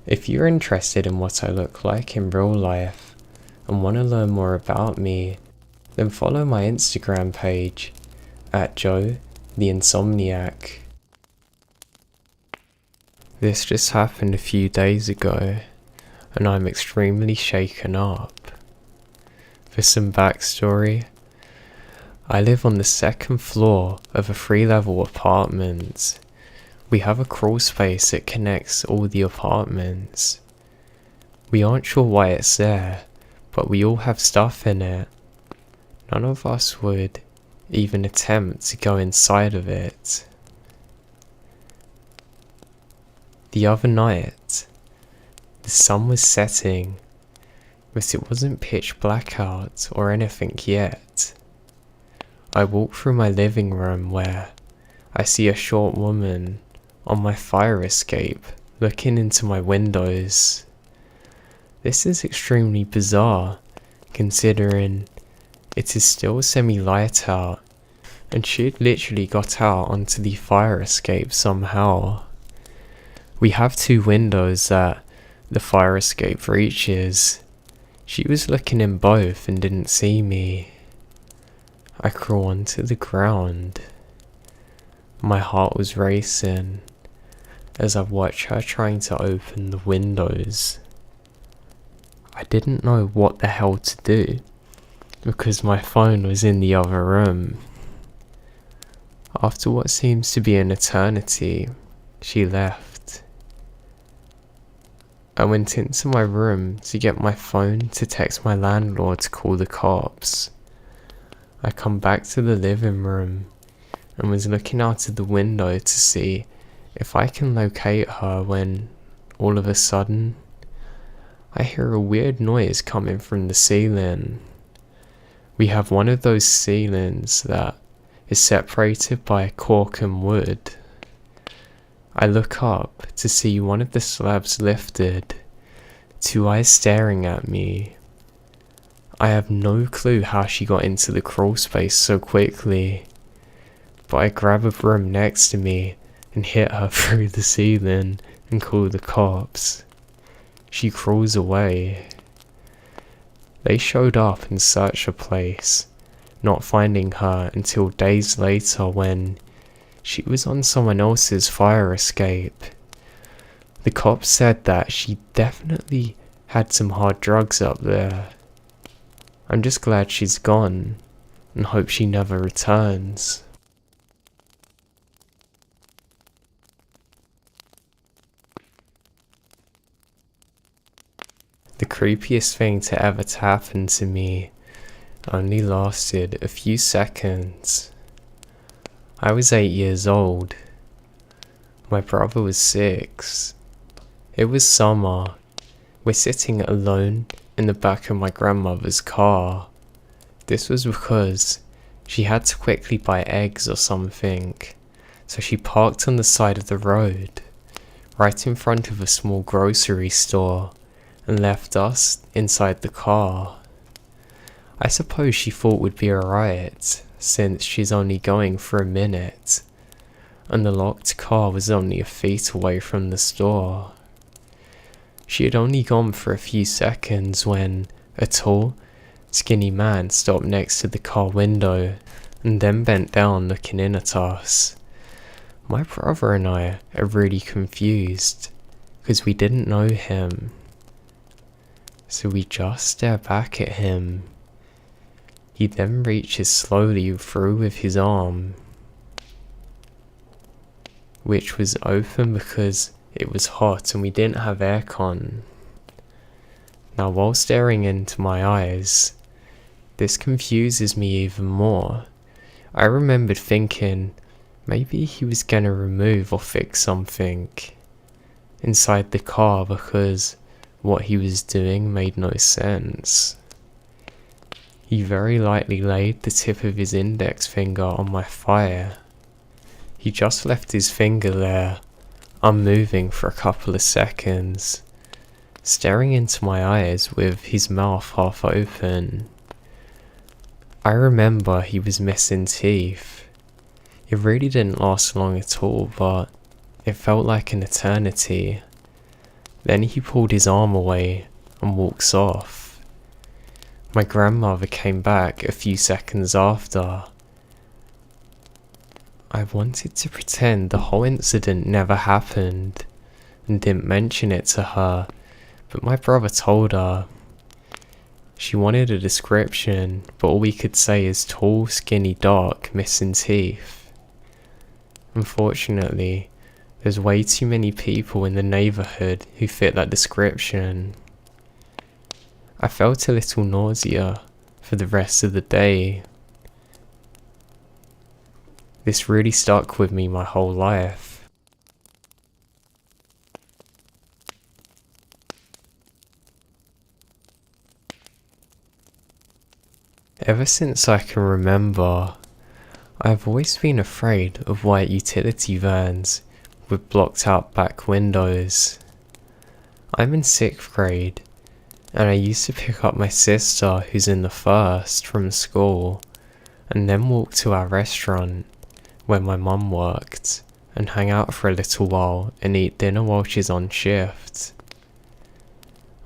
If you're interested in what I look like in real life and want to learn more about me, then follow my Instagram page at Joe the Insomniak. This just happened a few days ago, and I'm extremely shaken up. For some backstory, I live on the second floor of a 3-level apartment. We have a crawl space that connects all the apartments. We aren't sure why it's there, but we all have stuff in it. None of us would even attempt to go inside of it. The other night, the sun was setting, but it wasn't pitch black out or anything yet. I walk through my living room where I see a short woman on my fire escape looking into my windows. This is extremely bizarre considering it is still semi-light out and she had literally got out onto the fire escape somehow. We have 2 windows that the fire escape reaches. She was looking in both and didn't see me. I crawl onto the ground. My heart was racing as I watched her trying to open the windows. I didn't know what the hell to do because my phone was in the other room. After what seems to be an eternity, she left. I went into my room to get my phone to text my landlord to call the cops. I come back to the living room and was looking out of the window to see if I can locate her when, all of a sudden, I hear a weird noise coming from the ceiling. We have one of those ceilings that is separated by cork and wood. I look up to see one of the slabs lifted, 2 eyes staring at me. I have no clue how she got into the crawl space so quickly, but I grab a broom next to me and hit her through the ceiling and call the cops. She crawls away. They showed up and searched the place, not finding her until days later when she was on someone else's fire escape. The cops said that she definitely had some hard drugs up there. I'm just glad she's gone and hope she never returns. The creepiest thing to ever happen to me only lasted a few seconds. I was 8 years old. My brother was 6. It was summer. We're sitting alone in the back of my grandmother's car. This was because she had to quickly buy eggs or something, so she parked on the side of the road, right in front of a small grocery store, and left us inside the car. I suppose she thought we'd be alright, since she's only going for a minute, and the locked car was only a feet away from the store. She had only gone for a few seconds when a tall, skinny man stopped next to the car window and then bent down looking in at us. My brother and I are really confused because we didn't know him. So we just stare back at him. He then reaches slowly through with his arm, which was open because it was hot and we didn't have aircon. Now while staring into my eyes, this confuses me even more. I remembered thinking maybe he was gonna remove or fix something inside the car because what he was doing made no sense. He very lightly laid the tip of his index finger on my fire. He just left his finger there, unmoving for a couple of seconds, staring into my eyes with his mouth half open. I remember he was missing teeth. It really didn't last long at all, but it felt like an eternity. Then he pulled his arm away and walks off. My grandmother came back a few seconds after. I wanted to pretend the whole incident never happened and didn't mention it to her, but my brother told her. She wanted a description, but all we could say is tall, skinny, dark, missing teeth. Unfortunately, there's way too many people in the neighbourhood who fit that description. I felt a little nausea for the rest of the day. This really stuck with me my whole life. Ever since I can remember, I have always been afraid of white utility vans with blocked out back windows. I'm in 6th grade, and I used to pick up my sister who's in the 1st from school, and then walk to our restaurant where my mum worked, and hang out for a little while and eat dinner while she's on shift.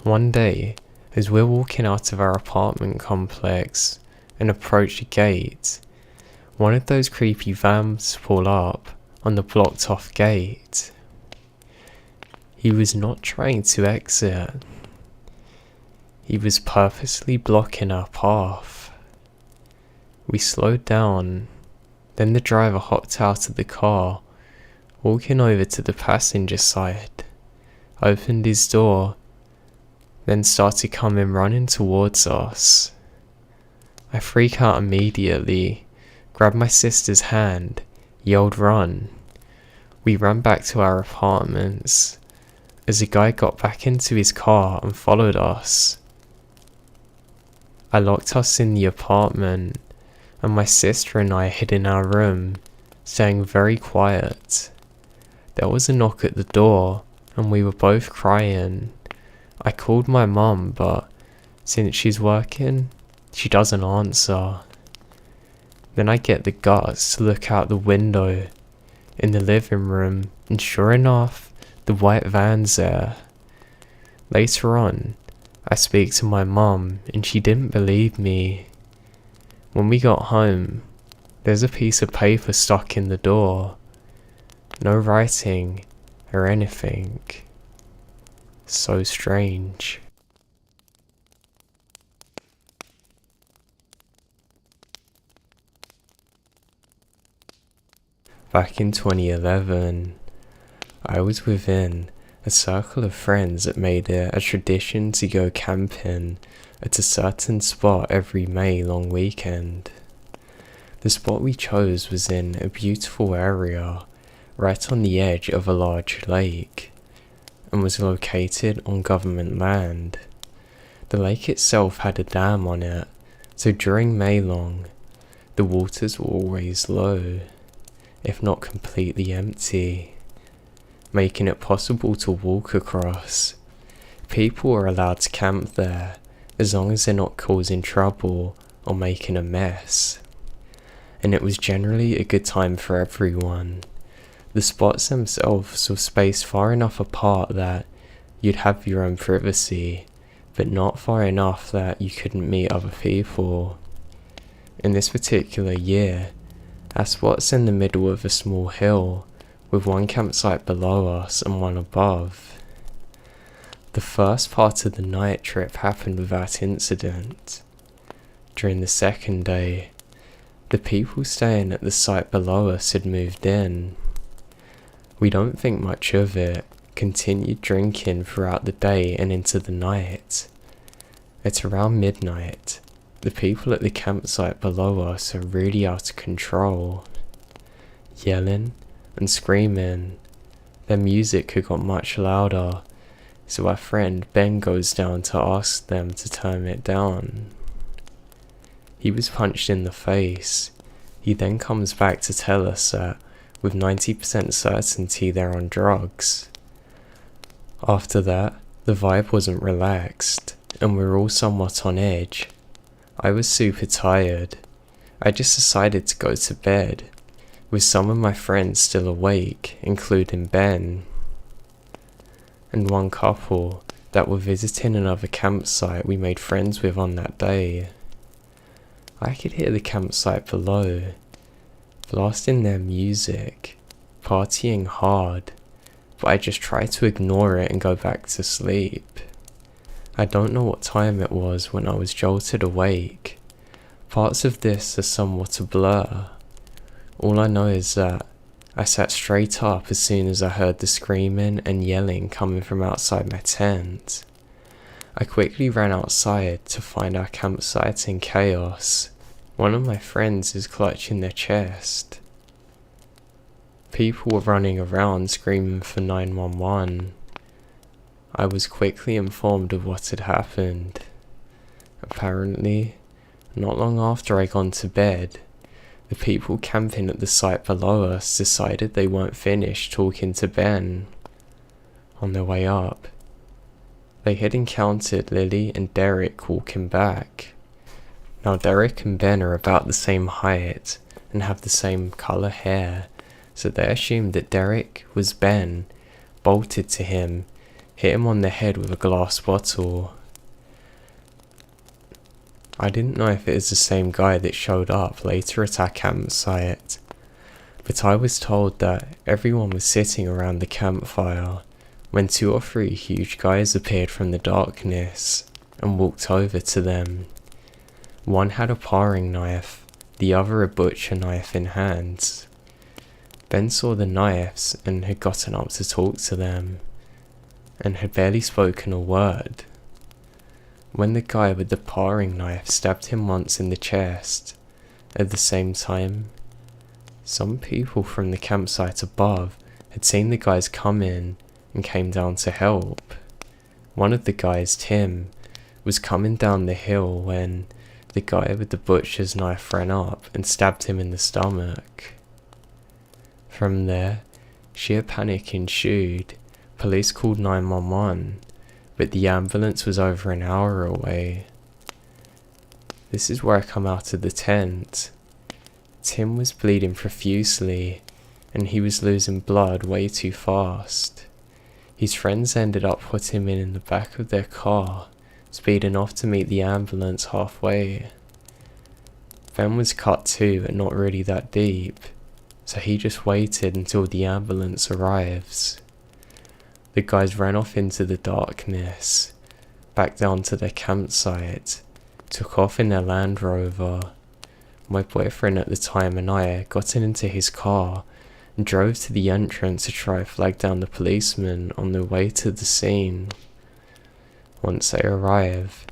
One day, as we're walking out of our apartment complex and approach the gate, one of those creepy vans pull up on the blocked off gate. He was not trying to exit. He was purposely blocking our path. We slowed down, then the driver hopped out of the car, walking over to the passenger side, opened his door, then started coming running towards us. I freak out immediately, grabbed my sister's hand, yelled run. We ran back to our apartments, as a guy got back into his car and followed us. I locked us in the apartment, and my sister and I hid in our room, staying very quiet. There was a knock at the door, and we were both crying. I called my mum, but since she's working, she doesn't answer. Then I get the guts to look out the window in the living room, and sure enough, the white van's there. Later on, I speak to my mum, and she didn't believe me. When we got home, there's a piece of paper stuck in the door. No writing or anything. So strange. Back in 2011, I was within a circle of friends that made it a tradition to go camping at a certain spot every May long weekend. The spot we chose was in a beautiful area right on the edge of a large lake, and was located on government land. The lake itself had a dam on it, so during May long, the waters were always low, if not completely empty, making it possible to walk across. People are allowed to camp there, as long as they're not causing trouble or making a mess. And it was generally a good time for everyone. The spots themselves were spaced far enough apart that you'd have your own privacy, but not far enough that you couldn't meet other people. In this particular year, our spot's in the middle of a small hill, with one campsite below us and one above. The first part of the night trip happened without incident. During the second day, the people staying at the site below us had moved in. We don't think much of it, continued drinking throughout the day and into the night. At around midnight, the people at the campsite below us are really out of control. Yelling and screaming. Their music had got much louder, so our friend Ben goes down to ask them to turn it down. He was punched in the face. He then comes back to tell us that with 90% certainty they're on drugs. After that, the vibe wasn't relaxed, and we were all somewhat on edge. I was super tired. I just decided to go to bed, with some of my friends still awake, including Ben. and one couple that were visiting another campsite we made friends with on that day. I could hear the campsite below, blasting their music, partying hard, but I just tried to ignore it and go back to sleep. I don't know what time it was when I was jolted awake. Parts of this are somewhat a blur. All I know is that I sat straight up as soon as I heard the screaming and yelling coming from outside my tent. I quickly ran outside to find our campsite in chaos. One of my friends is clutching their chest. People were running around screaming for 911. I was quickly informed of what had happened. Apparently, not long after I gone to bed, the people camping at the site below us decided they weren't finished talking to Ben. On their way up, they had encountered Lily and Derek walking back. Now Derek and Ben are about the same height and have the same colour hair, so they assumed that Derek was Ben, bolted to him, hit him on the head with a glass bottle. I didn't know if it was the same guy that showed up later at our campsite, but I was told that everyone was sitting around the campfire when 2 or 3 huge guys appeared from the darkness and walked over to them. One had a paring knife, the other a butcher knife in hand. Ben saw the knives and had gotten up to talk to them, and had barely spoken a word, when the guy with the paring knife stabbed him once in the chest. At the same time, some people from the campsite above had seen the guys come in and came down to help. One of the guys, Tim, was coming down the hill when the guy with the butcher's knife ran up and stabbed him in the stomach. From there, sheer panic ensued. Police called 911, but the ambulance was over an hour away. This is where I come out of the tent. Tim was bleeding profusely, and he was losing blood way too fast. His friends ended up putting him in the back of their car, speeding off to meet the ambulance halfway. Ben was cut too, but not really that deep, so he just waited until the ambulance arrives. The guys ran off into the darkness, back down to their campsite, took off in their Land Rover. My boyfriend at the time and I got into his car and drove to the entrance to try to flag down the policemen on their way to the scene. Once they arrive,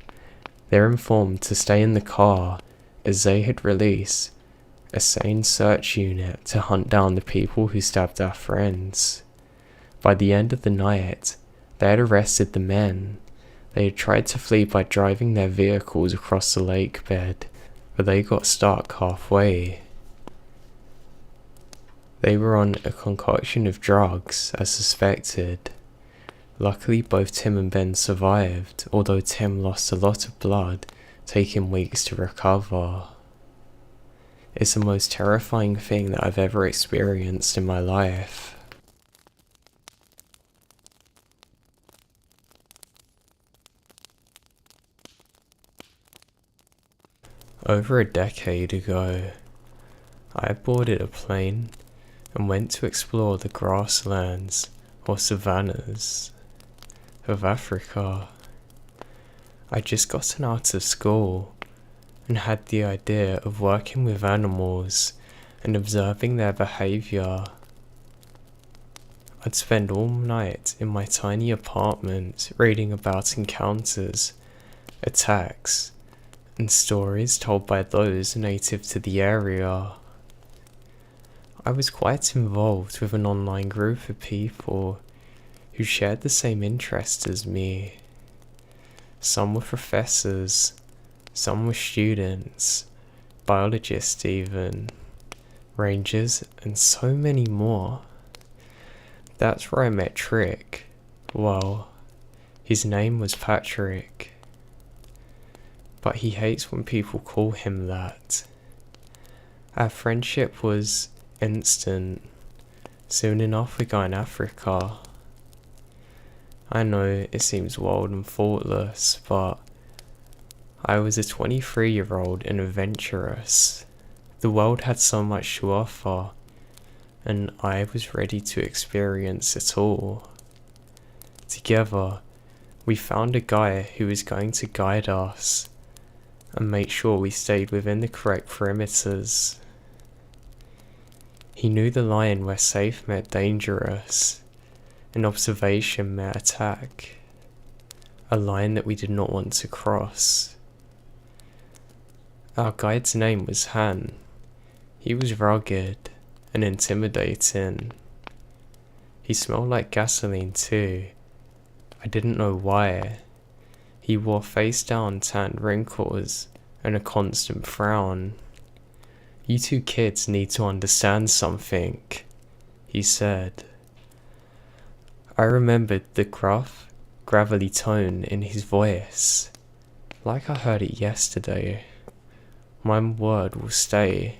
they're informed to stay in the car as they had released a sane search unit to hunt down the people who stabbed our friends. By the end of the night, they had arrested the men. They had tried to flee by driving their vehicles across the lake bed, but they got stuck halfway. They were on a concoction of drugs, as suspected. Luckily, both Tim and Ben survived, although Tim lost a lot of blood, taking weeks to recover. It's the most terrifying thing that I've ever experienced in my life. Over a decade ago, I boarded a plane and went to explore the grasslands or savannas of Africa. I'd just gotten out of school and had the idea of working with animals and observing their behaviour. I'd spend all night in my tiny apartment reading about encounters, attacks, and stories told by those native to the area. I was quite involved with an online group of people who shared the same interests as me. Some were professors, some were students, biologists even, rangers, and so many more. That's where I met Trick. Well, his name was Patrick, but he hates when people call him that. Our friendship was instant. Soon enough we got in Africa. I know it seems wild and thoughtless, but I was a 23-year-old and adventurous. The world had so much to offer, and I was ready to experience it all. Together, we found a guy who was going to guide us and make sure we stayed within the correct perimeters. He knew the line where safe met dangerous, and observation met attack, a line that we did not want to cross. Our guide's name was Han. He was rugged and intimidating. He smelled like gasoline too. I didn't know why. He wore face-down tanned wrinkles and a constant frown. "You two kids need to understand something," he said. I remembered the gruff, gravelly tone in his voice, like I heard it yesterday. "My word will stay.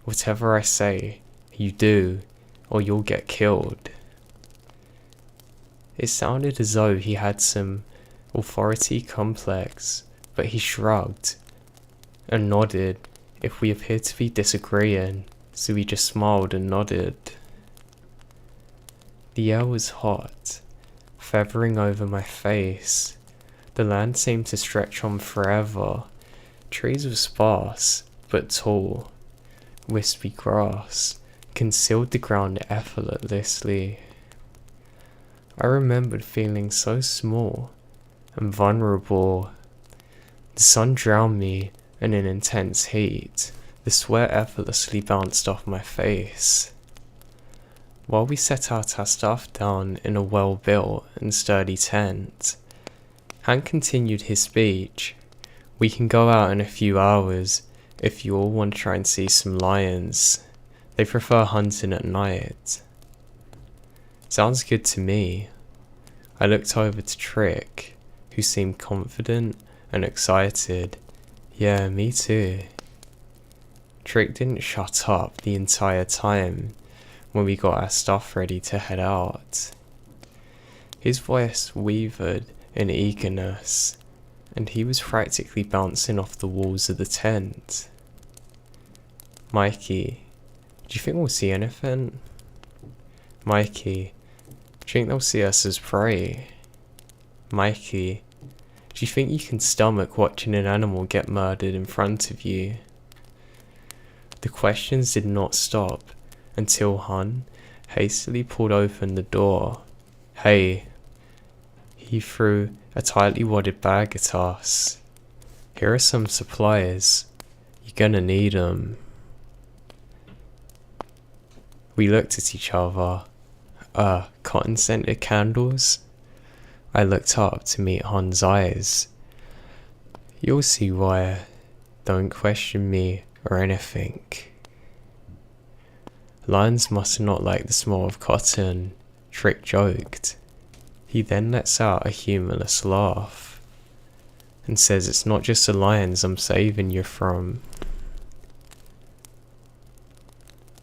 Whatever I say, you do, or you'll get killed." It sounded as though he had some authority complex, but he shrugged and nodded if we appeared to be disagreeing, so we just smiled and nodded. The air was hot, feathering over my face. The land seemed to stretch on forever. Trees were sparse, but tall. Wispy grass concealed the ground effortlessly. I remembered feeling so small and vulnerable. The sun drowned me in an intense heat. The sweat effortlessly bounced off my face. While we set out our stuff down in a well-built and sturdy tent, Hank continued his speech. "We can go out in a few hours if you all want to try and see some lions. They prefer hunting at night." "Sounds good to me." I looked over to Trick, who seemed confident and excited. "Yeah, me too." Trick didn't shut up the entire time when we got our stuff ready to head out. His voice wavered in eagerness, and he was practically bouncing off the walls of the tent. "Mikey, do you think we'll see anything?" "Mikey, do you think they'll see us as prey?" "Mikey, do you think you can stomach watching an animal get murdered in front of you?" The questions did not stop until Hun hastily pulled open the door. "Hey," he threw a tightly wadded bag at us. "Here are some supplies. You're gonna need them." We looked at each other. Cotton-scented candles? I looked up to meet Hun's eyes. "You'll see why. Don't question me or anything." "Lions must not like the smell of cotton," Trick joked. He then lets out a humorless laugh and says, "It's not just the lions I'm saving you from."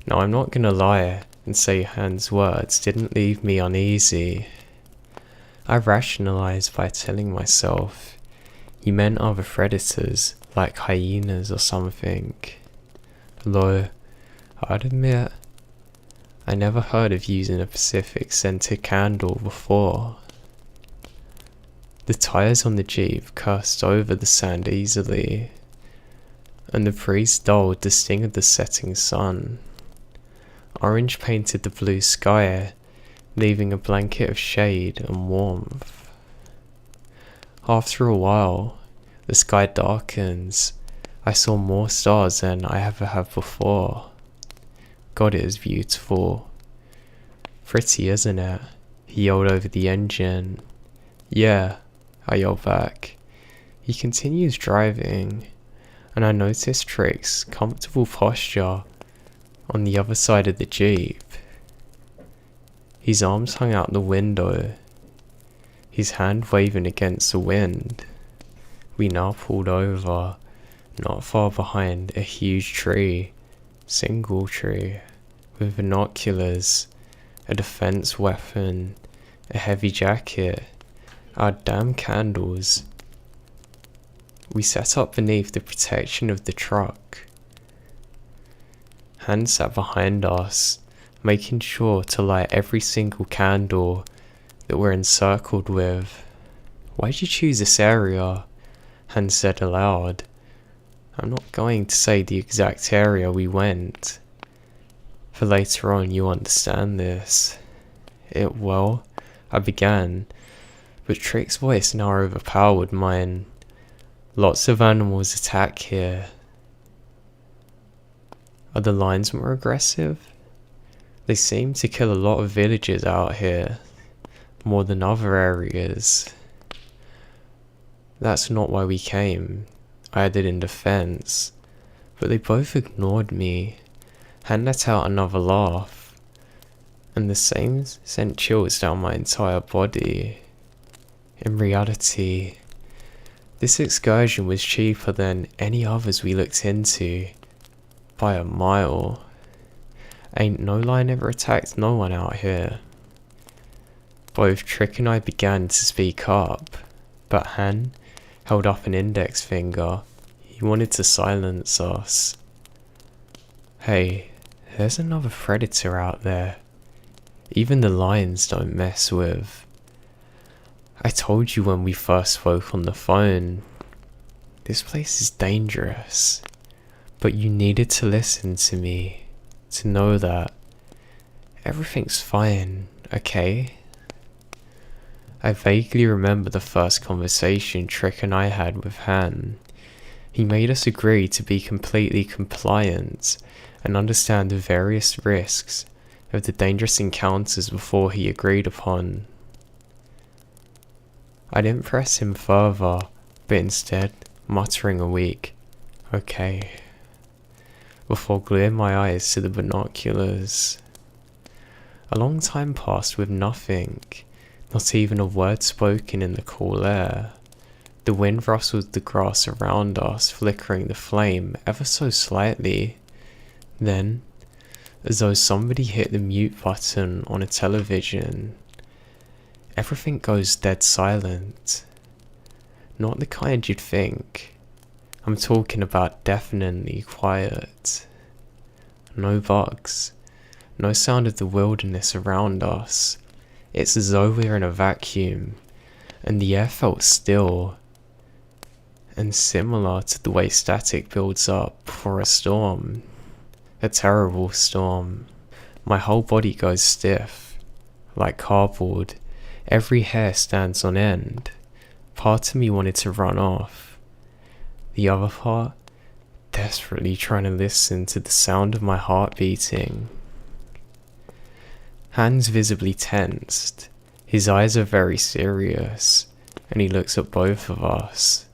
Now I'm not gonna lie and say Han's words didn't leave me uneasy. I rationalized by telling myself he meant other predators like hyenas or something. Though, I'd admit, I never heard of using a Pacific scented candle before. The tires on the Jeep cursed over the sand easily, and the breeze dulled the sting of the setting sun. Orange painted the blue sky, leaving a blanket of shade and warmth. After a while, the sky darkens. I saw more stars than I ever have before. God, it is beautiful. "Pretty, isn't it?" he yelled over the engine. "Yeah," I yelled back. He continues driving, and I noticed Trick's comfortable posture on the other side of the Jeep. His arms hung out the window, his hand waving against the wind. We now pulled over, not far behind a huge tree, single tree, with binoculars, a defense weapon, a heavy jacket, our damn candles. We sat up beneath the protection of the truck. Han sat behind us, making sure to light every single candle that we're encircled with. "Why'd you choose this area?" Han said aloud. "I'm not going to say the exact area we went, for later on you'll understand this." I began, but Trick's voice now overpowered mine. "Lots of animals attack here." "Are the lions more aggressive?" "They seem to kill a lot of villagers out here, more than other areas." "That's not why we came," I added in defense, but they both ignored me. Han let out another laugh, and the same sent chills down my entire body. In reality, this excursion was cheaper than any others we looked into, by a mile. Ain't no lion ever attacked no one out here. Both Trick and I began to speak up, but Han held up an index finger. He wanted to silence us. "Hey, there's another predator out there. Even the lions don't mess with. I told you when we first spoke on the phone. This place is dangerous. But you needed to listen to me, to know that everything's fine, okay?" I vaguely remember the first conversation Trick and I had with Han. He made us agree to be completely compliant and understand the various risks of the dangerous encounters before he agreed upon. I didn't press him further, but instead muttering a weak "okay" before gluing my eyes to the binoculars. A long time passed with nothing, not even a word spoken in the cool air. The wind rustled the grass around us, flickering the flame ever so slightly. Then, as though somebody hit the mute button on a television, everything goes dead silent. Not the kind you'd think. I'm talking about deafeningly quiet. No bugs, no sound of the wilderness around us. It's as though we're in a vacuum, and the air felt still, and similar to the way static builds up before a storm. A terrible storm. My whole body goes stiff, like cardboard. Every hair stands on end. Part of me wanted to run off. The other part, desperately trying to listen to the sound of my heart beating. Hands visibly tensed. His eyes are very serious, and he looks at both of us.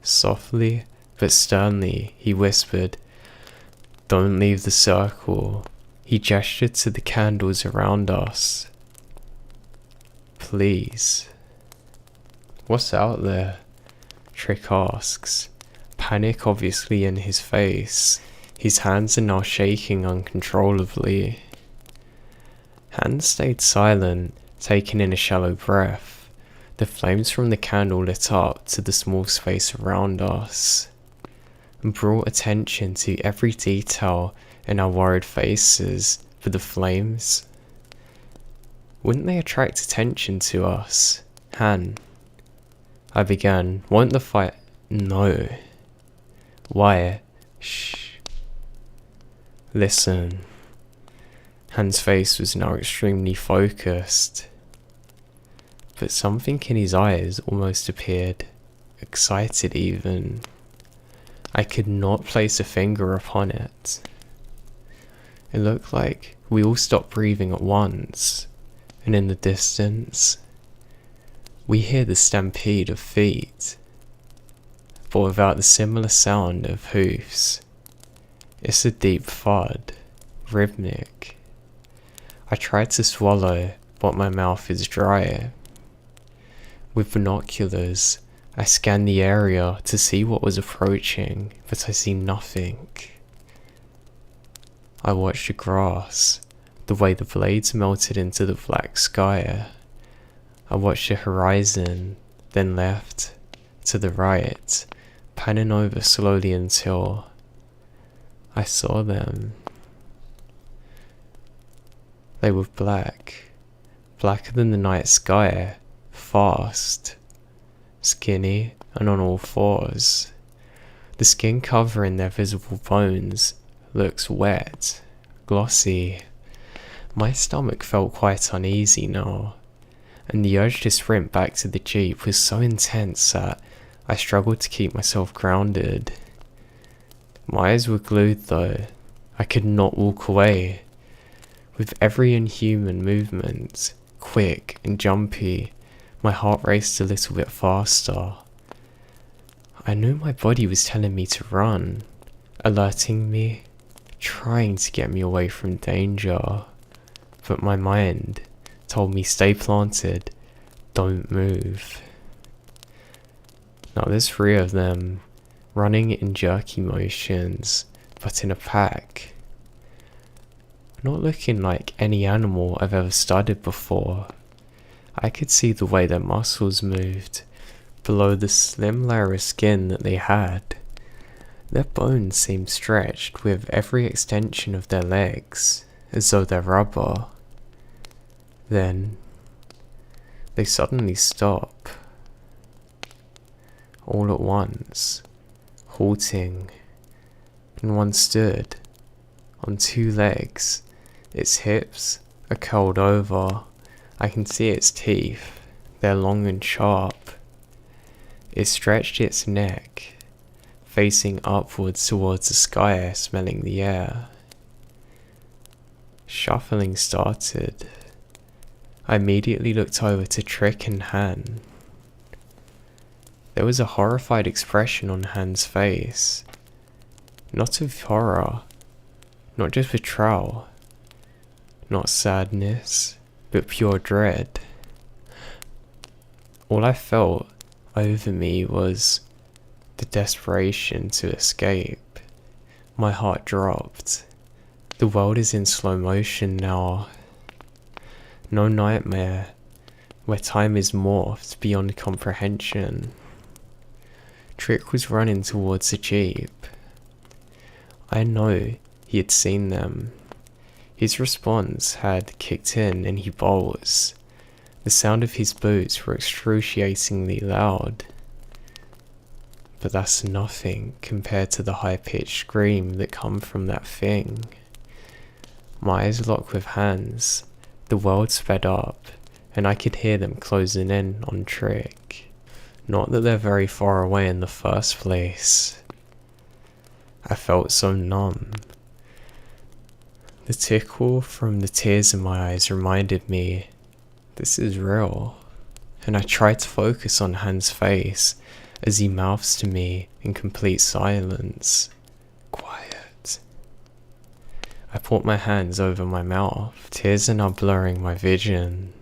Softly but sternly, he whispered, "Don't leave the circle." He gestured to the candles around us. "Please." "What's out there?" Trick asks, panic obviously in his face. His hands are now shaking uncontrollably. Han stayed silent, taking in a shallow breath. The flames from the candle lit up to the small space around us, and brought attention to every detail in our worried faces. For the flames, wouldn't they attract attention to us? "Han," I began, "won't the fight—" "No." "Why?" "Shh. Listen." Han's face was now extremely focused, but something in his eyes almost appeared excited even. I could not place a finger upon it. It looked like we all stopped breathing at once, and in the distance, we hear the stampede of feet, but without the similar sound of hoofs. It's a deep thud, rhythmic. I tried to swallow, but my mouth is dry. With binoculars, I scanned the area to see what was approaching, but I see nothing. I watched the grass, the way the blades melted into the black sky. I watched the horizon, then left, to the right, panning over slowly until I saw them. They were black, blacker than the night sky, fast, skinny and on all fours. The skin covering their visible bones looks wet, glossy. My stomach felt quite uneasy now, and the urge to sprint back to the jeep was so intense that I struggled to keep myself grounded. My eyes were glued though. I could not walk away. With every inhuman movement, quick and jumpy, my heart raced a little bit faster. I knew my body was telling me to run, alerting me, trying to get me away from danger. But my mind told me stay planted, don't move. Now there's 3 of them, running in jerky motions, but in a pack. Not looking like any animal I've ever studied before. I could see the way their muscles moved, below the slim layer of skin that they had. Their bones seemed stretched with every extension of their legs, as though they're rubber. Then, they suddenly stop. All at once, halting, and one stood, on 2 legs. Its hips are curled over. I can see its teeth, they're long and sharp. It stretched its neck, facing upwards towards the sky, smelling the air. Shuffling started. I immediately looked over to Trick and Han. There was a horrified expression on Han's face. Not of horror, not just betrayal, not sadness, but pure dread. All I felt over me was the desperation to escape. My heart dropped. The world is in slow motion now. No nightmare, where time is morphed beyond comprehension. Trick was running towards the jeep. I know he had seen them. His response had kicked in and he bolts. The sound of his boots were excruciatingly loud. But that's nothing compared to the high-pitched scream that come from that thing. My eyes locked with Hans. The world sped up, and I could hear them closing in on Trick. Not that they're very far away in the first place. I felt so numb. The tickle from the tears in my eyes reminded me, this is real. And I tried to focus on Hans' face as he mouths to me in complete silence. Quiet. I put my hands over my mouth. Tears are now blurring my vision.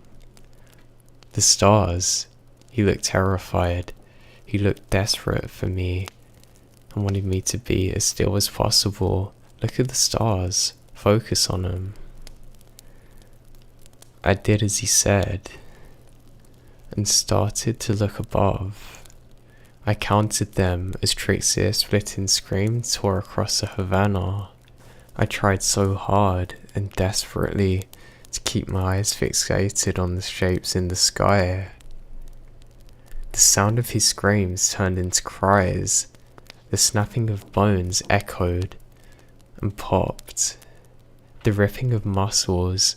The stars. He looked terrified. He looked desperate for me and wanted me to be as still as possible. Look at the stars. Focus on them. I did as he said and started to look above. I counted them as Trick's ear-splitting scream tore across the Havana. I tried so hard and desperately to keep my eyes fixated on the shapes in the sky. The sound of his screams turned into cries. The snapping of bones echoed and popped. The ripping of muscles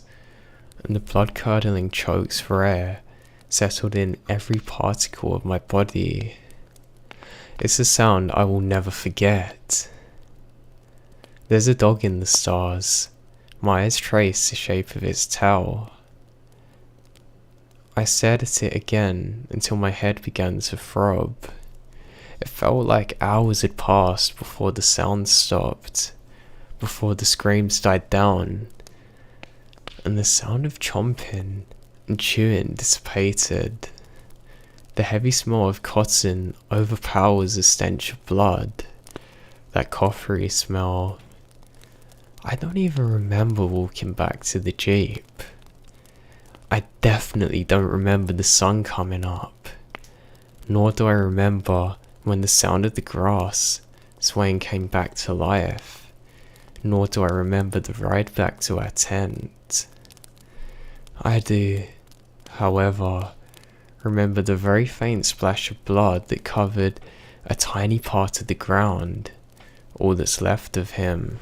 and the blood-curdling chokes for air settled in every particle of my body. It's a sound I will never forget. There's a dog in the stars. My eyes traced the shape of its tail. I stared at it again until my head began to throb. It felt like hours had passed before the sound stopped, before the screams died down, and the sound of chomping and chewing dissipated. The heavy smell of cotton overpowers the stench of blood, that coppery smell. I don't even remember walking back to the jeep. I definitely don't remember the sun coming up, nor do I remember when the sound of the grass swaying came back to life, nor do I remember the ride back to our tent. I do, however, remember the very faint splash of blood that covered a tiny part of the ground, all that's left of him.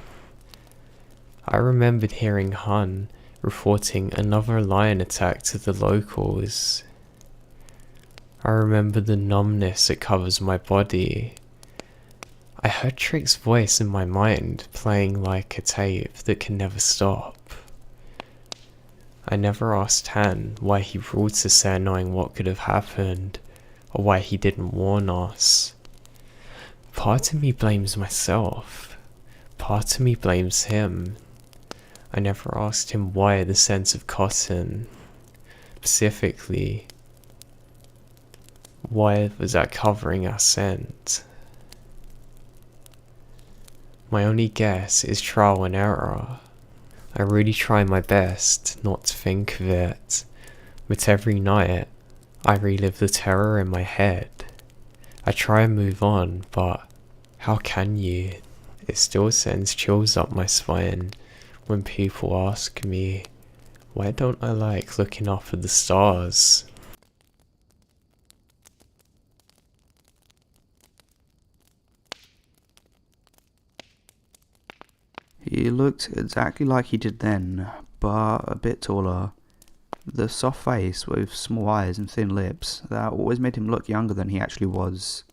I remembered hearing Hun reporting another lion attack to the locals. I remember the numbness that covers my body. I heard Trick's voice in my mind playing like a tape that can never stop. I never asked Han why he ruled us there knowing what could have happened, or why he didn't warn us. Part of me blames myself. Part of me blames him. I never asked him why the scent of cotton. Specifically, why was that covering our scent? My only guess is trial and error. I really try my best not to think of it, but every night I relive the terror in my head. I try and move on, but how can you? It still sends chills up my spine when people ask me, why don't I like looking up at the stars? He looked exactly like he did then, but a bit taller. The soft face with small eyes and thin lips that always made him look younger than he actually was.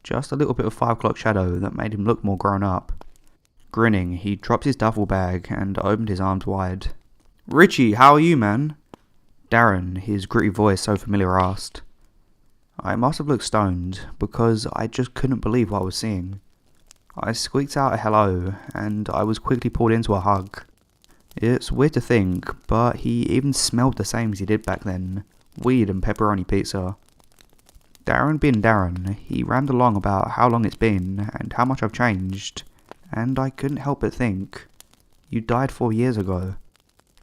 Just a little bit of 5 o'clock shadow that made him look more grown up. Grinning, he dropped his duffel bag and opened his arms wide. "Richie, how are you, man?" Darren, his gritty voice so familiar, asked. I must have looked stoned, because I just couldn't believe what I was seeing. I squeaked out a hello, and I was quickly pulled into a hug. It's weird to think, but he even smelled the same as he did back then. Weed and pepperoni pizza. Darren being Darren, he rammed along about how long it's been, and how much I've changed. And I couldn't help but think, you died 4 years ago.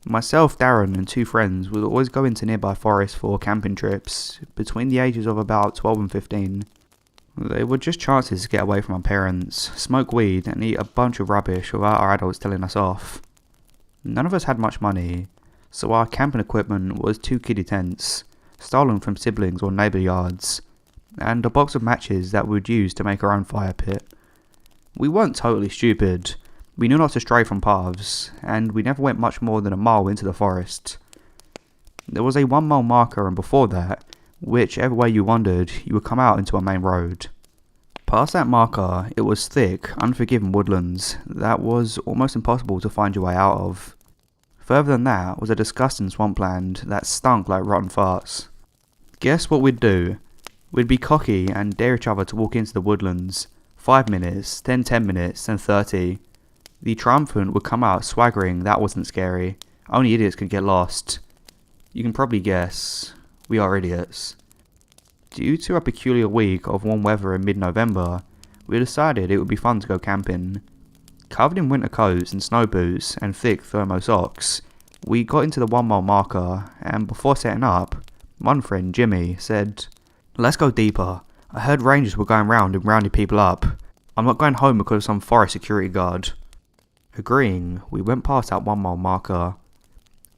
Myself, Darren, and 2 friends would always go into nearby forests for camping trips, between the ages of about 12 and 15. They were just chances to get away from our parents, smoke weed, and eat a bunch of rubbish without our adults telling us off. None of us had much money, so our camping equipment was 2 kiddie tents, stolen from siblings or neighbour yards, and a box of matches that we would use to make our own fire pit. We weren't totally stupid. We knew not to stray from paths, and we never went much more than a mile into the forest. There was a 1 mile marker, and before that, whichever way you wandered, you would come out into a main road. Past that marker, it was thick, unforgiving woodlands that was almost impossible to find your way out of. Further than that was a disgusting swampland that stunk like rotten farts. Guess what we'd do? We'd be cocky and dare each other to walk into the woodlands. 5 minutes, then 10 minutes, then 30. The triumphant would come out swaggering that wasn't scary. Only idiots could get lost. You can probably guess, we are idiots. Due to a peculiar week of warm weather in mid-November, we decided it would be fun to go camping. Covered in winter coats and snow boots and thick thermo socks, we got into the 1 mile marker, and before setting up, one friend, Jimmy, said, "Let's go deeper. I heard rangers were going round and rounding people up. I'm not going home because of some forest security guard." Agreeing, we went past that 1 mile marker.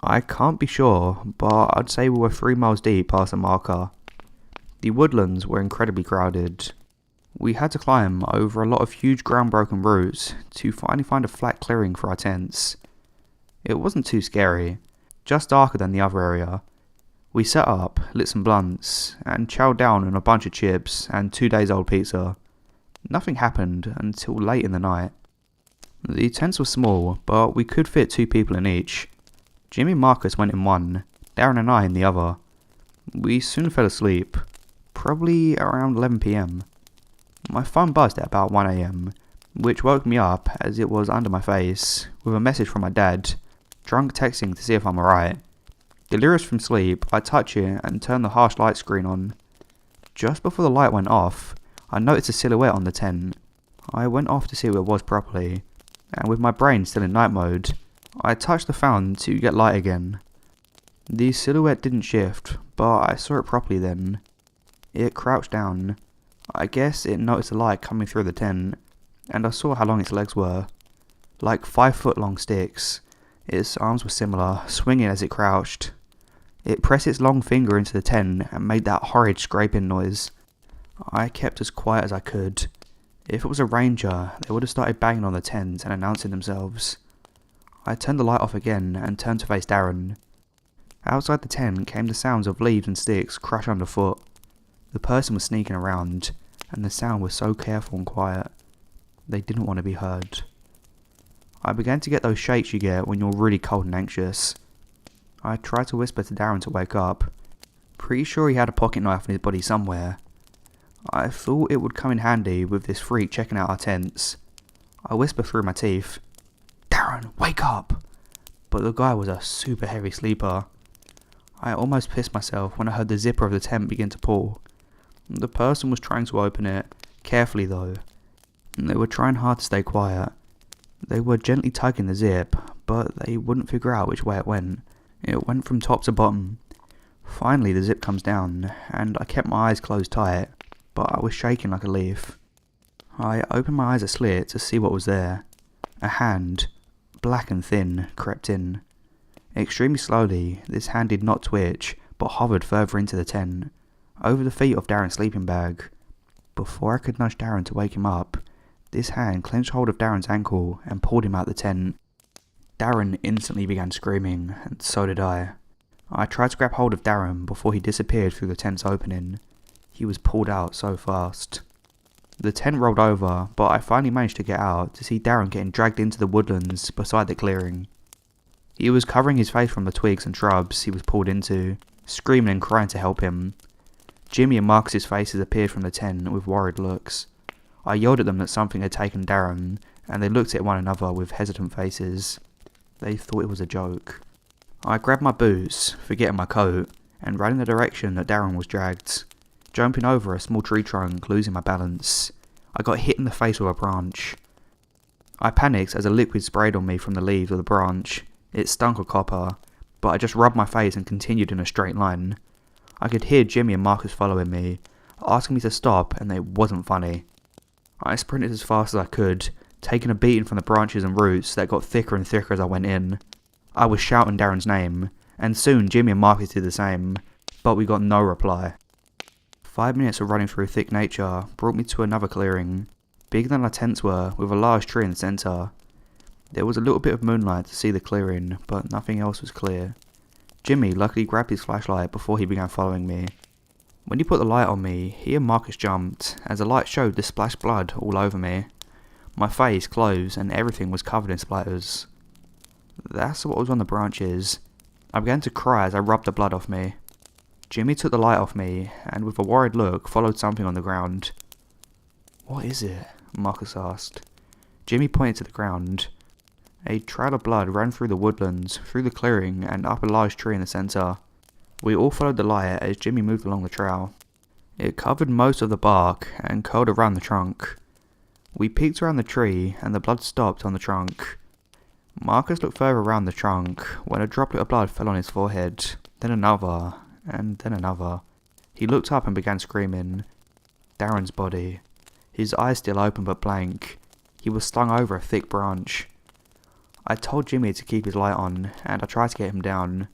I can't be sure, but I'd say we were 3 miles deep past the marker. The woodlands were incredibly crowded. We had to climb over a lot of huge ground-broken roots to finally find a flat clearing for our tents. It wasn't too scary, just darker than the other area. We set up, lit some blunts, and chowed down on a bunch of chips and 2 days old pizza. Nothing happened until late in the night. The tents were small, but we could fit 2 people in each. Jimmy and Marcus went in one, Darren and I in the other. We soon fell asleep, probably around 11 PM. My phone buzzed at about 1 AM, which woke me up as it was under my face, with a message from my dad, drunk texting to see if I'm alright. Delirious from sleep, I touch it and turn the harsh light screen on. Just before the light went off, I noticed a silhouette on the tent. I went off to see what it was properly, and with my brain still in night mode, I touched the phone to get light again. The silhouette didn't shift, but I saw it properly then. It crouched down. I guess it noticed the light coming through the tent, and I saw how long its legs were. Like 5-foot long sticks. Its arms were similar, swinging as it crouched. It pressed its long finger into the tent and made that horrid scraping noise. I kept as quiet as I could. If it was a ranger, they would have started banging on the tent and announcing themselves. I turned the light off again and turned to face Darren. Outside the tent came the sounds of leaves and sticks crush underfoot. The person was sneaking around, and the sound was so careful and quiet. They didn't want to be heard. I began to get those shakes you get when you're really cold and anxious. I tried to whisper to Darren to wake up. Pretty sure he had a pocket knife in his body somewhere. I thought it would come in handy with this freak checking out our tents. I whispered through my teeth, "Darren, wake up!" But the guy was a super heavy sleeper. I almost pissed myself when I heard the zipper of the tent begin to pull. The person was trying to open it, carefully though. They were trying hard to stay quiet. They were gently tugging the zip, but they wouldn't figure out which way it went. It went from top to bottom. Finally the zip comes down, and I kept my eyes closed tight, but I was shaking like a leaf. I opened my eyes a slit to see what was there. A hand, black and thin, crept in. Extremely slowly, this hand did not twitch, but hovered further into the tent, over the feet of Darren's sleeping bag. Before I could nudge Darren to wake him up, this hand clenched hold of Darren's ankle and pulled him out the tent. Darren instantly began screaming, and so did I. I tried to grab hold of Darren before he disappeared through the tent's opening. He was pulled out so fast. The tent rolled over, but I finally managed to get out to see Darren getting dragged into the woodlands beside the clearing. He was covering his face from the twigs and shrubs he was pulled into, screaming and crying to help him. Jimmy and Marcus's faces appeared from the tent with worried looks. I yelled at them that something had taken Darren, and they looked at one another with hesitant faces. They thought it was a joke. I grabbed my boots, forgetting my coat, and ran in the direction that Darren was dragged. Jumping over a small tree trunk, losing my balance, I got hit in the face with a branch. I panicked as a liquid sprayed on me from the leaves of the branch. It stunk of copper, but I just rubbed my face and continued in a straight line. I could hear Jimmy and Marcus following me, asking me to stop, and it wasn't funny. I sprinted as fast as I could, taking a beating from the branches and roots that got thicker and thicker as I went in. I was shouting Darren's name, and soon Jimmy and Marcus did the same, but we got no reply. 5 minutes of running through thick nature brought me to another clearing, bigger than our tents were, with a large tree in the centre. There was a little bit of moonlight to see the clearing, but nothing else was clear. Jimmy luckily grabbed his flashlight before he began following me. When he put the light on me, he and Marcus jumped, as the light showed the splashed blood all over me. My face, clothes, and everything was covered in splatters. That's what was on the branches. I began to cry as I rubbed the blood off me. Jimmy took the light off me, and with a worried look, followed something on the ground. "What is it?" Marcus asked. Jimmy pointed to the ground. A trail of blood ran through the woodlands, through the clearing, and up a large tree in the centre. We all followed the light as Jimmy moved along the trail. It covered most of the bark and curled around the trunk. We peeked around the tree, and the blood stopped on the trunk. Marcus looked further around the trunk, when a droplet of blood fell on his forehead, then another, and then another. He looked up and began screaming. Darren's body. His eyes still open but blank. He was slung over a thick branch. I told Jimmy to keep his light on, and I tried to get him down.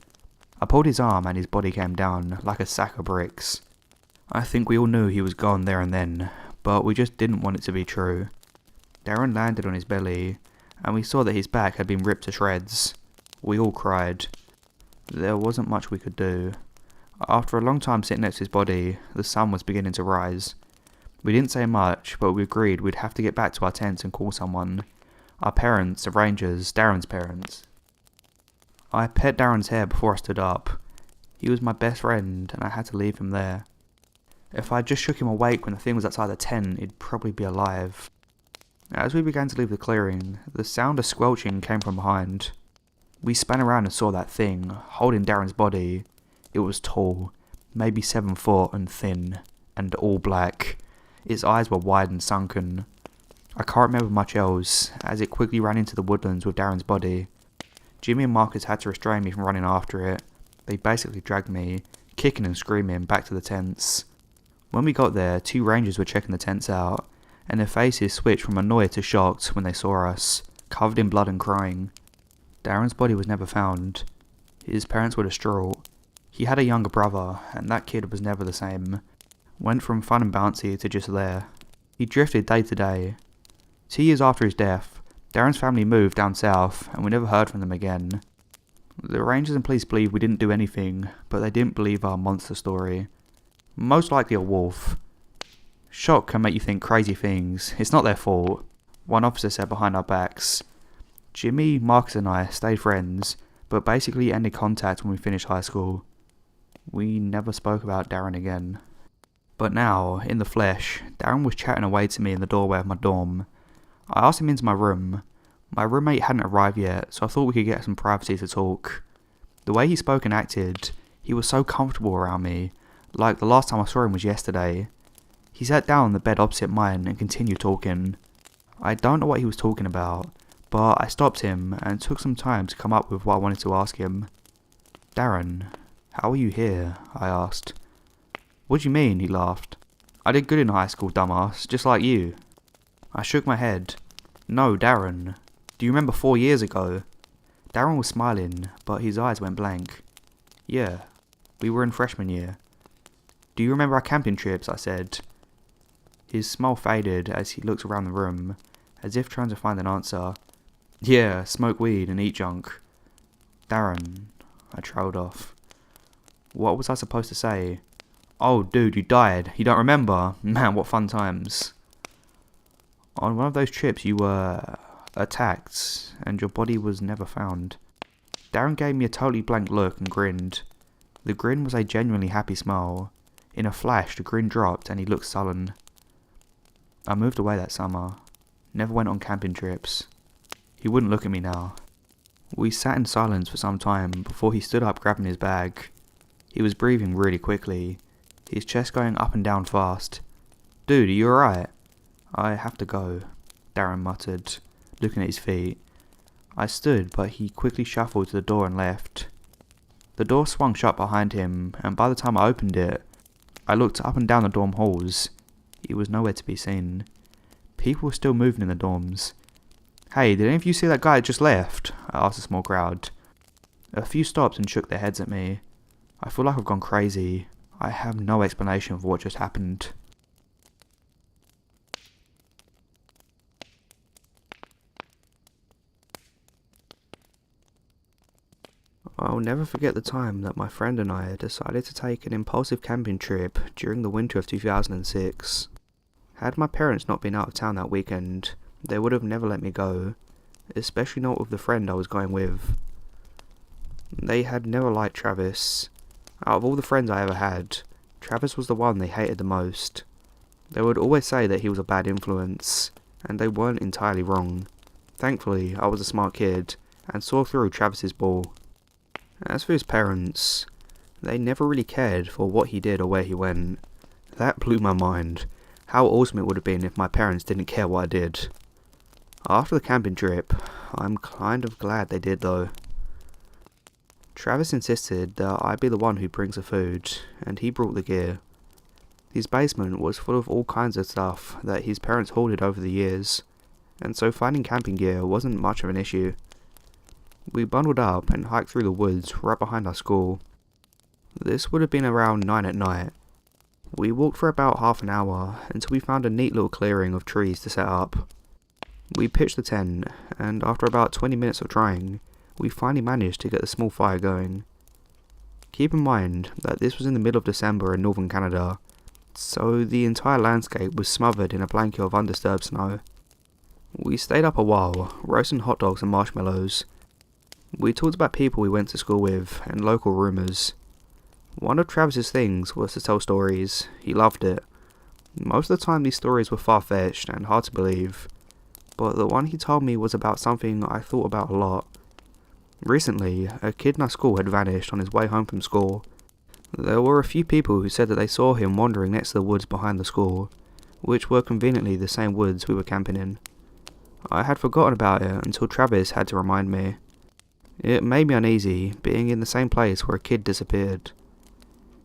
I pulled his arm and his body came down, like a sack of bricks. I think we all knew he was gone there and then, but we just didn't want it to be true. Darren landed on his belly, and we saw that his back had been ripped to shreds. We all cried. There wasn't much we could do. After a long time sitting next to his body, the sun was beginning to rise. We didn't say much, but we agreed we'd have to get back to our tents and call someone. Our parents, the rangers, Darren's parents. I pet Darren's hair before I stood up. He was my best friend, and I had to leave him there. If I just shook him awake when the thing was outside the tent, he'd probably be alive. As we began to leave the clearing, the sound of squelching came from behind. We span around and saw that thing, holding Darren's body. It was tall, maybe 7 foot and thin, and all black. Its eyes were wide and sunken. I can't remember much else, as it quickly ran into the woodlands with Darren's body. Jimmy and Marcus had to restrain me from running after it. They basically dragged me, kicking and screaming, back to the tents. When we got there, 2 rangers were checking the tents out, and their faces switched from annoyed to shocked when they saw us, covered in blood and crying. Darren's body was never found. His parents were distraught. He had a younger brother, and that kid was never the same. Went from fun and bouncy to just there. He drifted day to day. 2 years after his death, Darren's family moved down south, and we never heard from them again. The rangers and police believe we didn't do anything, but they didn't believe our monster story. Most likely a wolf. Shock can make you think crazy things. It's not their fault. One officer said behind our backs. Jimmy, Marcus and I stayed friends, but basically ended contact when we finished high school. We never spoke about Darren again. But now, in the flesh, Darren was chatting away to me in the doorway of my dorm. I asked him into my room. My roommate hadn't arrived yet, so I thought we could get some privacy to talk. The way he spoke and acted, he was so comfortable around me, like the last time I saw him was yesterday. He sat down on the bed opposite mine and continued talking. I don't know what he was talking about, but I stopped him and took some time to come up with what I wanted to ask him. Darren, how are you here? I asked. What do you mean? He laughed. I did good in high school, dumbass, just like you. I shook my head. No, Darren. Do you remember 4 years ago? Darren was smiling, but his eyes went blank. Yeah, we were in freshman year. Do you remember our camping trips? I said. His smile faded as he looked around the room, as if trying to find an answer. Yeah, smoke weed and eat junk. Darren, I trailed off. What was I supposed to say? Oh, dude, you died. You don't remember? Man, what fun times. On one of those trips you were attacked, and your body was never found. Darren gave me a totally blank look and grinned. The grin was a genuinely happy smile. In a flash, the grin dropped and he looked sullen. I moved away that summer. Never went on camping trips. He wouldn't look at me now. We sat in silence for some time before he stood up grabbing his bag. He was breathing really quickly, his chest going up and down fast. Dude, are you alright? I have to go, Darren muttered, looking at his feet. I stood, but he quickly shuffled to the door and left. The door swung shut behind him, and by the time I opened it, I looked up and down the dorm halls. He was nowhere to be seen. People were still moving in the dorms. Hey, did any of you see that guy that just left? I asked a small crowd. A few stopped and shook their heads at me. I feel like I've gone crazy. I have no explanation for what just happened. I'll never forget the time that my friend and I decided to take an impulsive camping trip during the winter of 2006. Had my parents not been out of town that weekend, they would have never let me go, especially not with the friend I was going with. They had never liked Travis. Out of all the friends I ever had, Travis was the one they hated the most. They would always say that he was a bad influence, and they weren't entirely wrong. Thankfully, I was a smart kid, and saw through Travis's bull. As for his parents, they never really cared for what he did or where he went. That blew my mind. How awesome it would have been if my parents didn't care what I did. After the camping trip, I'm kind of glad they did though. Travis insisted that I be the one who brings the food, and he brought the gear. His basement was full of all kinds of stuff that his parents hoarded over the years, and so finding camping gear wasn't much of an issue. We bundled up and hiked through the woods right behind our school. This would have been around 9 at night. We walked for about half an hour until we found a neat little clearing of trees to set up. We pitched the tent, and after about 20 minutes of trying, we finally managed to get the small fire going. Keep in mind that this was in the middle of December in northern Canada, so the entire landscape was smothered in a blanket of undisturbed snow. We stayed up a while, roasting hot dogs and marshmallows. We talked about people we went to school with and local rumours. One of Travis's things was to tell stories. He loved it. Most of the time these stories were far-fetched and hard to believe, but the one he told me was about something I thought about a lot. Recently, a kid in our school had vanished on his way home from school. There were a few people who said that they saw him wandering next to the woods behind the school, which were conveniently the same woods we were camping in. I had forgotten about it until Travis had to remind me. It made me uneasy, being in the same place where a kid disappeared.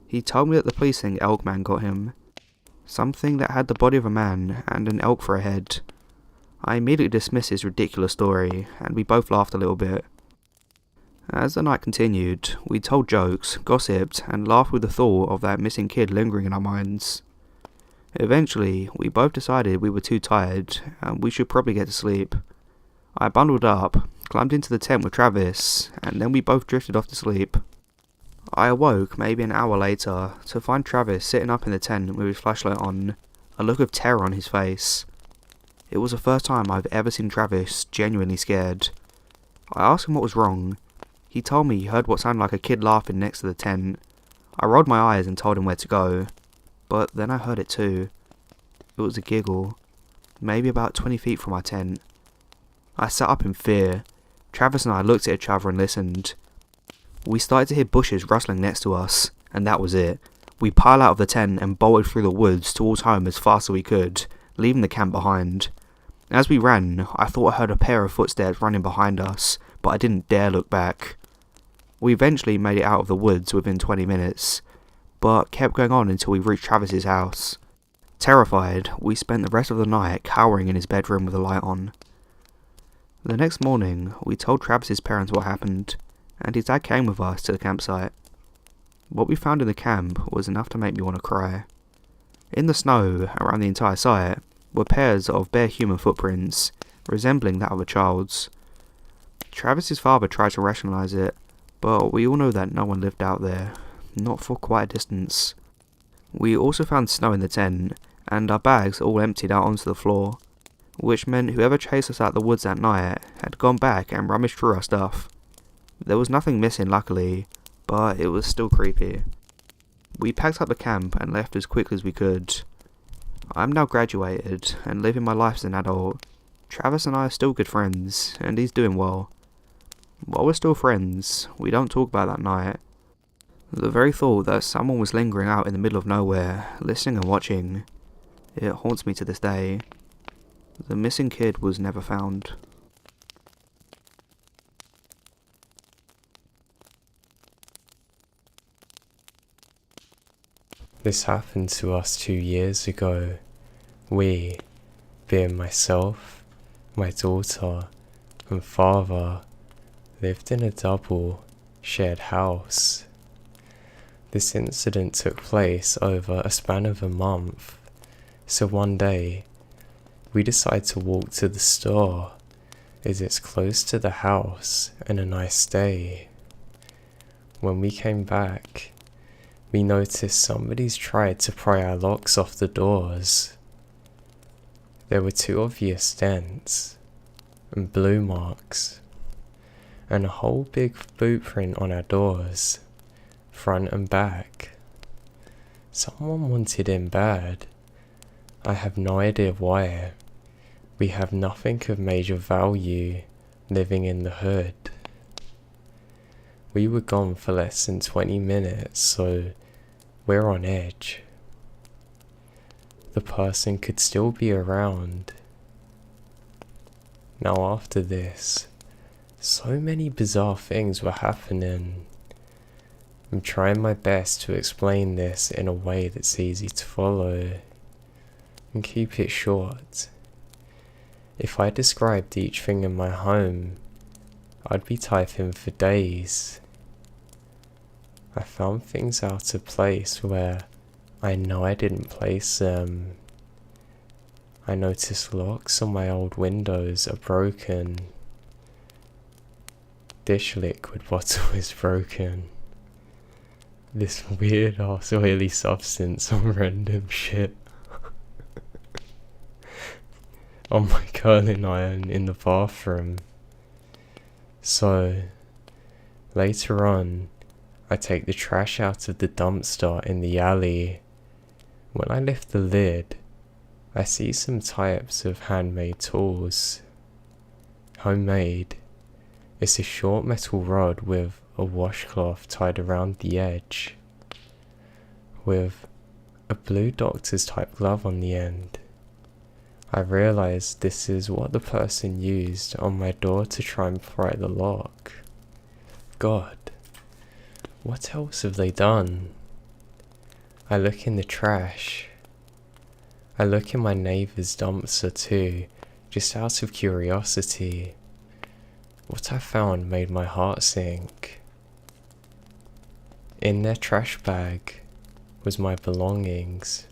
He told me that the police think Elkman got him. Something that had the body of a man and an elk for a head. I immediately dismissed his ridiculous story, and we both laughed a little bit. As the night continued, we told jokes, gossiped, and laughed with the thought of that missing kid lingering in our minds. Eventually, we both decided we were too tired, and we should probably get to sleep. I bundled up, climbed into the tent with Travis, and then we both drifted off to sleep. I awoke maybe an hour later to find Travis sitting up in the tent with his flashlight on, a look of terror on his face. It was the first time I've ever seen Travis genuinely scared. I asked him what was wrong. He told me he heard what sounded like a kid laughing next to the tent. I rolled my eyes and told him where to go. But then I heard it too. It was a giggle, maybe about 20 feet from my tent. I sat up in fear. Travis and I looked at each other and listened. We started to hear bushes rustling next to us, and that was it. We piled out of the tent and bolted through the woods towards home as fast as we could, leaving the camp behind. As we ran, I thought I heard a pair of footsteps running behind us, but I didn't dare look back. We eventually made it out of the woods within 20 minutes, but kept going on until we reached Travis's house. Terrified, we spent the rest of the night cowering in his bedroom with the light on. The next morning, we told Travis's parents what happened, and his dad came with us to the campsite. What we found in the camp was enough to make me want to cry. In the snow around the entire site were pairs of bare human footprints, resembling that of a child's. Travis's father tried to rationalise it, but we all know that no one lived out there, not for quite a distance. We also found snow in the tent, and our bags all emptied out onto the floor, which meant whoever chased us out the woods that night had gone back and rummaged through our stuff. There was nothing missing luckily, but it was still creepy. We packed up the camp and left as quickly as we could. I'm now graduated and living my life as an adult. Travis and I are still good friends, and he's doing well. While we're still friends, we don't talk about that night. The very thought that someone was lingering out in the middle of nowhere, listening and watching, it haunts me to this day. The missing kid was never found. This happened to us 2 years ago. We, being myself, my daughter, and father, lived in a double shared house. This incident took place over a span of a month, so one day we decided to walk to the store as it's close to the house and a nice day. When we came back, we noticed somebody's tried to pry our locks off the doors. There were 2 obvious dents and blue marks and a whole big boot print on our doors, front and back. Someone wanted in bad. I have no idea why. We have nothing of major value living in the hood. We were gone for less than 20 minutes, so we're on edge. The person could still be around. Now after this, so many bizarre things were happening. I'm trying my best to explain this in a way that's easy to follow and keep it short. If I described each thing in my home, I'd be typing for days. I found things out of place where I know I didn't place them. I noticed locks on my old windows are broken. Dish liquid bottle is broken. This weird ass oily substance on random shit. On my curling iron in the bathroom. So, later on, I take the trash out of the dumpster in the alley. When I lift the lid, I see some types of handmade tools. Homemade. It's a short metal rod with a washcloth tied around the edge, with a blue doctor's type glove on the end. I realized this is what the person used on my door to try and pry the lock. God, what else have they done? I look in the trash. I look in my neighbour's dumpster too, just out of curiosity. What I found made my heart sink. In their trash bag was my belongings,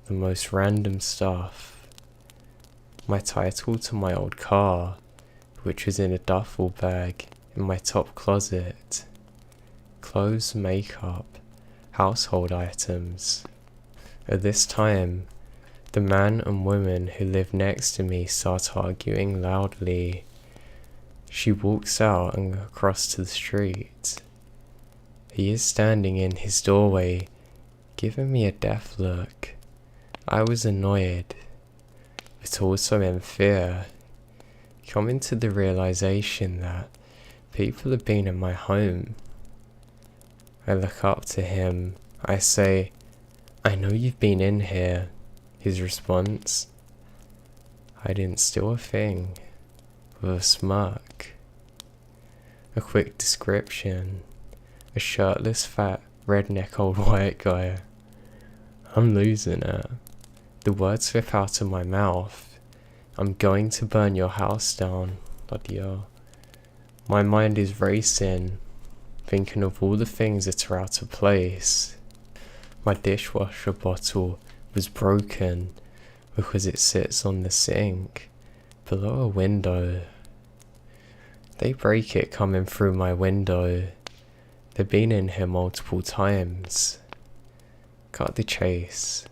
the most random stuff. My title to my old car, which was in a duffel bag in my top closet. Clothes, makeup, household items. At this time, the man and woman who lived next to me start arguing loudly. She walks out and across to the street. He is standing in his doorway, giving me a death look. I was annoyed, but also in fear, coming to the realization that people have been in my home. I look up to him. I say, "I know you've been in here." His response, "I didn't steal a thing," with a smirk. A quick description. A shirtless, fat, redneck old white guy. I'm losing it. The words slip out of my mouth. "I'm going to burn your house down." Bloody hell. My mind is racing, thinking of all the things that are out of place. My dishwasher bottle was broken because it sits on the sink below a window. They break it coming through my window. They've been in here multiple times. Cut the chase.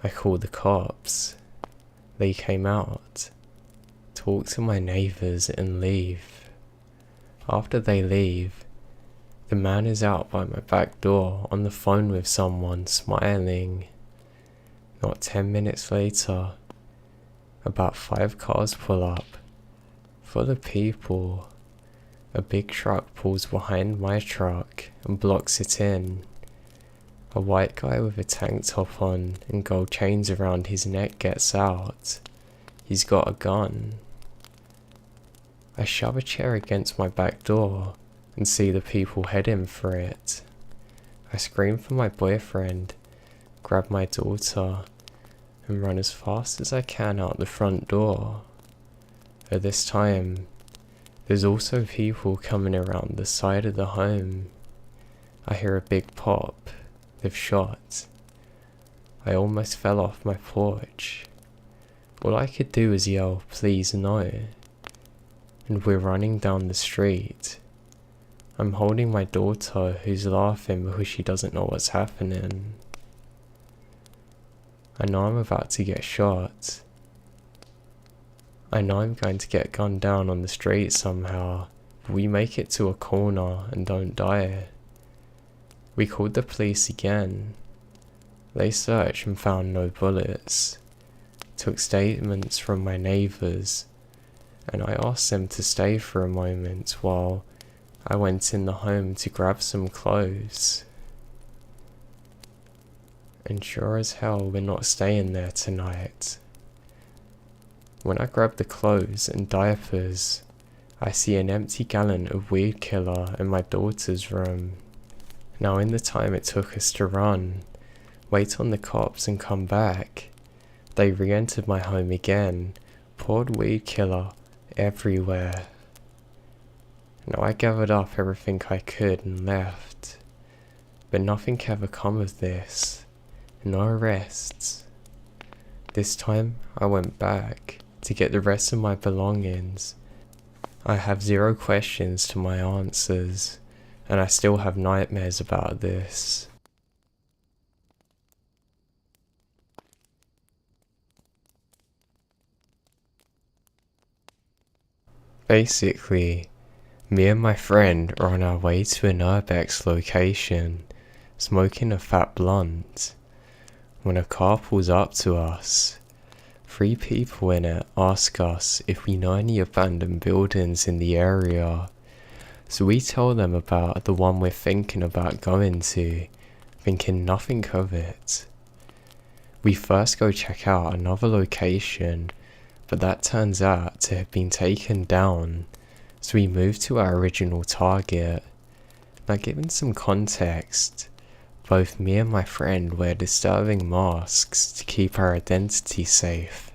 I called the cops. They came out, talk to my neighbours and leave. After they leave, the man is out by my back door on the phone with someone, smiling. Not 10 minutes later, about 5 cars pull up, full of people. A big truck pulls behind my truck and blocks it in. A white guy with a tank top on and gold chains around his neck gets out. He's got a gun. I shove a chair against my back door and see the people heading for it. I scream for my boyfriend, grab my daughter, and run as fast as I can out the front door. At this time, there's also people coming around the side of the home. I hear a big pop. They've shot. I almost fell off my porch. All I could do was yell, "Please no." And we're running down the street. I'm holding my daughter, who's laughing because she doesn't know what's happening. I know I'm about to get shot. I know I'm going to get gunned down on the street somehow, but we make it to a corner and don't die. We called the police again. They searched and found no bullets. Took statements from my neighbours, and I asked them to stay for a moment while I went in the home to grab some clothes. And sure as hell, we're not staying there tonight. When I grab the clothes and diapers, I see an empty gallon of weed killer in my daughter's room. Now in the time it took us to run, wait on the cops and come back, they re-entered my home again, poured weed killer everywhere. Now I gathered up everything I could and left, but nothing ever come of this, no arrests. This time I went back to get the rest of my belongings. I have 0 questions to my answers, and I still have nightmares about this. Basically, me and my friend are on our way to an urbex location, smoking a fat blunt, when a car pulls up to us. 3 people in it ask us if we know any abandoned buildings in the area, so we tell them about the one we're thinking about going to, thinking nothing of it. We first go check out another location, but that turns out to have been taken down So we moved to our original target. Now, given some context, both me and my friend wear disturbing masks to keep our identity safe,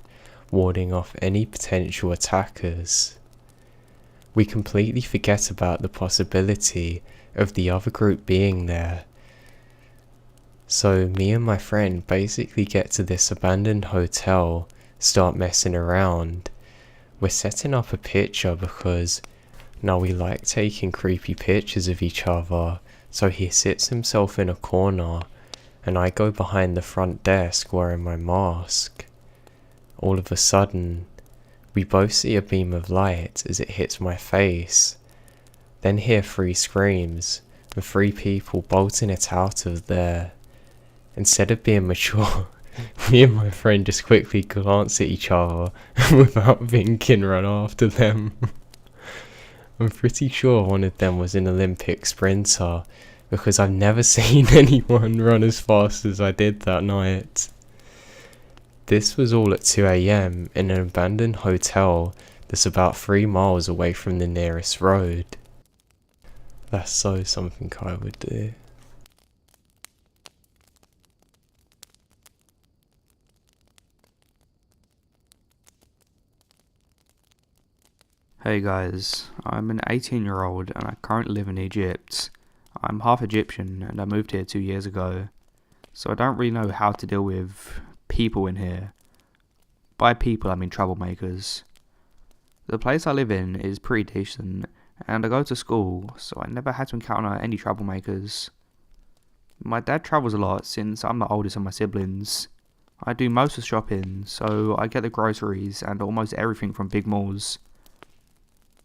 warding off any potential attackers. We completely forget about the possibility of the other group being there. So me and my friend basically get to this abandoned hotel, start messing around. We're setting up a picture because now we like taking creepy pictures of each other, so he sits himself in a corner and I go behind the front desk wearing my mask. All of a sudden, we both see a beam of light as it hits my face, then hear 3 screams and 3 people bolting it out of there. Instead of being mature, me and my friend just quickly glance at each other and without thinking run after them. I'm pretty sure one of them was an Olympic sprinter, because I've never seen anyone run as fast as I did that night. This was all at 2 AM in an abandoned hotel that's about 3 miles away from the nearest road. That's so something I would do. Hey guys, I'm an 18-year-old and I currently live in Egypt. I'm half Egyptian and I moved here 2 years ago, so I don't really know how to deal with people in here. By people I mean troublemakers. The place I live in is pretty decent and I go to school, so I never had to encounter any troublemakers. My dad travels a lot since I'm the oldest of my siblings. I do most of the shopping, so I get the groceries and almost everything from big malls.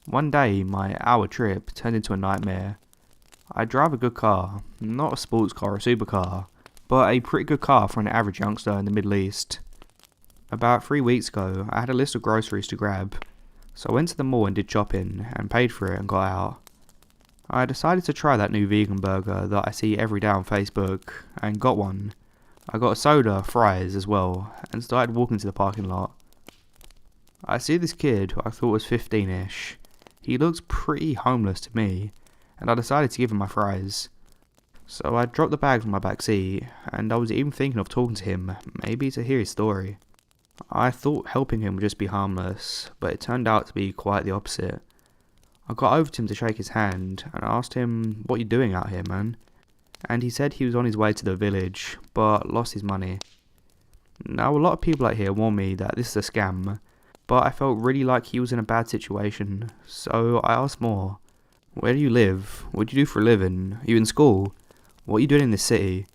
One day, my hour trip turned into a nightmare. I drive a good car, not a sports car or a supercar, but a pretty good car for an average youngster in the Middle East. About 3 weeks ago, I had a list of groceries to grab, so I went to the mall and did shopping, and paid for it and got out. I decided to try that new vegan burger that I see every day on Facebook, and got one. I got a soda, fries as well, and started walking to the parking lot. I see this kid who I thought was 15-ish. He looks pretty homeless to me, and I decided to give him my fries. So I dropped the bag from my back seat, and I was even thinking of talking to him, maybe to hear his story. I thought helping him would just be harmless, but it turned out to be quite the opposite. I got over to him to shake his hand, and asked him, "What you doing out here, man?" And he said he was on his way to the village, but lost his money. Now a lot of people out here warn me that this is a scam, but I felt really like he was in a bad situation, so I asked more. Where do you live? What do you do for a living? Are you in school? What are you doing in this city?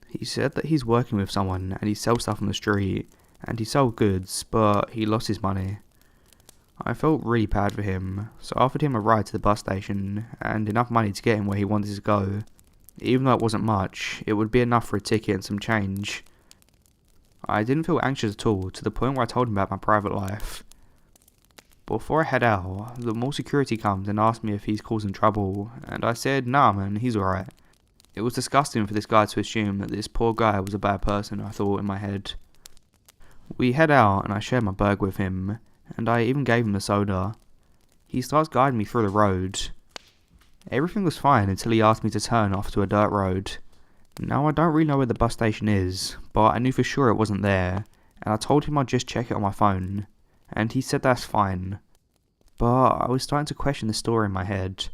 He said that he's working with someone and he sells stuff on the street, and he sold goods, but he lost his money. I felt really bad for him, so I offered him a ride to the bus station, and enough money to get him where he wanted to go. Even though it wasn't much, it would be enough for a ticket and some change. I didn't feel anxious at all, to the point where I told him about my private life. Before I head out, the mall security comes and asks me if he's causing trouble, and I said, "Nah man, he's alright." It was disgusting for this guy to assume that this poor guy was a bad person, I thought in my head. We head out and I share my burger with him, and I even gave him the soda. He starts guiding me through the road. Everything was fine until he asked me to turn off to a dirt road. Now I don't really know where the bus station is, but I knew for sure it wasn't there, and I told him I'd just check it on my phone, and he said that's fine. But I was starting to question the story in my head.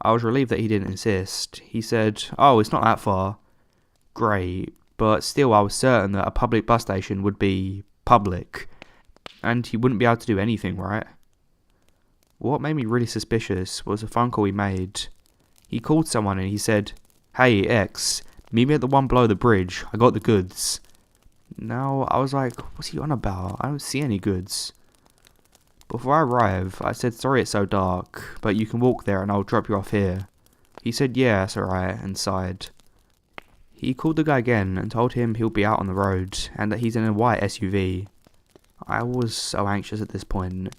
I was relieved that he didn't insist. He said, "Oh, it's not that far." Great, but still I was certain that a public bus station would be public, and he wouldn't be able to do anything, right? What made me really suspicious was a phone call he made. He called someone and he said, "Hey X, meet me at the one below the bridge, I got the goods." Now I was like, what's he on about? I don't see any goods. Before I arrive, I said sorry it's so dark, but you can walk there and I'll drop you off here. He said yeah, that's alright, and sighed. He called the guy again and told him he'll be out on the road, and that he's in a white SUV. I was so anxious at this point.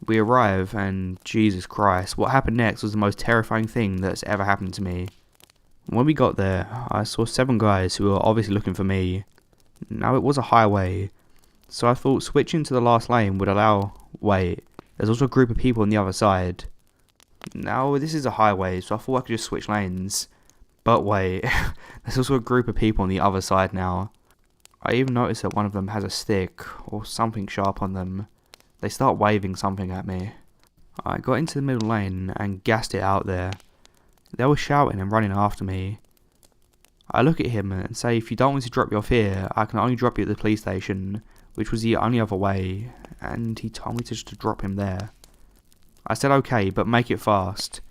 We arrive, and Jesus Christ, what happened next was the most terrifying thing that's ever happened to me. When we got there, I saw 7 guys who were obviously looking for me. Now it was a highway, so I thought switching to the last lane would allow... Wait, There's also a group of people on the other side. Now, this is a highway, so I thought I could just switch lanes. But wait, there's also a group of people on the other side now. I even noticed that one of them has a stick, or something sharp on them. They start waving something at me. I got into the middle lane and gassed it out there. They were shouting and running after me. I look at him and say, if you don't want to drop you off here, I can only drop you at the police station, which was the only other way, and he told me just to drop him there. I said okay, but make it fast.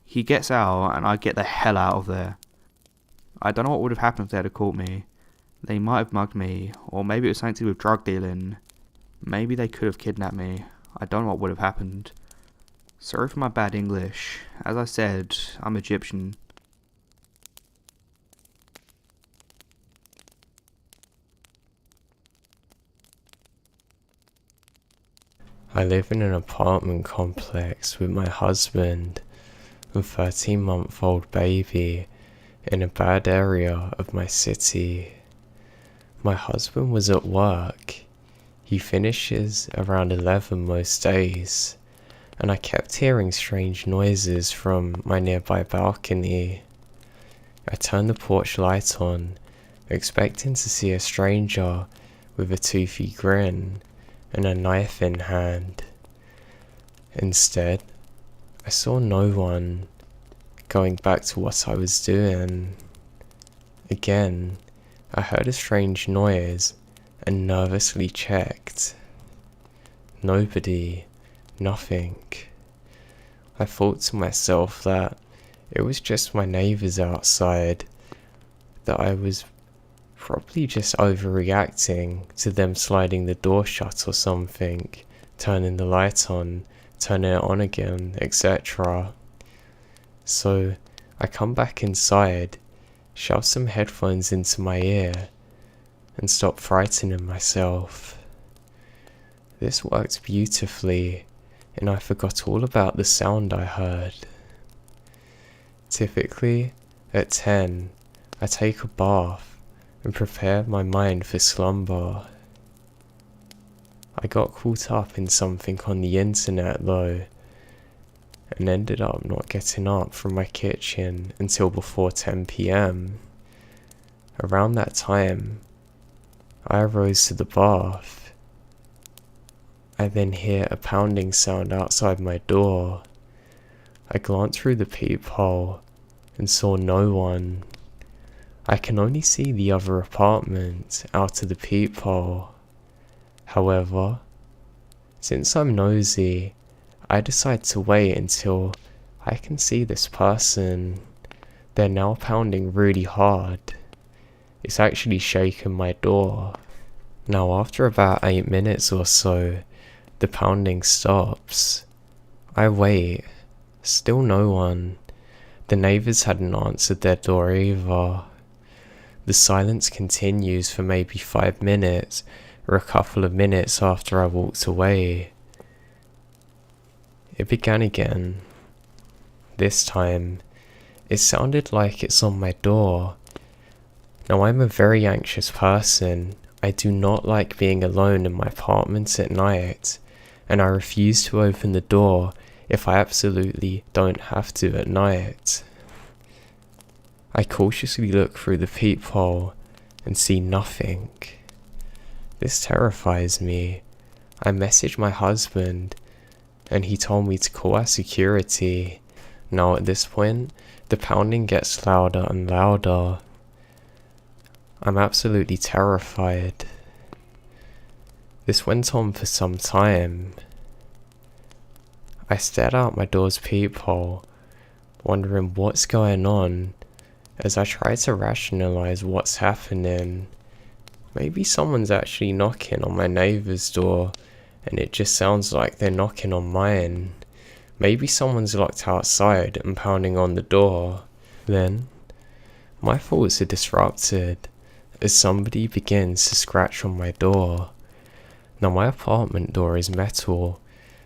He gets out and I get the hell out of there. I don't know what would have happened if they had caught me. They might have mugged me, or maybe it was something to do with drug dealing. Maybe they could have kidnapped me. I don't know what would have happened. Sorry for my bad English. As I said, I'm Egyptian. I live in an apartment complex with my husband and 13-month-old baby in a bad area of my city. My husband was at work. He finishes around 11 most days, and I kept hearing strange noises from my nearby balcony. I turned the porch light on, expecting to see a stranger with a toothy grin and a knife in hand. Instead, I saw no one. Going back to what I was doing. Again, I heard a strange noise and nervously checked. Nobody, nothing. I thought to myself that it was just my neighbours outside, that I was probably just overreacting to them sliding the door shut or something, turning the light on, turning it on again, etc. So I come back inside, shove some headphones into my ear, and stop frightening myself. This worked beautifully, and I forgot all about the sound I heard. Typically, at 10, I take a bath and prepare my mind for slumber. I got caught up in something on the internet though, and ended up not getting up from my kitchen until before 10 PM. Around that time, I arose to the bath. I then hear a pounding sound outside my door. I glanced through the peephole and saw no one. I can only see the other apartment out of the peephole. However, since I'm nosy, I decide to wait until I can see this person. They're now pounding really hard. It's actually shaking my door. Now after about 8 minutes or so, the pounding stops. I wait. Still no one. The neighbours hadn't answered their door either. The silence continues for maybe 5 minutes or a couple of minutes after I walked away. It began again. This time, it sounded like it's on my door. Now I'm a very anxious person. I do not like being alone in my apartment at night, and I refuse to open the door if I absolutely don't have to at night. I cautiously look through the peephole and see nothing. This terrifies me. I message my husband, and he told me to call our security. Now at this point, the pounding gets louder and louder. I'm absolutely terrified. This went on for some time. I stared out my door's peephole, wondering what's going on, as I try to rationalize what's happening. Maybe someone's actually knocking on my neighbour's door, and it just sounds like they're knocking on mine. Maybe someone's locked outside and pounding on the door. Then, my thoughts are disrupted as somebody begins to scratch on my door. Now my apartment door is metal,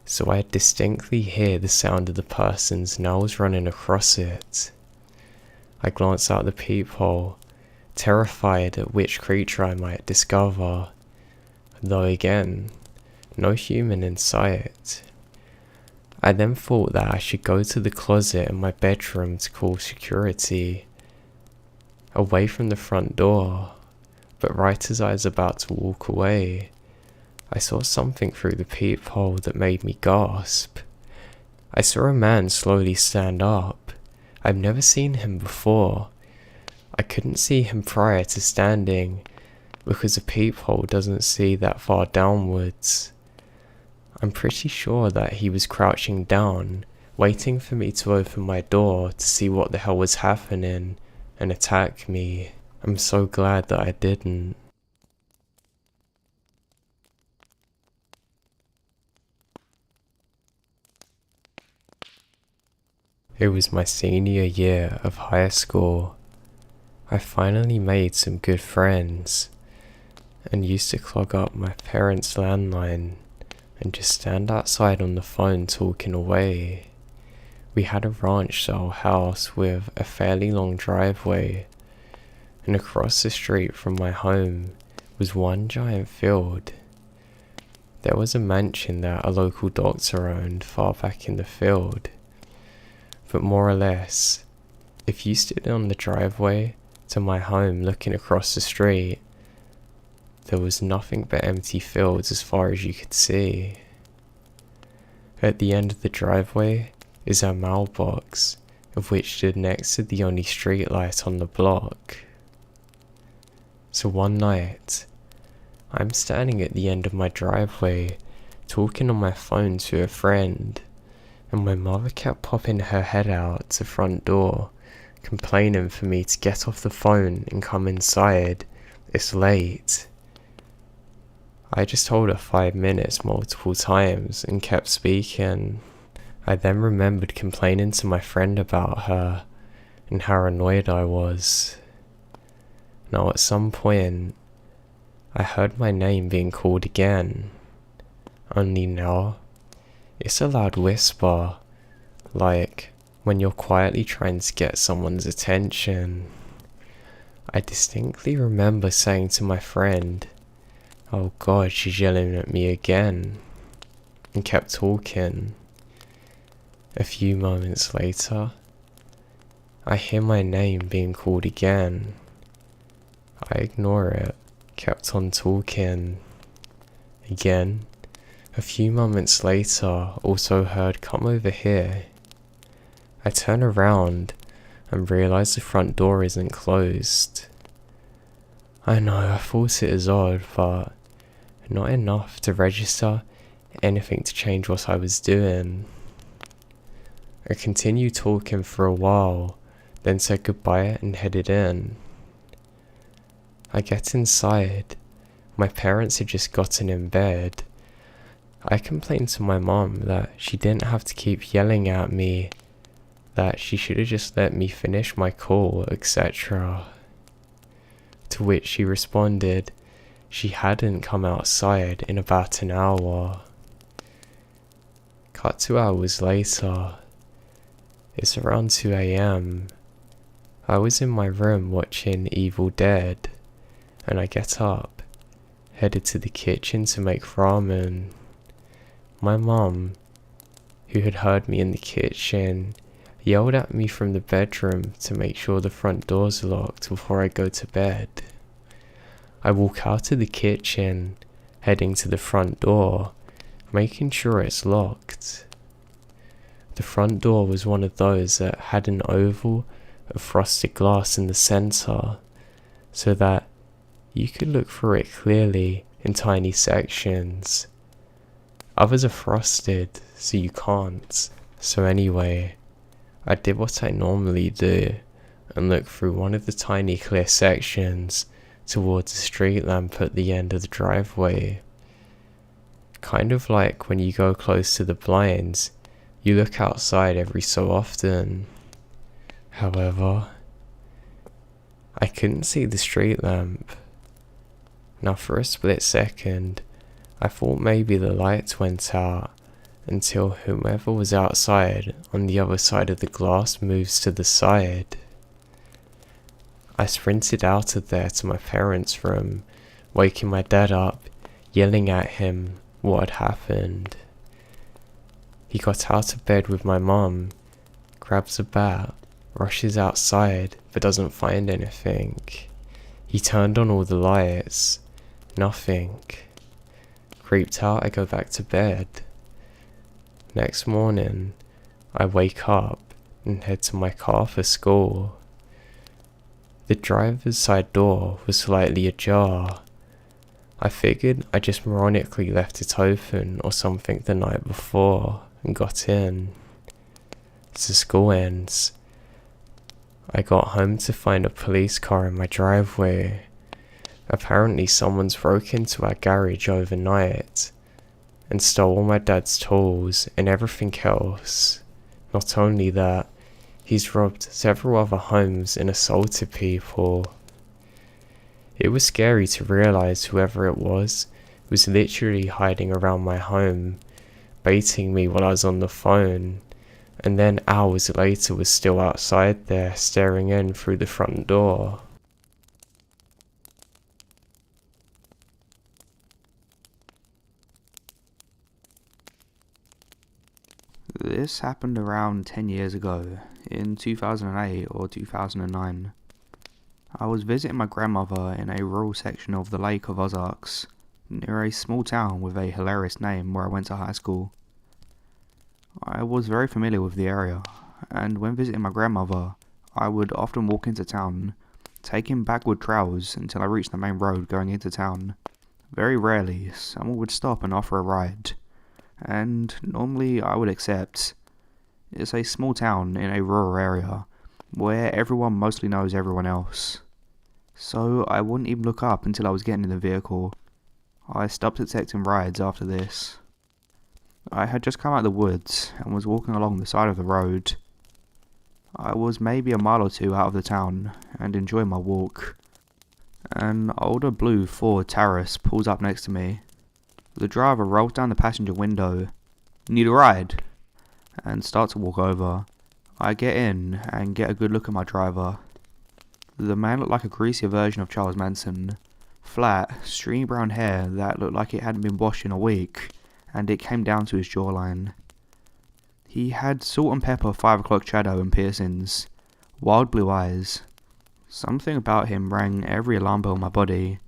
so I distinctly hear the sound of the person's nails running across it. I glance out the peephole, terrified at which creature I might discover, though again, no human in sight. I then thought that I should go to the closet in my bedroom to call security, away from the front door, but right as I was about to walk away, I saw something through the peephole that made me gasp. I saw a man slowly stand up. I've never seen him before. I couldn't see him prior to standing, because a peephole doesn't see that far downwards. I'm pretty sure that he was crouching down, waiting for me to open my door to see what the hell was happening and attack me. I'm so glad that I didn't. It was my senior year of high school. I finally made some good friends and used to clog up my parents' landline and just stand outside on the phone talking away. We had a ranch-style house with a fairly long driveway, and across the street from my home was one giant field. There was a mansion that a local doctor owned far back in the field, but more or less, if you stood on the driveway to my home looking across the street, there was nothing but empty fields as far as you could see. At the end of the driveway is our mailbox, of which stood next to the only street light on the block. So one night, I'm standing at the end of my driveway, talking on my phone to a friend, and my mother kept popping her head out the front door, complaining for me to get off the phone and come inside. It's late. I just told her 5 minutes multiple times and kept speaking. I then remembered complaining to my friend about her and how annoyed I was. Now at some point, I heard my name being called again. Only now, it's a loud whisper, like when you're quietly trying to get someone's attention. I distinctly remember saying to my friend, "Oh God, she's yelling at me again," and kept talking. A few moments later, I hear my name being called again. I ignore it, kept on talking. Again, a few moments later, also heard, "Come over here." I turn around and realise the front door isn't closed. I know, I thought it is odd, but not enough to register anything to change what I was doing. I continued talking for a while, then said goodbye and headed in. I get inside. My parents had just gotten in bed. I complained to my mom that she didn't have to keep yelling at me, that she should have just let me finish my call, etc. To which she responded she hadn't come outside in about an hour. Cut 2 hours later. It's around 2 AM. I was in my room watching Evil Dead, and I get up, headed to the kitchen to make ramen. My mum, who had heard me in the kitchen, yelled at me from the bedroom to make sure the front door's locked before I go to bed. I walk out of the kitchen, heading to the front door, making sure it's locked. The front door was one of those that had an oval of frosted glass in the center, so that you could look through it clearly in tiny sections. Others are frosted, so you can't. So anyway, I did what I normally do and looked through one of the tiny clear sections towards the street lamp at the end of the driveway. Kind of like when you go close to the blinds, you look outside every so often. However, I couldn't see the street lamp. Now for a split second, I thought maybe the lights went out until whomever was outside on the other side of the glass moves to the side. I sprinted out of there to my parents' room, waking my dad up, yelling at him what had happened. He got out of bed with my mum, grabs a bat, rushes outside but doesn't find anything. He turned on all the lights. Nothing. Creeped out, I go back to bed. Next morning, I wake up and head to my car for school. The driver's side door was slightly ajar. I figured I just moronically left it open or something the night before and got in. So school ends. I got home to find a police car in my driveway. Apparently someone's broke into our garage overnight and stole all my dad's tools and everything else. Not only that, he's robbed several other homes and assaulted people. It was scary to realise whoever it was literally hiding around my home, baiting me while I was on the phone, and then hours later was still outside there staring in through the front door. This happened around 10 years ago, in 2008 or 2009. I was visiting my grandmother in a rural section of the Lake of Ozarks, near a small town with a hilarious name where I went to high school. I was very familiar with the area, and when visiting my grandmother, I would often walk into town, taking backward trails until I reached the main road going into town. Very rarely, someone would stop and offer a ride, and normally I would accept. It's a small town in a rural area, where everyone mostly knows everyone else. So I wouldn't even look up until I was getting in the vehicle. I stopped accepting rides after this. I had just come out of the woods and was walking along the side of the road. I was maybe a mile or two out of the town and enjoying my walk. An older blue Ford Taurus pulls up next to me. The driver rolls down the passenger window. "Need a ride?" and starts to walk over. I get in and get a good look at my driver. The man looked like a greasier version of Charles Manson. Flat, stringy brown hair that looked like it hadn't been washed in a week, and it came down to his jawline. He had salt and pepper 5 o'clock shadow and piercings, wild blue eyes. Something about him rang every alarm bell in my body,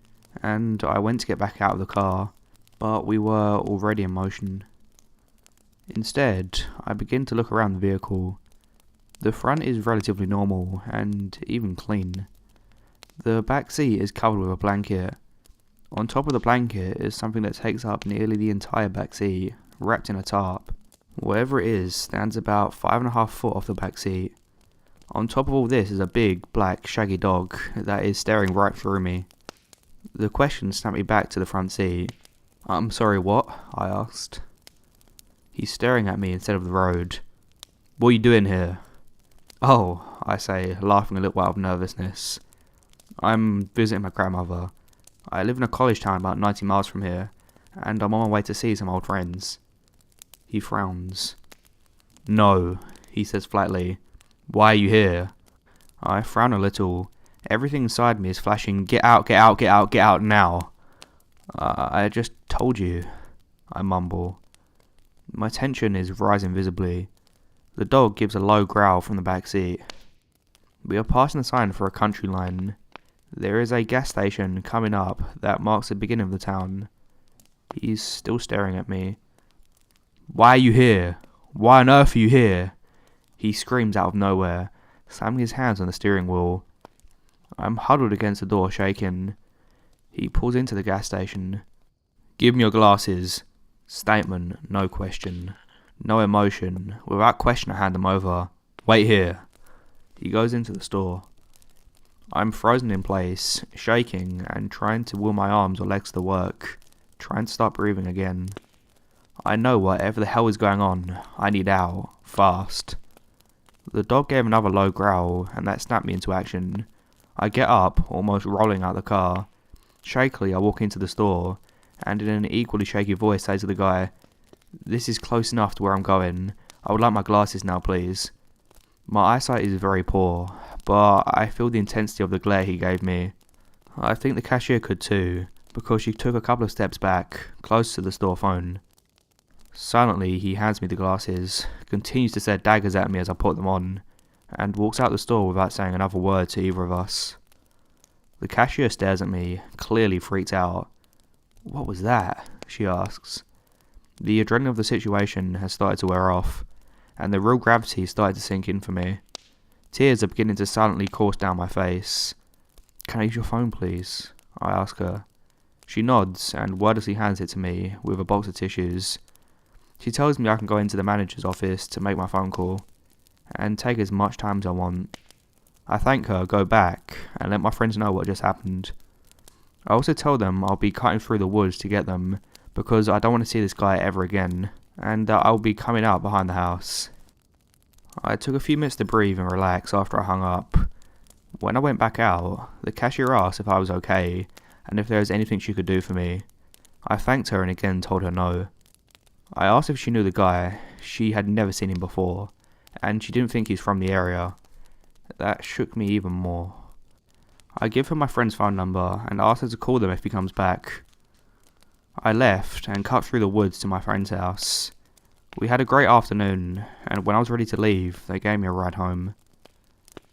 and I went to get back out of the car, but we were already in motion. Instead, I begin to look around the vehicle. The front is relatively normal, and even clean. The back seat is covered with a blanket. On top of the blanket is something that takes up nearly the entire back seat, wrapped in a tarp. Whatever it is stands about 5.5 foot off the back seat. On top of all this is a big, black, shaggy dog that is staring right through me. The question snapped me back to the front seat. "I'm sorry, what?" I asked. He's staring at me instead of the road. "What are you doing here?" "Oh," I say, laughing a little out of nervousness. "I'm visiting my grandmother. I live in a college town about 90 miles from here, and I'm on my way to see some old friends." He frowns. "No," he says flatly. "Why are you here?" I frown a little. Everything inside me is flashing, "Get out, get out, get out, get out now." I just told you," I mumble. My tension is rising visibly. The dog gives a low growl from the back seat. We are passing the sign for a country line. There is a gas station coming up that marks the beginning of the town. He's still staring at me. "Why are you here? Why on earth are you here?" He screams out of nowhere, slamming his hands on the steering wheel. I'm huddled against the door, shaking. He pulls into the gas station. "Give me your glasses." Statement, no question. No emotion. Without question, I hand them over. "Wait here." He goes into the store. I'm frozen in place, shaking and trying to will my arms or legs to work, trying to start breathing again. I know whatever the hell is going on, I need out, fast. The dog gave another low growl, and that snapped me into action. I get up, almost rolling out the car. Shakily, I walk into the store, and in an equally shaky voice say to the guy, "This is close enough to where I'm going. I would like my glasses now, please." My eyesight is very poor, but I feel the intensity of the glare he gave me. I think the cashier could too, because she took a couple of steps back, close to the store phone. Silently, he hands me the glasses, continues to stare daggers at me as I put them on, and walks out the store without saying another word to either of us. The cashier stares at me, clearly freaked out. "What was that?" she asks. The adrenaline of the situation has started to wear off, and the real gravity started to sink in for me. Tears are beginning to silently course down my face. "Can I use your phone, please?" I ask her. She nods and wordlessly hands it to me with a box of tissues. She tells me I can go into the manager's office to make my phone call, and take as much time as I want. I thank her, go back, and let my friends know what just happened. I also tell them I'll be cutting through the woods to get them, because I don't want to see this guy ever again, and that I'll be coming out behind the house. I took a few minutes to breathe and relax after I hung up. When I went back out, the cashier asked if I was okay, and if there was anything she could do for me. I thanked her and again told her no. I asked if she knew the guy. She had never seen him before, and she didn't think he's from the area. That shook me even more. I give her my friend's phone number and ask her to call them if he comes back. I left and cut through the woods to my friend's house. We had a great afternoon, and when I was ready to leave, they gave me a ride home.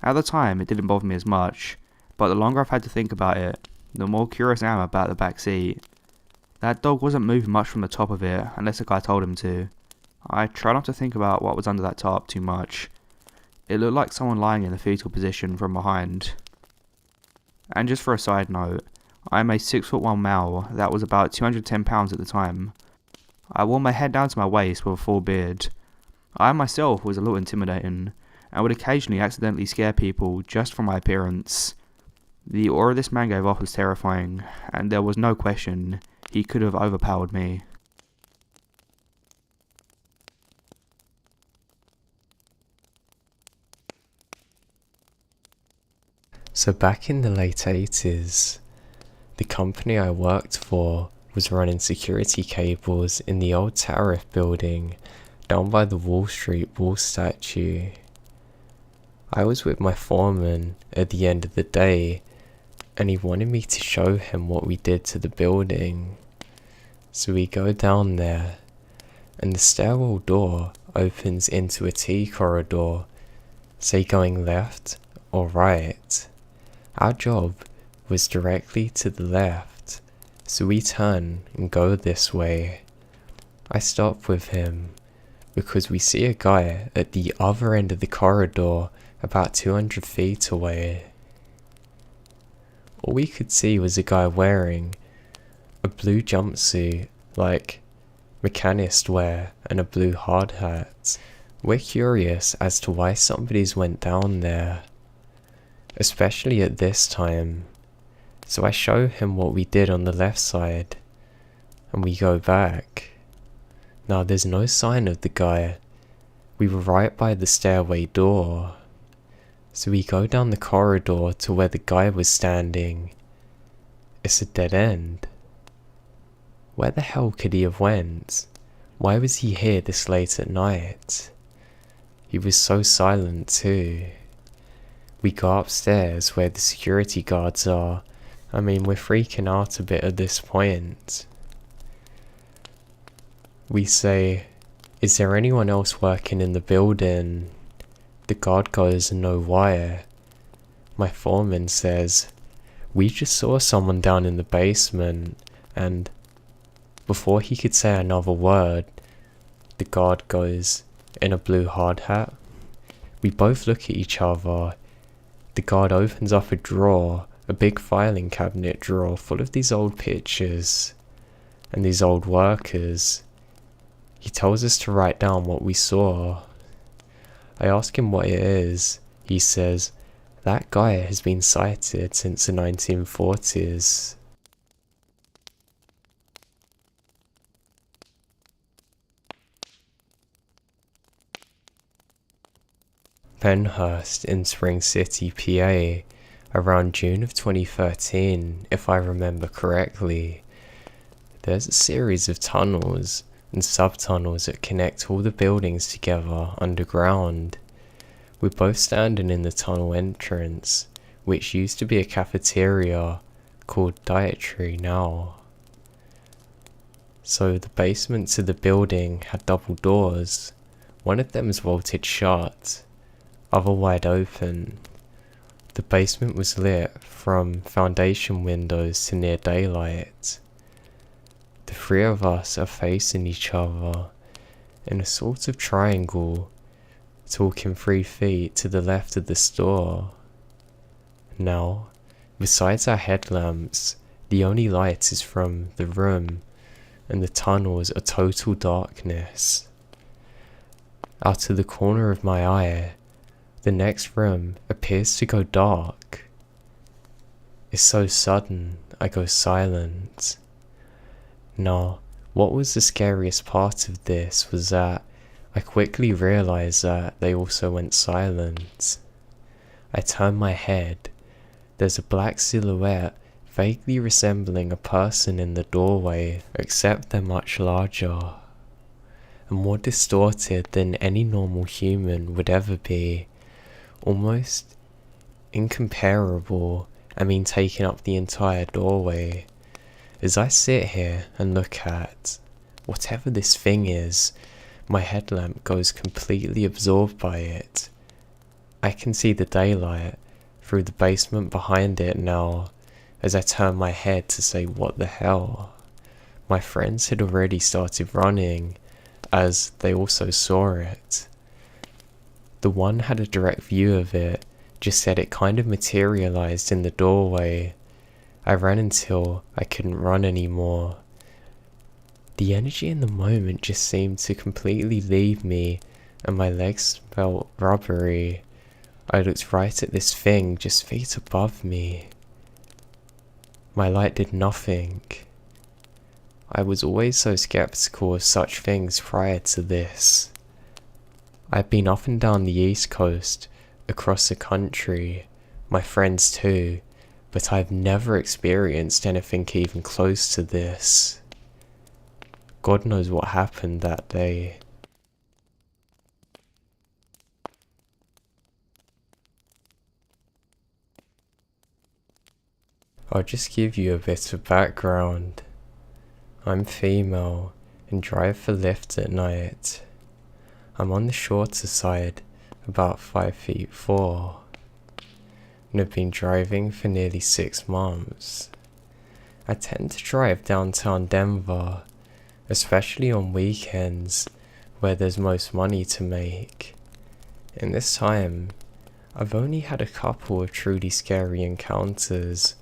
At the time, it didn't bother me as much, but the longer I've had to think about it, the more curious I am about the back seat. That dog wasn't moving much from the top of it, unless the guy told him to. I try not to think about what was under that top too much. It looked like someone lying in a fetal position from behind. And just for a side note, I'm a 6'1" male that was about 210 pounds at the time. I wore my head down to my waist with a full beard. I myself was a little intimidating, and would occasionally accidentally scare people just from my appearance. The aura this man gave off was terrifying, and there was no question he could have overpowered me. So back in the late 80s, the company I worked for was running security cables in the old tariff building down by the Wall Street Wall statue. I was with my foreman at the end of the day, and he wanted me to show him what we did to the building. So we go down there, and the stairwell door opens into a T corridor, say going left or right. Our job was directly to the left, so we turn and go this way. I stop with him because we see a guy at the other end of the corridor about 200 feet away. All we could see was a guy wearing a blue jumpsuit, like mechanist wear, and a blue hard hat. We're curious as to why somebody's went down there, especially at this time. So I show him what we did on the left side, and we go back. Now there's no sign of the guy. We were right by the stairway door. So we go down the corridor to where the guy was standing. It's a dead end. Where the hell could he have went? Why was he here this late at night? He was so silent too. We go upstairs where the security guards are. I mean, we're freaking out a bit at this point. We say, "Is there anyone else working in the building?" The guard goes, "No, why?" My foreman says, "We just saw someone down in the basement," and before he could say another word, the guard goes, "In a blue hard hat?" We both look at each other. The guard opens up a drawer, a big filing cabinet drawer full of these old pictures and these old workers. He tells us to write down what we saw. I ask him what it is. He says, "That guy has been sighted since the 1940s. Penhurst in Spring City, PA, around June of 2013, if I remember correctly. There's a series of tunnels and sub-tunnels that connect all the buildings together underground. We're both standing in the tunnel entrance, which used to be a cafeteria called Dietary now. So the basement to the building had double doors. One of them was bolted shut, other wide open. The basement was lit from foundation windows to near daylight. The three of us are facing each other in a sort of triangle, talking 3 feet to the left of the store. Now, besides our headlamps, the only light is from the room, and the tunnels are total darkness. Out of the corner of my eye, the next room appears to go dark. It's so sudden, I go silent. Now, what was the scariest part of this was that I quickly realized that they also went silent. I turn my head. There's a black silhouette vaguely resembling a person in the doorway, except they're much larger and more distorted than any normal human would ever be. Almost incomparable, taking up the entire doorway. As I sit here and look at whatever this thing is, my headlamp goes completely absorbed by it. I can see the daylight through the basement behind it now, as I turn my head to say what the hell. My friends had already started running, as they also saw it. The one had a direct view of it, just said it kind of materialized in the doorway. I ran until I couldn't run anymore. The energy in the moment just seemed to completely leave me, and my legs felt rubbery. I looked right at this thing just feet above me. My light did nothing. I was always so skeptical of such things prior to this. I've been up and down the East Coast, across the country, my friends too, but I've never experienced anything even close to this. God knows what happened that day. I'll just give you a bit of background. I'm female and drive for Lyft at night. I'm on the shorter side, about 5'4", and have been driving for nearly 6 months. I tend to drive downtown Denver, especially on weekends where there's most money to make. In this time, I've only had a couple of truly scary encounters,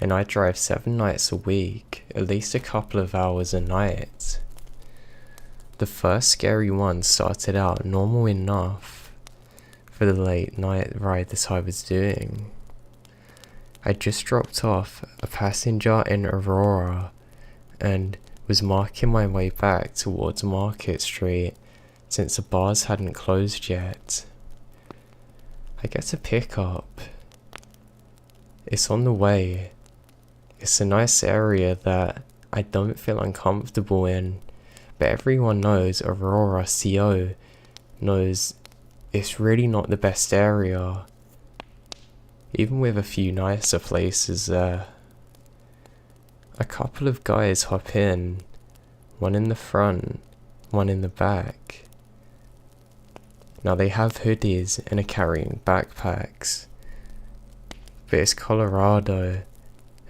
and I drive 7 nights a week, at least a couple of hours a night. The first scary one started out normal enough for the late night ride that I was doing. I just dropped off a passenger in Aurora and was marking my way back towards Market Street since the bars hadn't closed yet. I get a pickup. It's on the way. It's a nice area that I don't feel uncomfortable in, but everyone knows Aurora CO knows it's really not the best area, even with a few nicer places there. A couple of guys hop in, one in the front, one in the back. Now they have hoodies and are carrying backpacks, but it's Colorado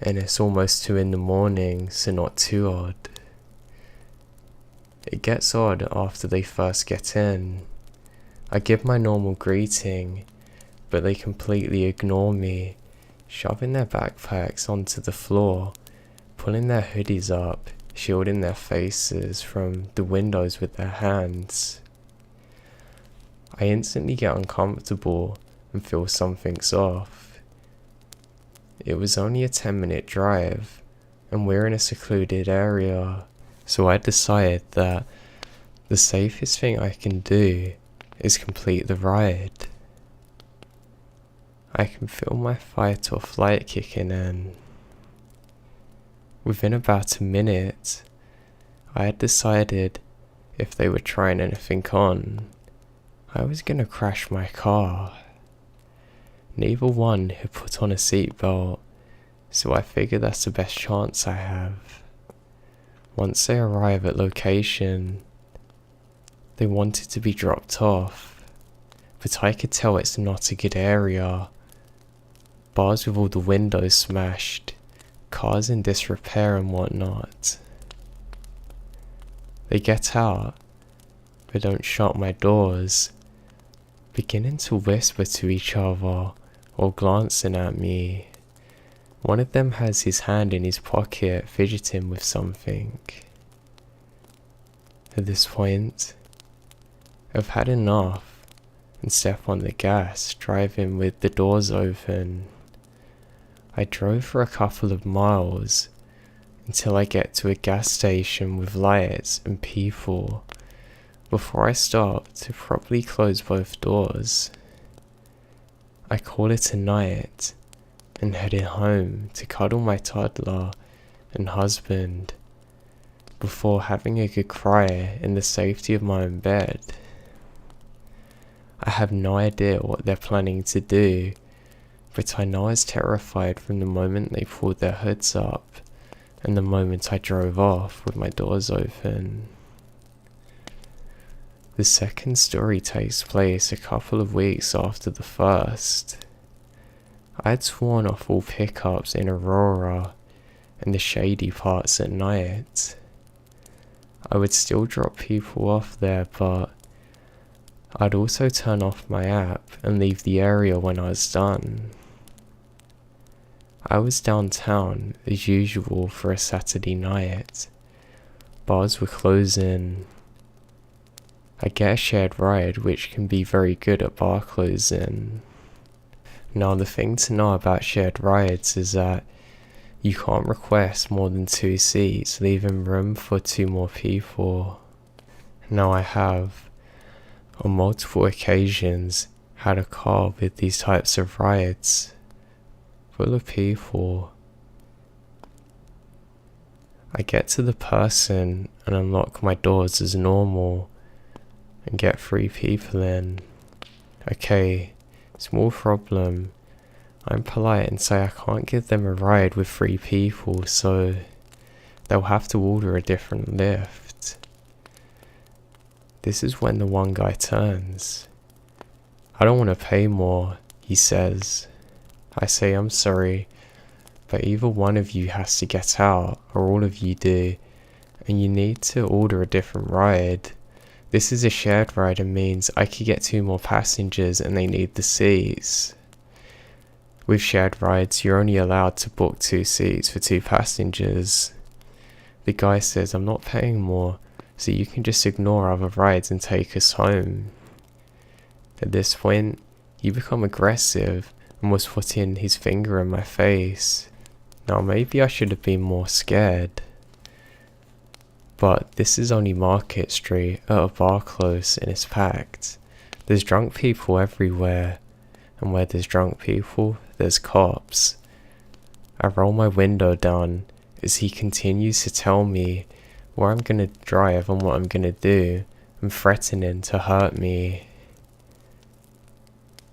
and it's almost 2 in the morning, so not too odd. It gets odd after they first get in. I give my normal greeting, but they completely ignore me, shoving their backpacks onto the floor, pulling their hoodies up, shielding their faces from the windows with their hands. I instantly get uncomfortable and feel something's off. It was only a 10-minute drive, and we're in a secluded area, so I decided that the safest thing I can do is complete the ride. I can feel my fight or flight kicking in. Within about a minute, I had decided if they were trying anything on, I was gonna crash my car. Neither one had put on a seatbelt, so I figured that's the best chance I have. Once they arrive at location, they want it to be dropped off, but I could tell it's not a good area. Bars with all the windows smashed, cars in disrepair and whatnot. They get out, but don't shut my doors, beginning to whisper to each other or glancing at me. One of them has his hand in his pocket, fidgeting with something. At this point, I've had enough and step on the gas, driving with the doors open. I drove for a couple of miles until I get to a gas station with lights and people before I stop to properly close both doors. I call it a night and headed home to cuddle my toddler and husband before having a good cry in the safety of my own bed. I have no idea what they're planning to do, but I know I was terrified from the moment they pulled their hoods up and the moment I drove off with my doors open. The second story takes place a couple of weeks after the first. I had sworn off all pickups in Aurora and the shady parts at night. I would still drop people off there, but I'd also turn off my app and leave the area when I was done. I was downtown as usual for a Saturday night. Bars were closing. I get a shared ride, which can be very good at bar closing. Now the thing to know about shared rides is that you can't request more than 2 seats, leaving room for 2 more people. Now I have, on multiple occasions, had a car with these types of rides, full of people. I get to the person and unlock my doors as normal and get 3 people in. Okay, small problem. I'm polite and say I can't give them a ride with 3 people, so they'll have to order a different lift. This is when the one guy turns. I don't want to pay more, he says. I say I'm sorry, but either one of you has to get out, or all of you do, and you need to order a different ride. This is a shared ride and means I could get 2 more passengers and they need the seats. With shared rides, you're only allowed to book 2 seats for 2 passengers. The guy says I'm not paying more, so you can just ignore other rides and take us home. At this point, he become aggressive and was putting his finger in my face. Now maybe I should have been more scared. But this is only Market Street at a bar close and it's packed. There's drunk people everywhere, and where there's drunk people, there's cops. I roll my window down as he continues to tell me where I'm gonna drive and what I'm gonna do, and threatening to hurt me.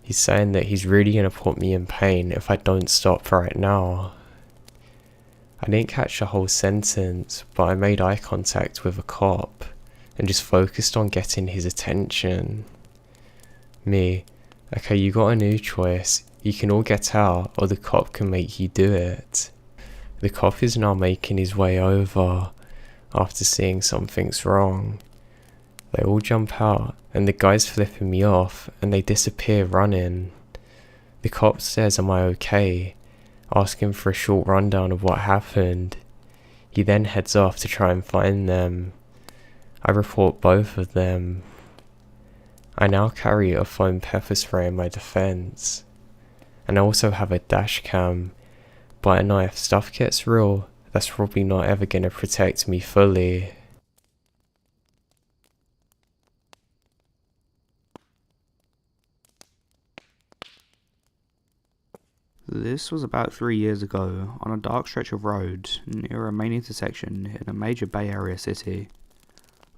He's saying that he's really gonna put me in pain if I don't stop right now. I didn't catch the whole sentence, but I made eye contact with a cop and just focused on getting his attention. Me, okay, you got a new choice. You can all get out, or the cop can make you do it. The cop is now making his way over after seeing something's wrong. They all jump out, and the guy's flipping me off, and they disappear running. The cop says, "Am I okay?" asking for a short rundown of what happened. He then heads off to try and find them. I report both of them. I now carry a foam pepper spray in my defense, and I also have a dash cam, but I know if stuff gets real, that's probably not ever gonna protect me fully. This was about 3 years ago, on a dark stretch of road near a main intersection in a major Bay Area city.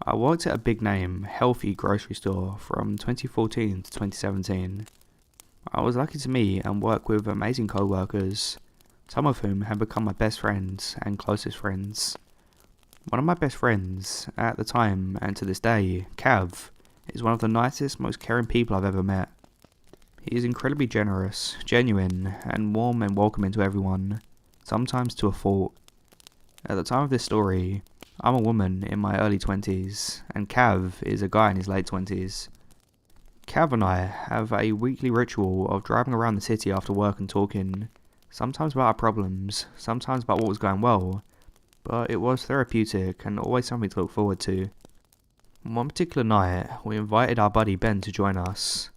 I worked at a big name, healthy grocery store from 2014 to 2017. I was lucky to meet and work with amazing co-workers, some of whom have become my best friends and closest friends. One of my best friends at the time and to this day, Cav, is one of the nicest, most caring people I've ever met. He is incredibly generous, genuine, and warm and welcoming to everyone, sometimes to a fault. At the time of this story, I'm a woman in my early 20s, and Cav is a guy in his late 20s. Cav and I have a weekly ritual of driving around the city after work and talking, sometimes about our problems, sometimes about what was going well, but it was therapeutic and always something to look forward to. One particular night, we invited our buddy Ben to join us.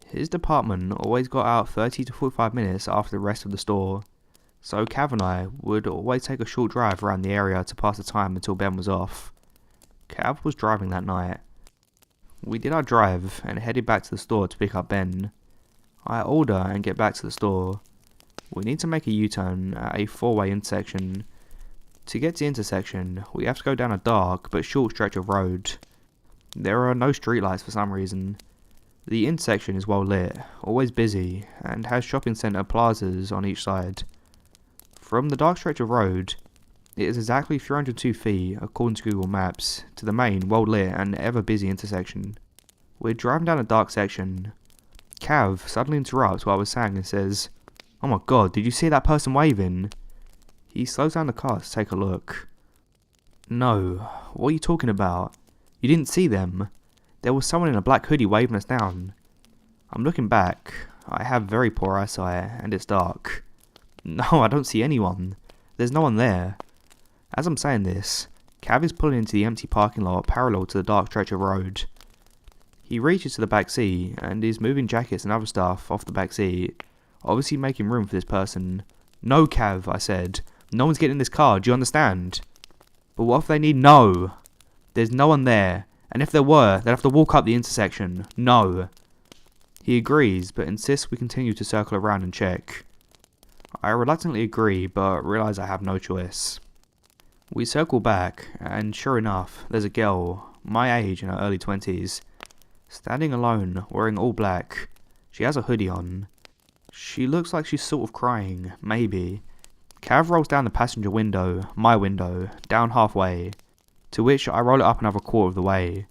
His department always got out 30 to 45 minutes after the rest of the store, so Cav and I would always take a short drive around the area to pass the time until Ben was off. Cav was driving that night. We did our drive and headed back to the store to pick up Ben. I order and get back to the store. We need to make a U-turn at a 4-way intersection. To get to the intersection, we have to go down a dark but short stretch of road. There are no streetlights for some reason. The intersection is well lit, always busy, and has shopping centre plazas on each side. From the dark stretch of road, it is exactly 302 feet, according to Google Maps, to the main, well-lit and ever-busy intersection. We're driving down a dark section. Cav suddenly interrupts what I was saying and says, "Oh my god, did you see that person waving?" He slows down the car to take a look. "No, what are you talking about? You didn't see them. There was someone in a black hoodie waving us down." I'm looking back. I have very poor eyesight, and it's dark. "No, I don't see anyone. There's no one there." As I'm saying this, Cav is pulling into the empty parking lot parallel to the dark stretch of road. He reaches to the back seat and is moving jackets and other stuff off the back seat, obviously making room for this person. "No, Cav," I said. "No one's getting in this car, do you understand?" "But what if they need..." "No! There's no one there, and if there were, they'd have to walk up the intersection. No." He agrees, but insists we continue to circle around and check. I reluctantly agree, but realise I have no choice. We circle back, and sure enough, there's a girl, my age in her early 20s, standing alone, wearing all black. She has a hoodie on. She looks like she's sort of crying, maybe. Cav rolls down the passenger window, my window, down halfway, to which I roll it up another quarter of the way,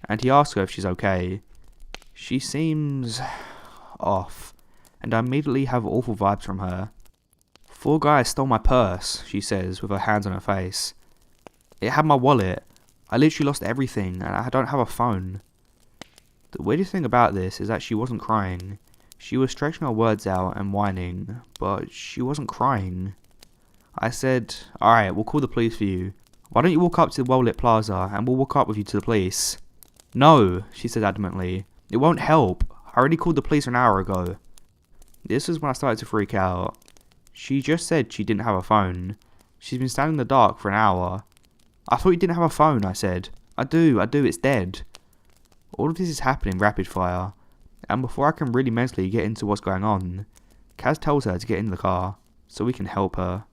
and he asks her if she's okay. She seems off, and I immediately have awful vibes from her. "4 guys stole my purse," she says with her hands on her face. "It had my wallet. I literally lost everything, and I don't have a phone." The weirdest thing about this is that she wasn't crying. She was stretching her words out and whining, but she wasn't crying. I said, "Alright, we'll call the police for you. Why don't you walk up to the well-lit plaza and we'll walk up with you to the police?" "No," she said adamantly. "It won't help. I already called the police an hour ago." This is when I started to freak out. She just said she didn't have a phone. She's been standing in the dark for an hour. "I thought you didn't have a phone," I said. I do, it's dead." All of this is happening rapid fire, and before I can really mentally get into what's going on, Kaz tells her to get in the car, so we can help her.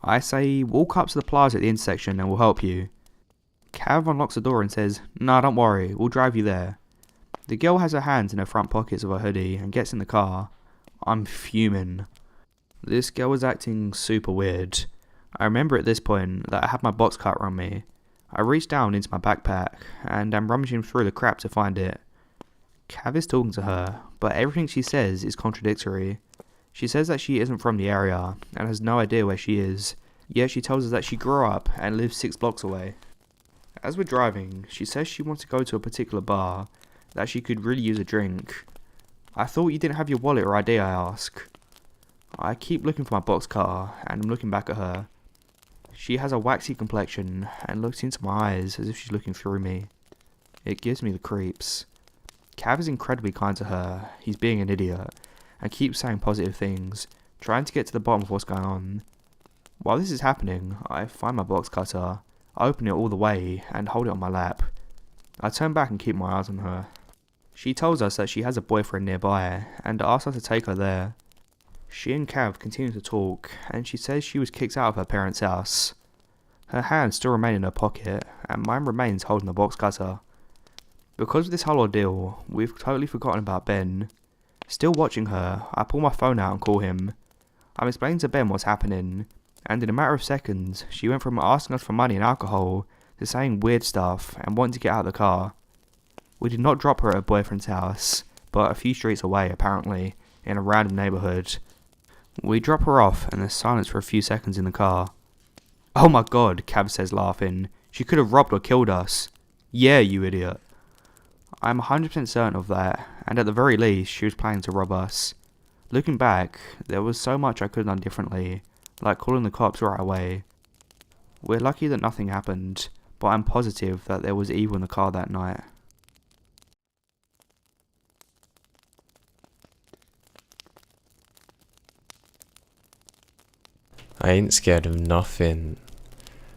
I say, "Walk up to the plaza at the intersection and we'll help you." Cav unlocks the door and says, "Nah, don't worry, we'll drive you there." The girl has her hands in her front pockets of her hoodie and gets in the car. I'm fuming. This girl was acting super weird. I remember at this point that I had my box cutter on me. I reached down into my backpack and am rummaging through the crap to find it. Cav is talking to her, but everything she says is contradictory. She says that she isn't from the area and has no idea where she is, yet she tells us that she grew up and lives 6 blocks away. As we're driving, she says she wants to go to a particular bar, that she could really use a drink. "I thought you didn't have your wallet or ID," I ask. I keep looking for my box cutter, and I'm looking back at her. She has a waxy complexion, and looks into my eyes as if she's looking through me. It gives me the creeps. Cav is incredibly kind to her, he's being an idiot, and keeps saying positive things, trying to get to the bottom of what's going on. While this is happening, I find my box cutter, I open it all the way, and hold it on my lap. I turn back and keep my eyes on her. She tells us that she has a boyfriend nearby, and asks us to take her there. She and Cav continue to talk, and she says she was kicked out of her parents' house. Her hands still remain in her pocket, and mine remains holding the box cutter. Because of this whole ordeal, we've totally forgotten about Ben. Still watching her, I pull my phone out and call him. I'm explaining to Ben what's happening, and in a matter of seconds, she went from asking us for money and alcohol to saying weird stuff and wanting to get out of the car. We did not drop her at her boyfriend's house, but a few streets away apparently, in a random neighbourhood. We drop her off and there's silence for a few seconds in the car. "Oh my god," Cav says laughing, "she could have robbed or killed us." "Yeah, you idiot." I'm 100% certain of that, and at the very least, she was planning to rob us. Looking back, there was so much I could have done differently, like calling the cops right away. We're lucky that nothing happened, but I'm positive that there was evil in the car that night. I ain't scared of nothing.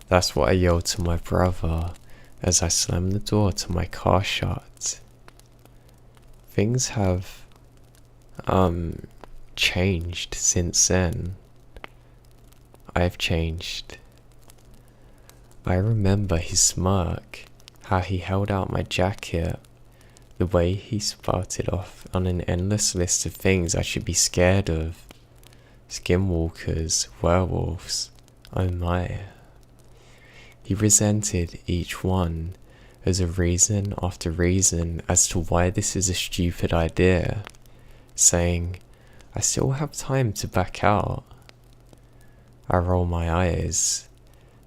That's what I yelled to my brother as I slammed the door to my car shut. Things have, changed since then. I've changed. I remember his smirk, how he held out my jacket, the way he spouted off on an endless list of things I should be scared of. Skinwalkers, werewolves, oh my. He resented each one as a reason after reason as to why this is a stupid idea, saying, I still have time to back out. I roll my eyes,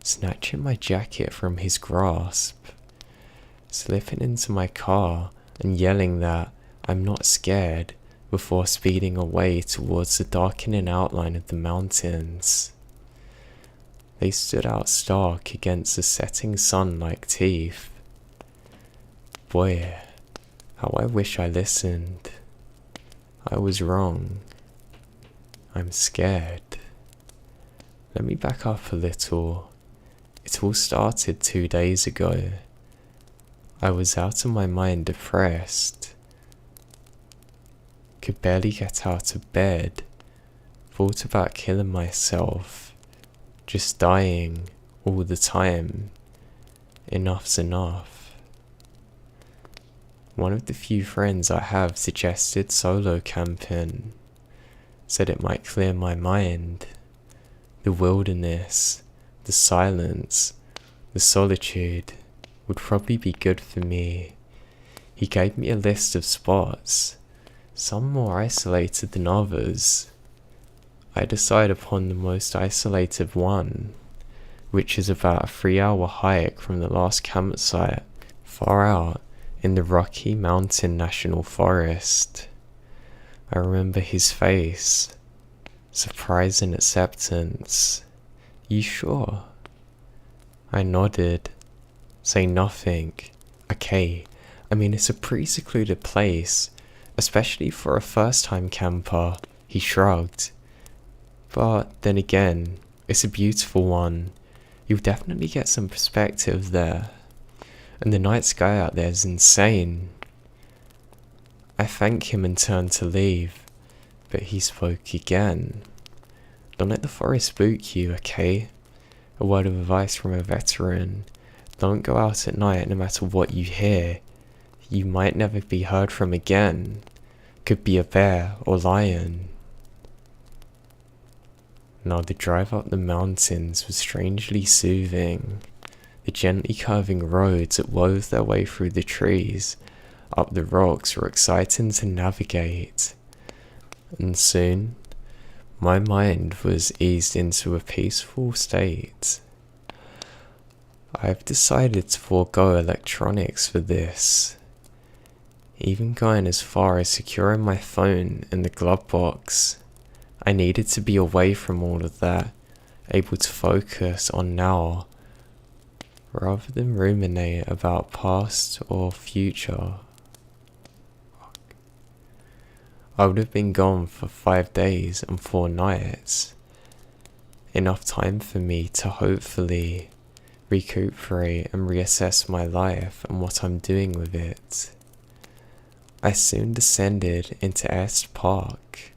snatching my jacket from his grasp, slipping into my car and yelling that I'm not scared before speeding away towards the darkening outline of the mountains. They stood out stark against the setting sun like teeth. Boy, how I wish I listened. I was wrong. I'm scared. Let me back up a little. It all started 2 days ago. I was out of my mind depressed. Could barely get out of bed. Thought about killing myself. Just dying all the time. Enough's enough. One of the few friends I have suggested solo camping. Said it might clear my mind. The wilderness, the silence, the solitude would probably be good for me. He gave me a list of spots, some more isolated than others. I decide upon the most isolated one, which is about a 3-hour hike from the last campsite, far out in the Rocky Mountain National Forest. I remember his face, surprising acceptance. You sure? I nodded, saying nothing. Okay, I mean it's a pretty secluded place, especially for a first-time camper. He shrugged. But then again, it's a beautiful one. You'll definitely get some perspective there. And the night sky out there is insane. I thank him and turned to leave, but he spoke again. Don't let the forest spook you, okay? A word of advice from a veteran. Don't go out at night no matter what you hear. You might never be heard from again. Could be a bear or lion. Now the drive up the mountains was strangely soothing. The gently curving roads that wove their way through the trees, up the rocks were exciting to navigate. And soon, my mind was eased into a peaceful state. I've decided to forego electronics for this. Even going as far as securing my phone in the glove box. I needed to be away from all of that, able to focus on now, rather than ruminate about past or future. I would have been gone for 5 days and 4 nights. Enough time for me to hopefully recuperate and reassess my life and what I'm doing with it. I soon descended into Est Park,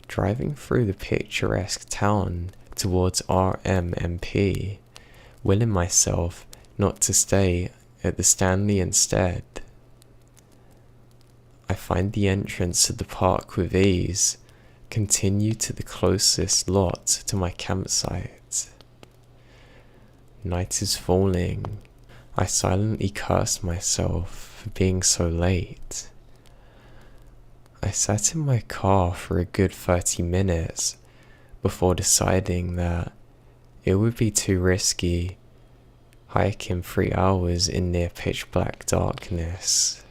driving through the picturesque town towards RMMP, willing myself not to stay at the Stanley instead. I find the entrance to the park with ease, continued to the closest lot to my campsite. Night is falling. I silently cursed myself for being so late. I sat in my car for a good 30 minutes before deciding that it would be too risky hiking 3 hours in near pitch black darkness.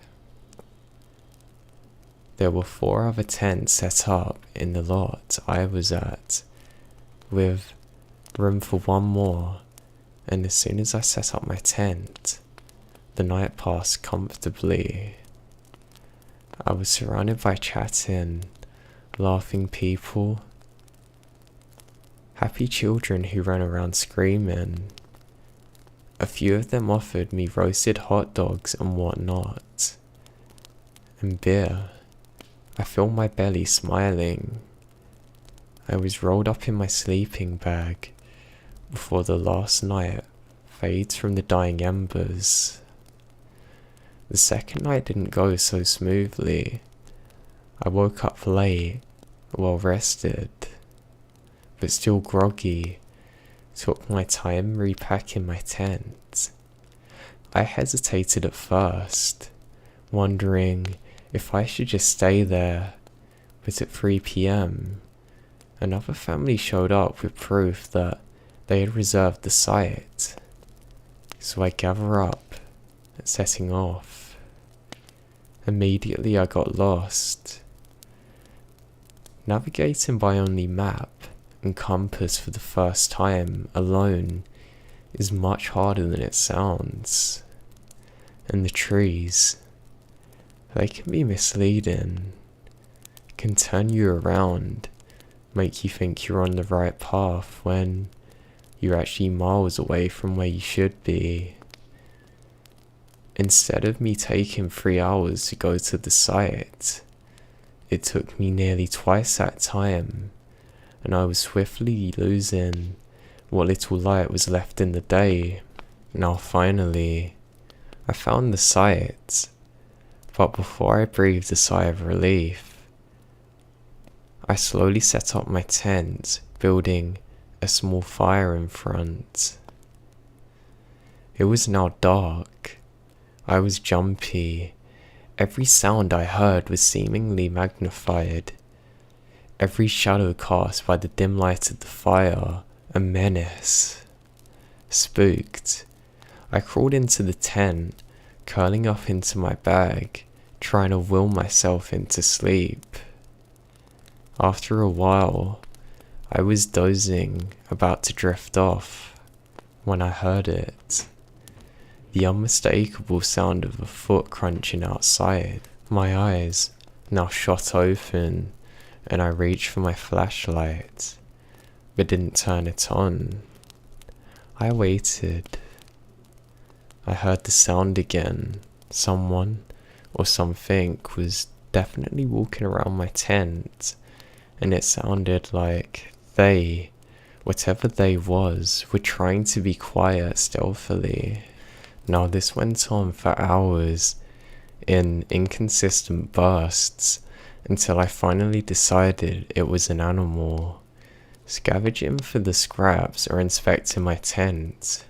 There were 4 other tents set up in the lot I was at, with room for one more, and as soon as I set up my tent, the night passed comfortably. I was surrounded by chatting, laughing people, happy children who ran around screaming. A few of them offered me roasted hot dogs and whatnot, and beer. I filled my belly smiling. I was rolled up in my sleeping bag before the last night fades from the dying embers. The second night didn't go so smoothly. I woke up late, well rested, but still groggy. Took my time repacking my tent. I hesitated at first, wondering if I should just stay there, but at 3 p.m, another family showed up with proof that they had reserved the site. So I gather up and setting off. Immediately I got lost. Navigating by only map and compass for the first time alone is much harder than it sounds. And the trees, they can be misleading, can turn you around, make you think you're on the right path when you're actually miles away from where you should be. Instead of me taking 3 hours to go to the site, it took me nearly twice that time, and I was swiftly losing what little light was left in the day. Now finally, I found the site, but before I breathed a sigh of relief, I slowly set up my tent, building a small fire in front. It was now dark. I was jumpy. Every sound I heard was seemingly magnified. Every shadow cast by the dim light of the fire, a menace. Spooked, I crawled into the tent, curling up into my bag, trying to will myself into sleep. After a while, I was dozing, about to drift off, when I heard it. The unmistakable sound of a foot crunching outside. My eyes now shot open, and I reached for my flashlight, but didn't turn it on. I waited. I heard the sound again. Someone or something was definitely walking around my tent, and it sounded like they, whatever they was, were trying to be quiet stealthily. Now this went on for hours in inconsistent bursts until I finally decided it was an animal, scavenging for the scraps or inspecting my tent.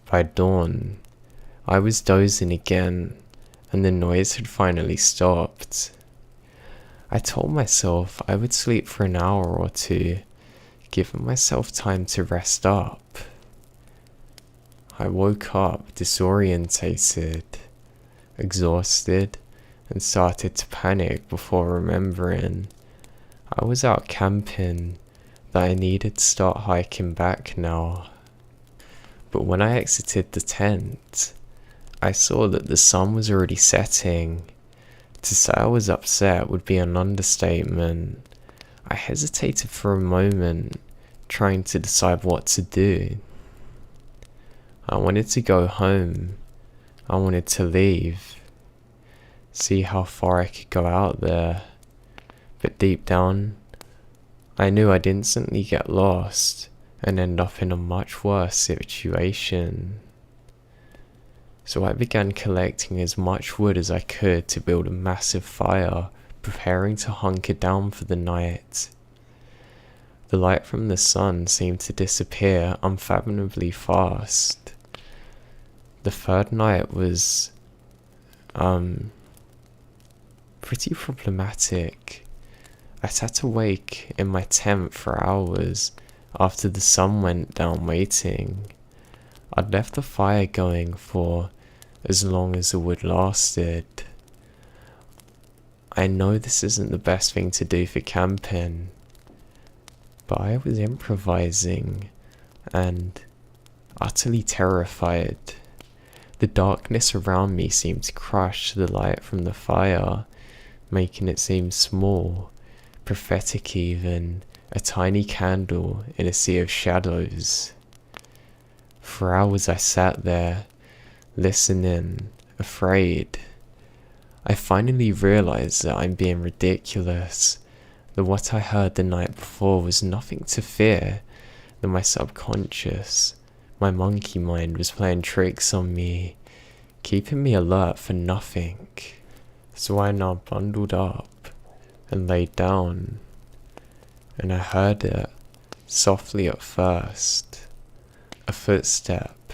By dawn, I was dozing again, and the noise had finally stopped. I told myself I would sleep for an hour or two, giving myself time to rest up. I woke up disorientated, exhausted, and started to panic before remembering I was out camping, that I needed to start hiking back now. But when I exited the tent, I saw that the sun was already setting. To say I was upset would be an understatement. I hesitated for a moment, trying to decide what to do. I wanted to go home. I wanted to leave, see how far I could go out there. But deep down, I knew I'd instantly get lost and end up in a much worse situation. So I began collecting as much wood as I could to build a massive fire preparing to hunker down for the night. The light from the sun seemed to disappear unfathomably fast. The third night was pretty problematic. I sat awake in my tent for hours after the sun went down waiting. I'd left the fire going for as long as the wood lasted. I know this isn't the best thing to do for camping, but I was improvising and utterly terrified. The darkness around me seemed to crush the light from the fire, making it seem small, prophetic even, a tiny candle in a sea of shadows. For hours I sat there, listening, afraid. I finally realized that I'm being ridiculous, that what I heard the night before was nothing to fear, that my subconscious, my monkey mind was playing tricks on me, keeping me alert for nothing. So I now bundled up and laid down, and I heard it, softly at first, a footstep,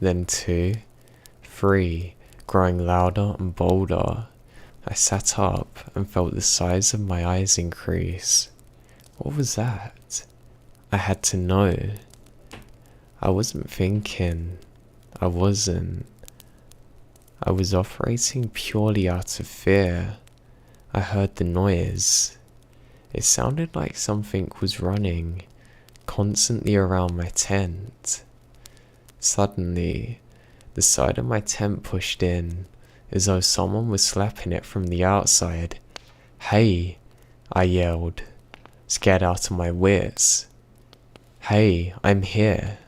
then 2, 3, growing louder and bolder. I sat up and felt the size of my eyes increase. What was that? I had to know. I wasn't thinking. I wasn't. I was operating purely out of fear. I heard the noise. It sounded like something was running constantly around my tent. Suddenly, the side of my tent pushed in, as though someone was slapping it from the outside. "Hey," I yelled, scared out of my wits. "Hey, I'm here.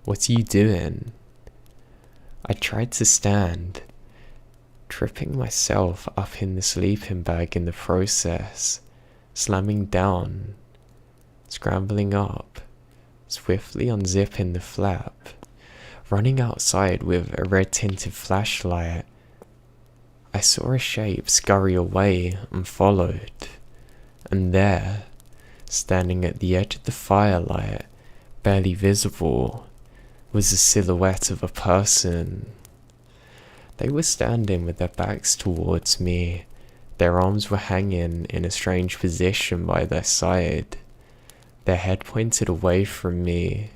What are you doing?" I tried to stand, tripping myself up in the sleeping bag in the process, slamming down, scrambling up, swiftly unzipping the flap, running outside with a red-tinted flashlight. I saw a shape scurry away and followed, and there, standing at the edge of the firelight, barely visible, was the silhouette of a person. They were standing with their backs towards me. Their arms were hanging in a strange position by their side, their head pointed away from me.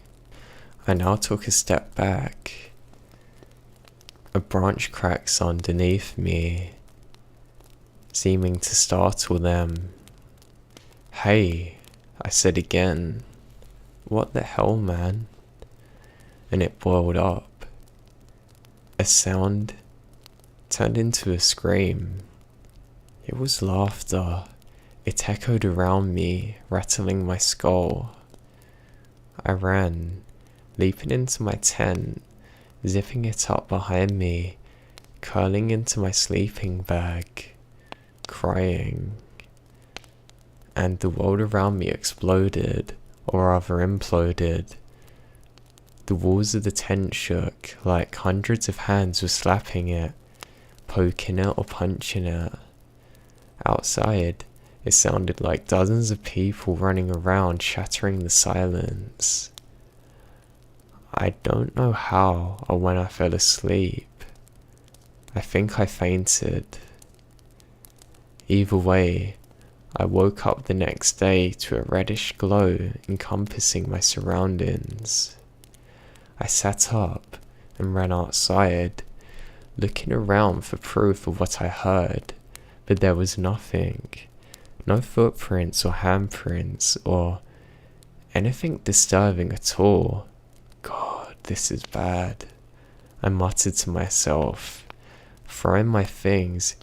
I now took a step back. A branch cracks underneath me, seeming to startle them. "Hey," I said again. "What the hell, man?" And it boiled up. A sound turned into a scream. It was laughter. It echoed around me, rattling my skull. I ran, leaping into my tent, zipping it up behind me, curling into my sleeping bag, crying. And the world around me exploded, or rather imploded. The walls of the tent shook like hundreds of hands were slapping it, poking it or punching it. Outside, it sounded like dozens of people running around, shattering the silence. I don't know how or when I fell asleep. I think I fainted. Either way, I woke up the next day to a reddish glow encompassing my surroundings. I sat up and ran outside, looking around for proof of what I heard, but there was nothing. No footprints or handprints or anything disturbing at all. God, this is bad, I muttered to myself, throwing my things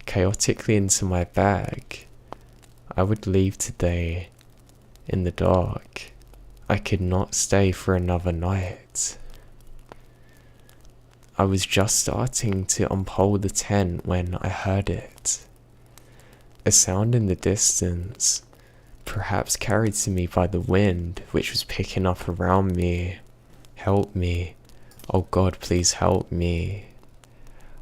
chaotically into my bag. I would leave today in the dark. I could not stay for another night. I was just starting to unpole the tent when I heard it. A sound in the distance, perhaps carried to me by the wind which was picking up around me. Help me. Oh God, please help me.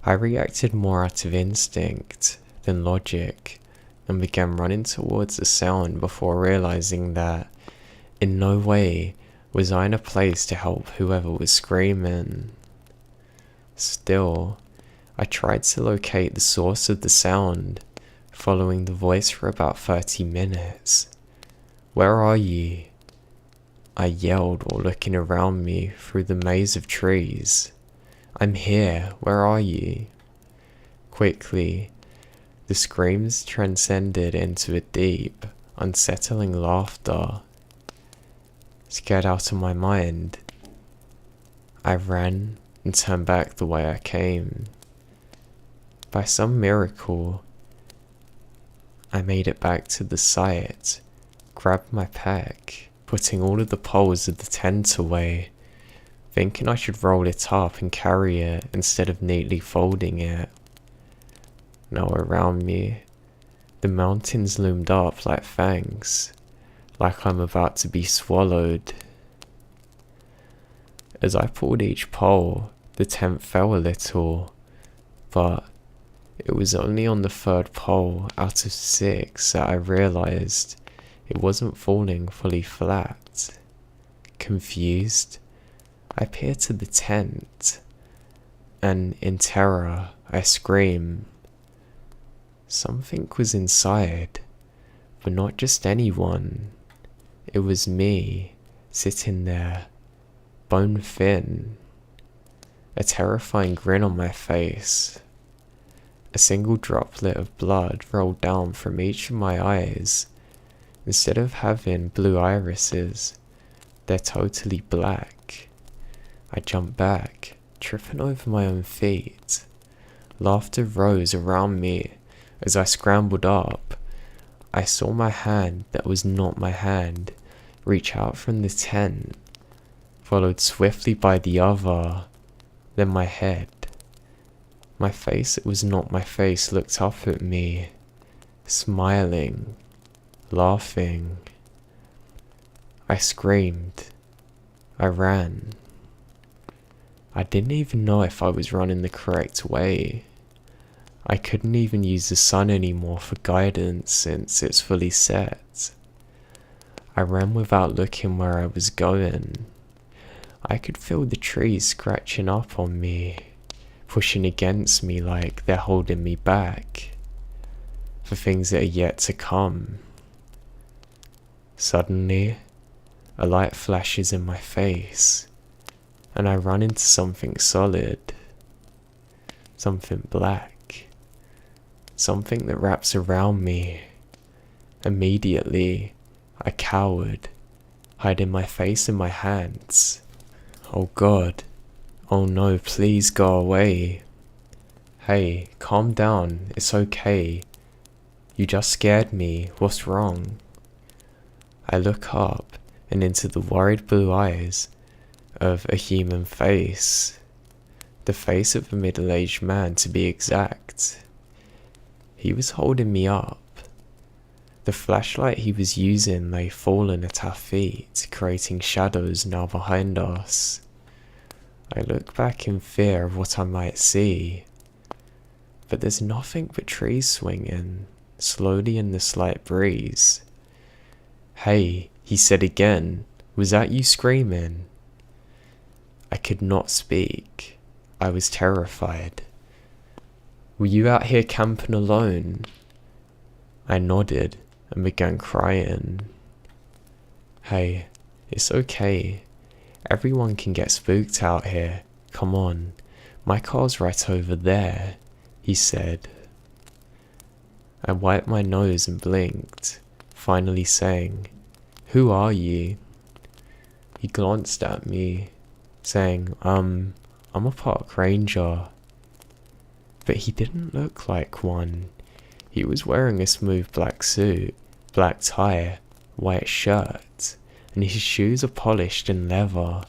I reacted more out of instinct than logic, and began running towards the sound before realizing that in no way was I in a place to help whoever was screaming. Still, I tried to locate the source of the sound, following the voice for about 30 minutes. "Where are ye?" I yelled while looking around me through the maze of trees. "I'm here, where are ye?" Quickly, the screams transcended into a deep, unsettling laughter. Scared out of my mind, I ran and turned back the way I came. By some miracle, I made it back to the site, grabbed my pack, putting all of the poles of the tent away, thinking I should roll it up and carry it instead of neatly folding it. Now around me, the mountains loomed up like fangs, like I'm about to be swallowed. As I pulled each pole, the tent fell a little, but it was only on the third pole out of 6 that I realized it wasn't falling fully flat. Confused, I peered to the tent, and in terror, I screamed. Something was inside, but not just anyone. It was me, sitting there, bone thin, a terrifying grin on my face. A single droplet of blood rolled down from each of my eyes. Instead of having blue irises, they're totally black. I jumped back, tripping over my own feet. Laughter rose around me as I scrambled up. I saw my hand that was not my hand reach out from the tent, followed swiftly by the other, then my head. My face that was not my face looked up at me, smiling, laughing. I screamed. I ran. I didn't even know if I was running the correct way. I couldn't even use the sun anymore for guidance since it's fully set. I ran without looking where I was going. I could feel the trees scratching up on me, pushing against me like they're holding me back for things that are yet to come. Suddenly, a light flashes in my face, and I run into something solid, something black, something that wraps around me. Immediately, I cowered, hiding my face in my hands. Oh God. Oh no, please go away. Hey, calm down, it's okay. You just scared me, what's wrong? I look up and into the worried blue eyes of a human face. The face of a middle-aged man, to be exact. He was holding me up. The flashlight he was using lay fallen at our feet, creating shadows now behind us. I look back in fear of what I might see, but there's nothing but trees swinging, slowly in the slight breeze. Hey, he said again, was that you screaming? I could not speak. I was terrified. Were you out here camping alone? I nodded and began crying. Hey, it's okay. Everyone can get spooked out here. Come on, my car's right over there, he said. I wiped my nose and blinked, finally saying, "Who are you?" He glanced at me, saying, I'm a park ranger. But he didn't look like one. He was wearing a smooth black suit, black tie, white shirt, and his shoes are polished in leather,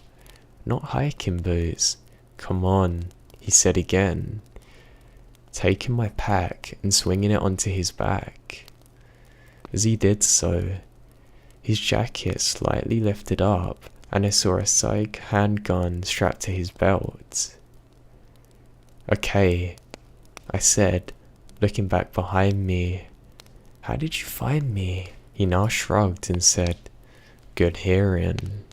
not hiking boots. Come on, he said again, taking my pack and swinging it onto his back. As he did so, his jacket slightly lifted up and I saw a SIG handgun strapped to his belt. Okay, I said, looking back behind me. How did you find me? He now shrugged and said, good hearing.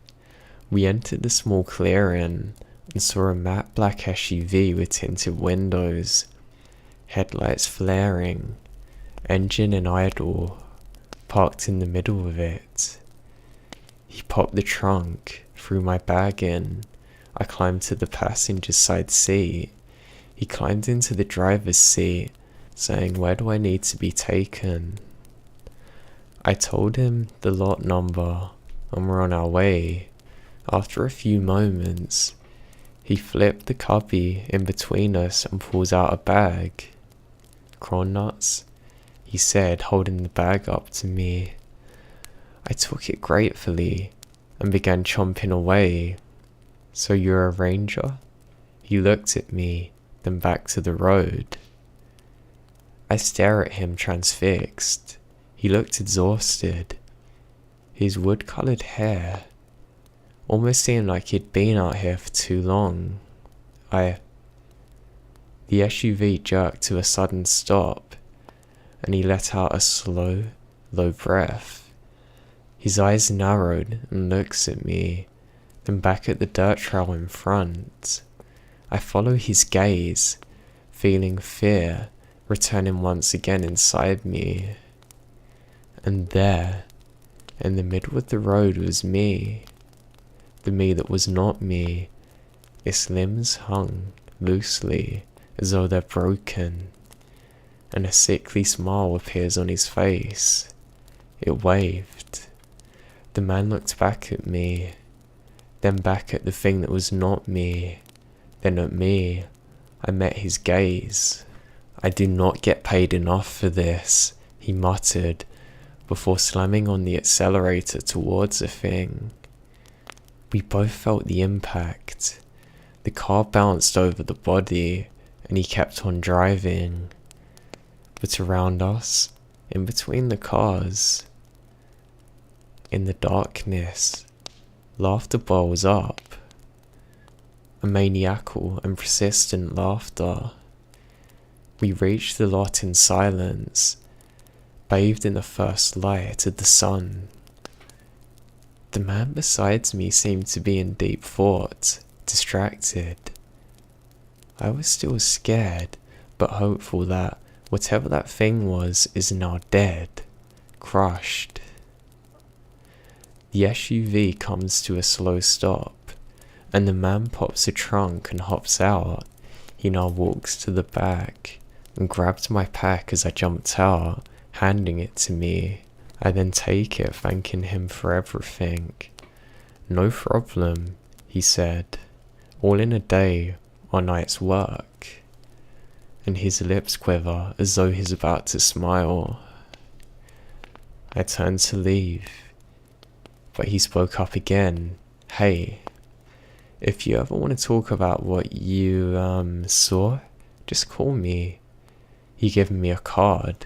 We entered the small clearing and saw a matte black SUV with tinted windows, headlights flaring, engine and idle, parked in the middle of it. He popped the trunk, threw my bag in. I climbed to the passenger's side seat. He climbed into the driver's seat, saying, where do I need to be taken? I told him the lot number and we're on our way. After a few moments, he flipped the cubby in between us and pulls out a bag. Corn nuts, he said, holding the bag up to me. I took it gratefully and began chomping away. So you're a ranger? He looked at me, then back to the road. I stare at him transfixed. He looked exhausted. His wood-coloured hair almost seemed like he'd been out here for too long. The SUV jerked to a sudden stop, and he let out a slow, low breath. His eyes narrowed and looks at me, then back at the dirt trail in front. I follow his gaze, feeling fear returning once again inside me. And there, in the middle of the road, was me. The me that was not me. Its limbs hung loosely as though they're broken, and a sickly smile appears on his face. It waved. The man looked back at me, then back at the thing that was not me, then at me. I met his gaze. I do not get paid enough for this, he muttered, before slamming on the accelerator towards the thing. We both felt the impact. The car bounced over the body, and he kept on driving. But around us, in between the cars, in the darkness, laughter boils up. A maniacal and persistent laughter. We reached the lot in silence, bathed in the first light of the sun. The man beside me seemed to be in deep thought, distracted. I was still scared, but hopeful that whatever that thing was is now dead, crushed. The SUV comes to a slow stop, and the man pops a trunk and hops out. He now walks to the back and grabs my pack as I jumped out, handing it to me. I then take it, thanking him for everything. No problem, he said, all in a day or night's work. And his lips quiver as though he's about to smile. I turned to leave, but he spoke up again. Hey, if you ever want to talk about what you saw, just call me. He gave me a card.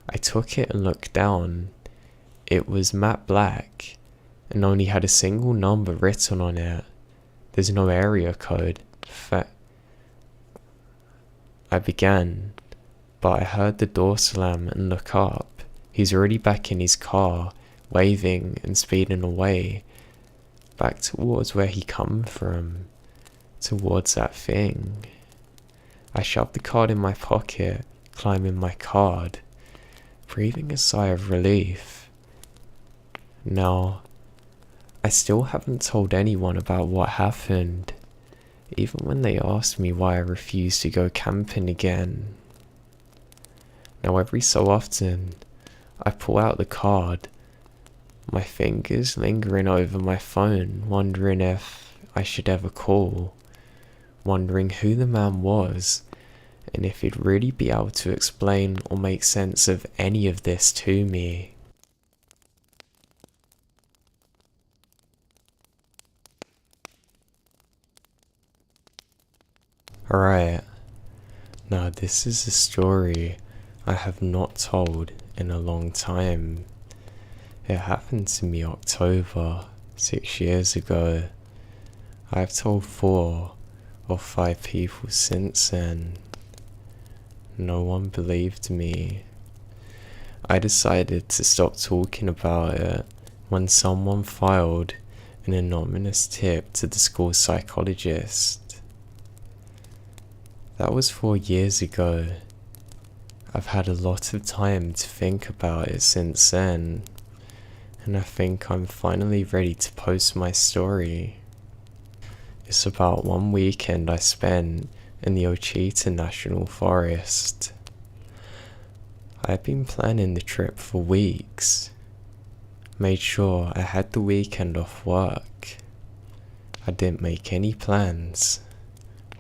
I took it and looked down. It was matte black and only had a single number written on it. There's no area code. I began, but I heard the door slam and look up. He's already back in his car, waving and speeding away, back towards where he come from, towards that thing. I shoved the card in my pocket, climbing my card, breathing a sigh of relief. Now, I still haven't told anyone about what happened, even when they asked me why I refused to go camping again. Now every so often, I pull out the card, my fingers lingering over my phone, wondering if I should ever call, wondering who the man was, and if he'd really be able to explain or make sense of any of this to me. Alright, now this is a story I have not told in a long time. It happened to me October, 6 years ago. I've told 4 or 5 people since then. No one believed me. I decided to stop talking about it when someone filed an anonymous tip to the school psychologist. That was 4 years ago. I've had a lot of time to think about it since then, and I think I'm finally ready to post my story. It's about one weekend I spent in the Ochita National Forest. I'd been planning the trip for weeks. Made sure I had the weekend off work. I didn't make any plans.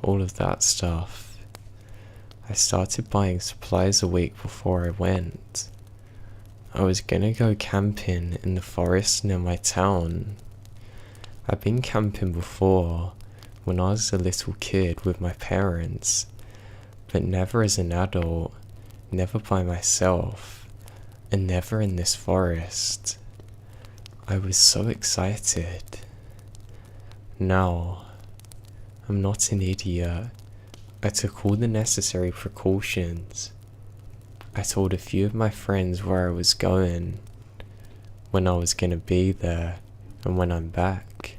All of that stuff. I started buying supplies a week before I went. I was gonna go camping in the forest near my town. I've been camping before, when I was a little kid with my parents, but never as an adult, never by myself, and never in this forest. I was so excited. Now, I'm not an idiot. I took all the necessary precautions. I told a few of my friends where I was going, when I was gonna be there, and when I'm back.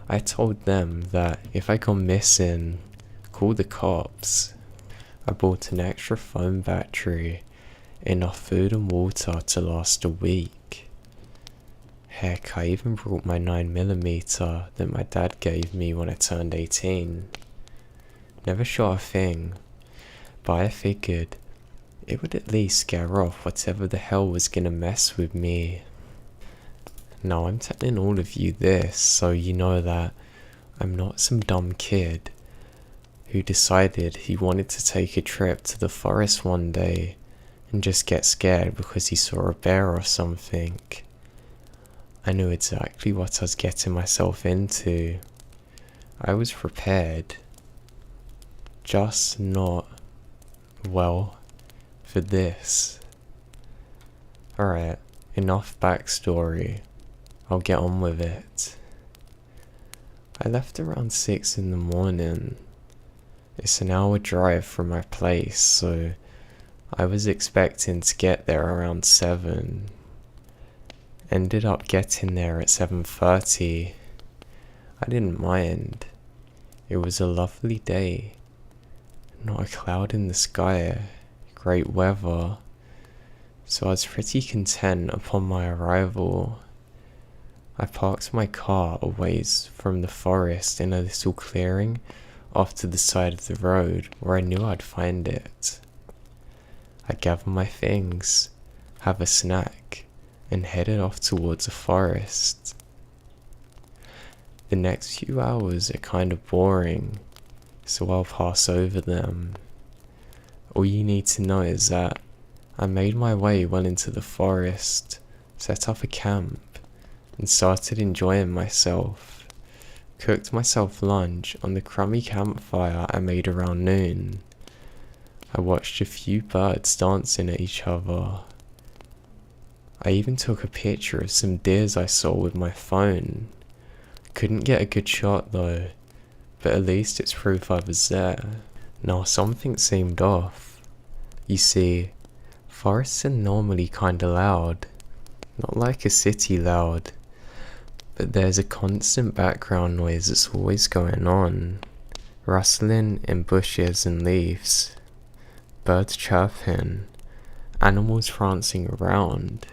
I told them that if I go missing, call the cops. I bought an extra phone battery, enough food and water to last a week. Heck, I even brought my 9mm that my dad gave me when I turned 18. Never shot a thing, but I figured it would at least scare off whatever the hell was gonna mess with me. Now I'm telling all of you this so you know that I'm not some dumb kid who decided he wanted to take a trip to the forest one day and just get scared because he saw a bear or something. I knew exactly what I was getting myself into. I was prepared. Just not, well, for this. Alright, enough backstory. I'll get on with it. I left around 6 in the morning. It's an hour drive from my place, so I was expecting to get there around 7. Ended up getting there at 7:30. I didn't mind. It was a lovely day. Not a cloud in the sky. Great weather. So I was pretty content upon my arrival. I parked my car a ways from the forest in a little clearing off to the side of the road where I knew I'd find it. I gathered my things, have a snack, and headed off towards the forest. The next few hours are kind of boring, so I'll pass over them. All you need to know is that I made my way well into the forest, set up a camp, and started enjoying myself. Cooked myself lunch on the crummy campfire I made around noon. I watched a few birds dancing at each other. I even took a picture of some deers I saw with my phone. Couldn't get a good shot though, but at least it's proof I was there. Now something seemed off. You see, forests are normally kinda loud. Not like a city loud, but there's a constant background noise that's always going on. Rustling in bushes and leaves. Birds chirping. Animals prancing around.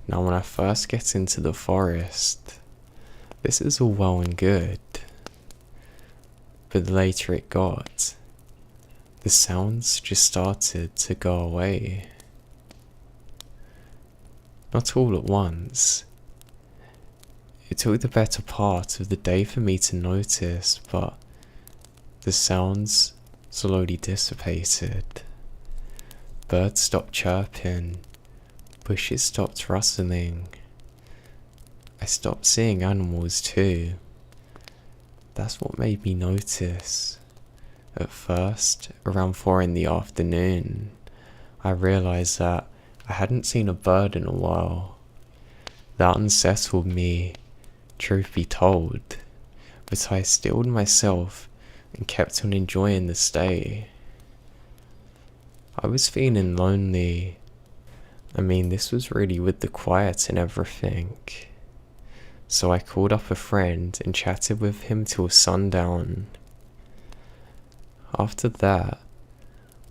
Now when I first get into the forest, this is all well and good. But the later it got, the sounds just started to go away. Not all at once. It took the better part of the day for me to notice, but the sounds slowly dissipated. Birds stopped chirping, bushes stopped rustling. I stopped seeing animals too. That's what made me notice. At first, around 4 in the afternoon, I realized that I hadn't seen a bird in a while. That unsettled me, truth be told, but I stilled myself and kept on enjoying the stay. I was feeling lonely. I mean, this was really with the quiet and everything. So I called up a friend and chatted with him till sundown. After that,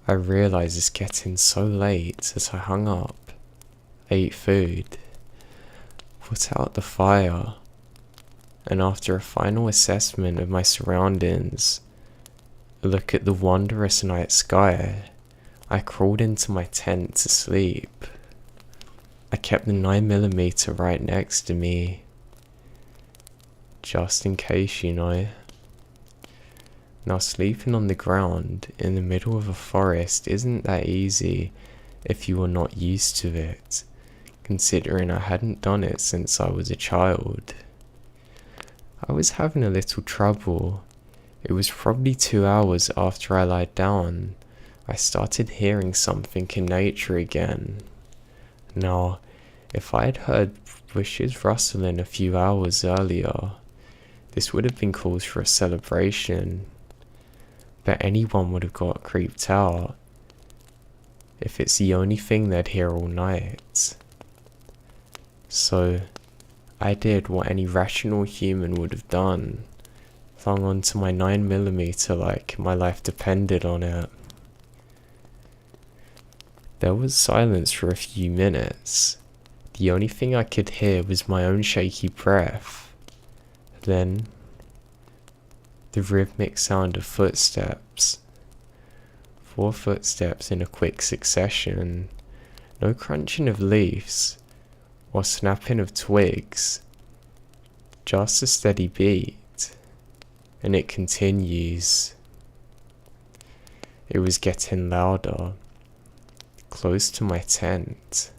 I realised it's getting so late as I hung up, ate food, put out the fire, and after a final assessment of my surroundings, a look at the wondrous night sky, I crawled into my tent to sleep. I kept the 9mm right next to me, just in case, you know. Now, sleeping on the ground in the middle of a forest isn't that easy if you are not used to it, considering I hadn't done it since I was a child. I was having a little trouble. It was probably 2 hours after I lied down. I started hearing something in nature again. Now, if I had heard bushes rustling a few hours earlier, this would have been cause for a celebration. But anyone would have got creeped out if it's the only thing they'd hear all night. So I did what any rational human would have done, clung onto my 9mm like my life depended on it. There was silence for a few minutes. The only thing I could hear was my own shaky breath. Then the rhythmic sound of footsteps. 4 footsteps in a quick succession. No crunching of leaves or snapping of twigs. Just a steady beat. And it continues. It was getting louder. Close to my tent.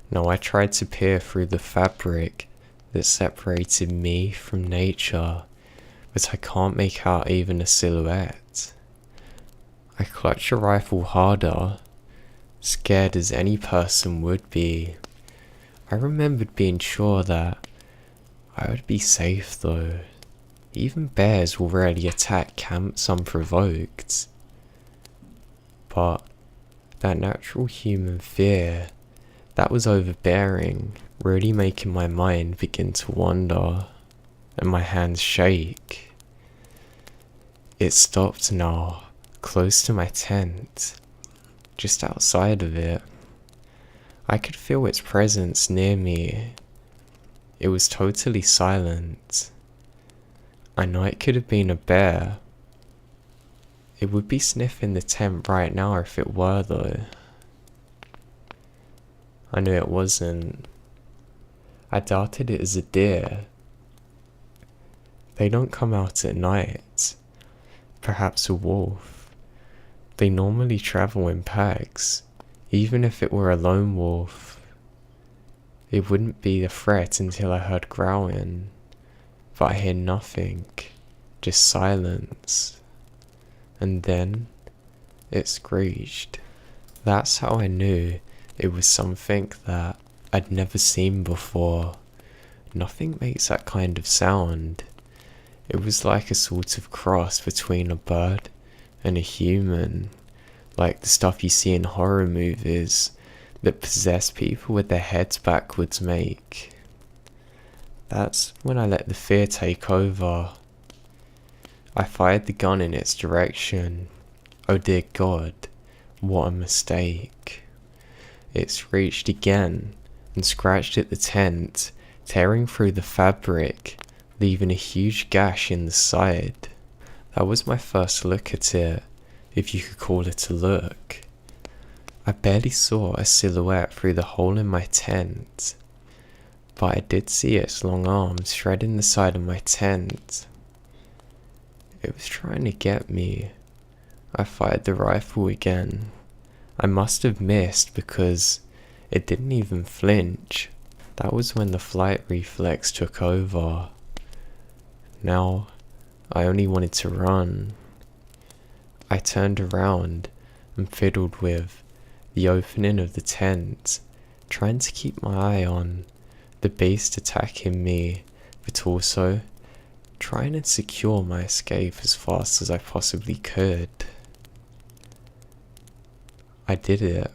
Now I tried to peer through the fabric that separated me from nature, but I can't make out even a silhouette. I clutched a rifle harder, scared as any person would be. I remembered being sure that I would be safe though. Even bears will rarely attack camps unprovoked. But that natural human fear, that was overbearing, really making my mind begin to wander, and my hands shake. It stopped now, close to my tent, just outside of it. I could feel its presence near me. It was totally silent. I know it could have been a bear. It would be sniffing the tent right now if it were though. I knew it wasn't. I doubted it as a deer. They don't come out at night. Perhaps a wolf. They normally travel in packs. Even if it were a lone wolf, it wouldn't be a threat until I heard growling. But I hear nothing, just silence. And then it screeched. That's how I knew it was something that I'd never seen before. Nothing makes that kind of sound. It was like a sort of cross between a bird and a human, like the stuff you see in horror movies that possess people with their heads backwards make. That's when I let the fear take over. I fired the gun in its direction. Oh dear God, what a mistake. It screeched again and scratched at the tent, tearing through the fabric, leaving a huge gash in the side. That was my first look at it, if you could call it a look. I barely saw a silhouette through the hole in my tent, but I did see its long arms shredding the side of my tent. It was trying to get me. I fired the rifle again. I must have missed because it didn't even flinch. That was when the flight reflex took over. Now, I only wanted to run. I turned around and fiddled with the opening of the tent, trying to keep my eye on the beast attacking me, but also trying to secure my escape as fast as I possibly could. I did it.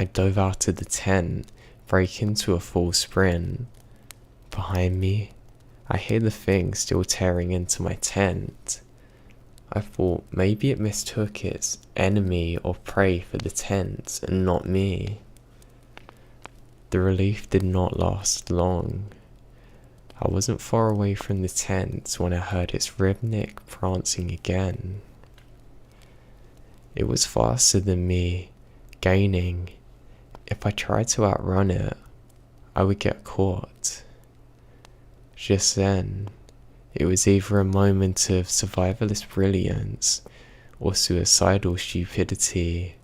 I dove out of the tent, break into a full sprint. Behind me, I hear the thing still tearing into my tent. I thought maybe it mistook its enemy or prey for the tent and not me. The relief did not last long. I wasn't far away from the tent when I heard its rhythmic prancing again. It was faster than me, gaining. If I tried to outrun it, I would get caught. Just then, it was either a moment of survivalist brilliance or suicidal stupidity.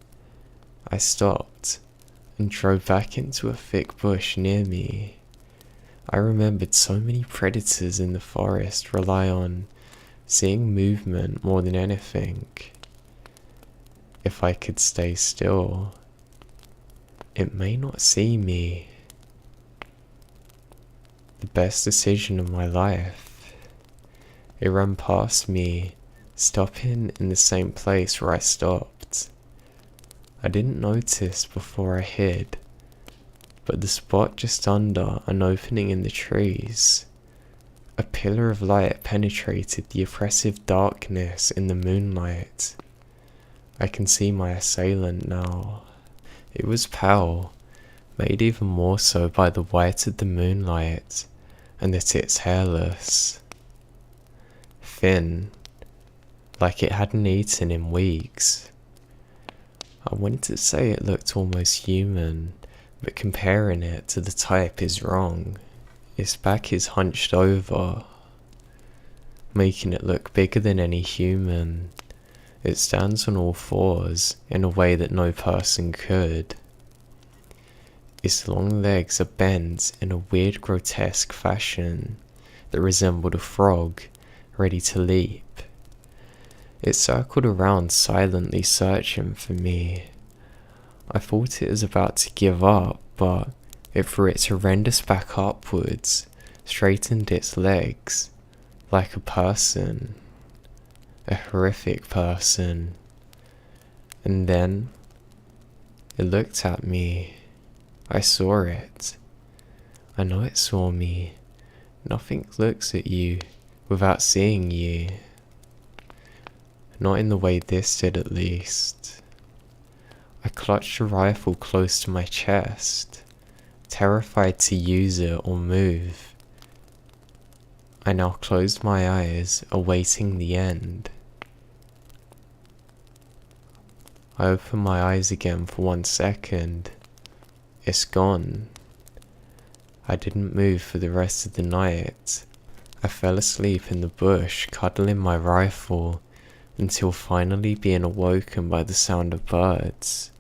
I stopped and drove back into a thick bush near me. I remembered so many predators in the forest rely on seeing movement more than anything. If I could stay still, it may not see me. The best decision of my life. It ran past me, stopping in the same place where I stopped. I didn't notice before I hid, but the spot just under an opening in the trees. A pillar of light penetrated the oppressive darkness in the moonlight. I can see my assailant now. It was pale, made even more so by the white of the moonlight, and that it's hairless. Thin, like it hadn't eaten in weeks. I wanted to say it looked almost human, but comparing it to the type is wrong. Its back is hunched over, making it look bigger than any human. It stands on all fours in a way that no person could. Its long legs are bent in a weird grotesque fashion that resembled a frog ready to leap. It circled around silently searching for me. I thought it was about to give up, but it threw its horrendous back upwards, straightened its legs, like a person. A horrific person. And then it looked at me. I saw it. I know it saw me. Nothing looks at you without seeing you. Not in the way this did, at least. I clutched the rifle close to my chest, terrified to use it or move. I now closed my eyes, awaiting the end. I opened my eyes again for 1 second. It's gone. I didn't move for the rest of the night. I fell asleep in the bush, cuddling my rifle, until finally being awoken by the sound of birds.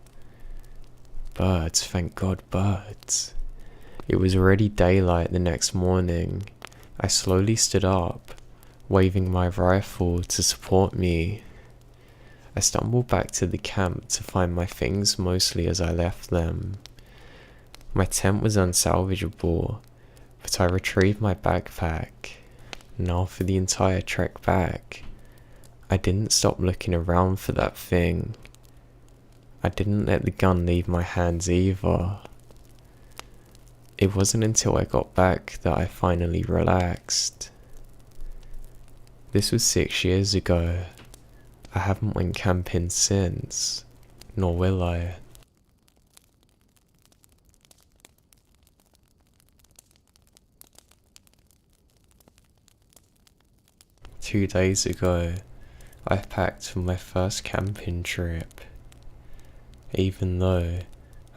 Birds, thank God, birds. It was already daylight the next morning. I slowly stood up, waving my rifle to support me. I stumbled back to the camp to find my things mostly as I left them. My tent was unsalvageable, but I retrieved my backpack. Now for the entire trek back. I didn't stop looking around for that thing. I didn't let the gun leave my hands either. It wasn't until I got back that I finally relaxed. This was 6 years ago. I haven't went camping since, nor will I. Two days ago, I packed for my first camping trip. Even though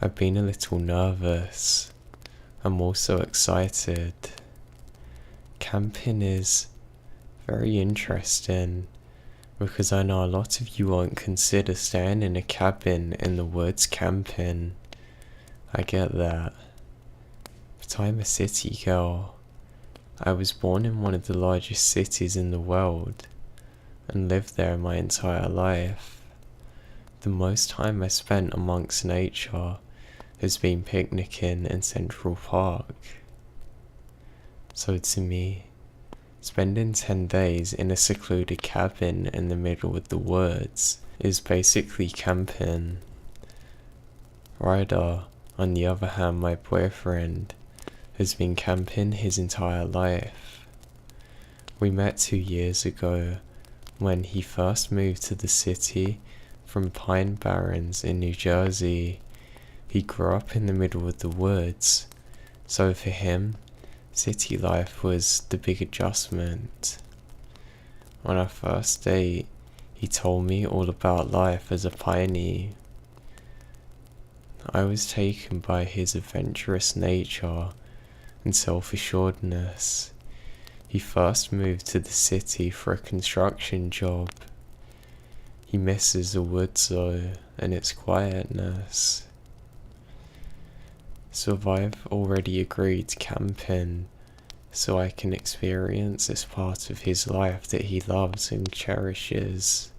I've been a little nervous, I'm also excited. Camping is very interesting because I know a lot of you won't consider staying in a cabin in the woods camping. I get that. But I'm a city girl. I was born in one of the largest cities in the world and lived there my entire life. The most time I spent amongst nature has been picnicking in Central Park. So to me, spending 10 days in a secluded cabin in the middle of the woods is basically camping. Ryder, on the other hand, my boyfriend, has been camping his entire life. We met 2 years ago when he first moved to the city from Pine Barrens in New Jersey. He grew up in the middle of the woods, so for him, city life was the big adjustment. On our first date, he told me all about life as a piney. I was taken by his adventurous nature and self-assuredness. He first moved to the city for a construction job. He misses the woods though, and its quietness. So I've already agreed to camping, so I can experience this part of his life that he loves and cherishes.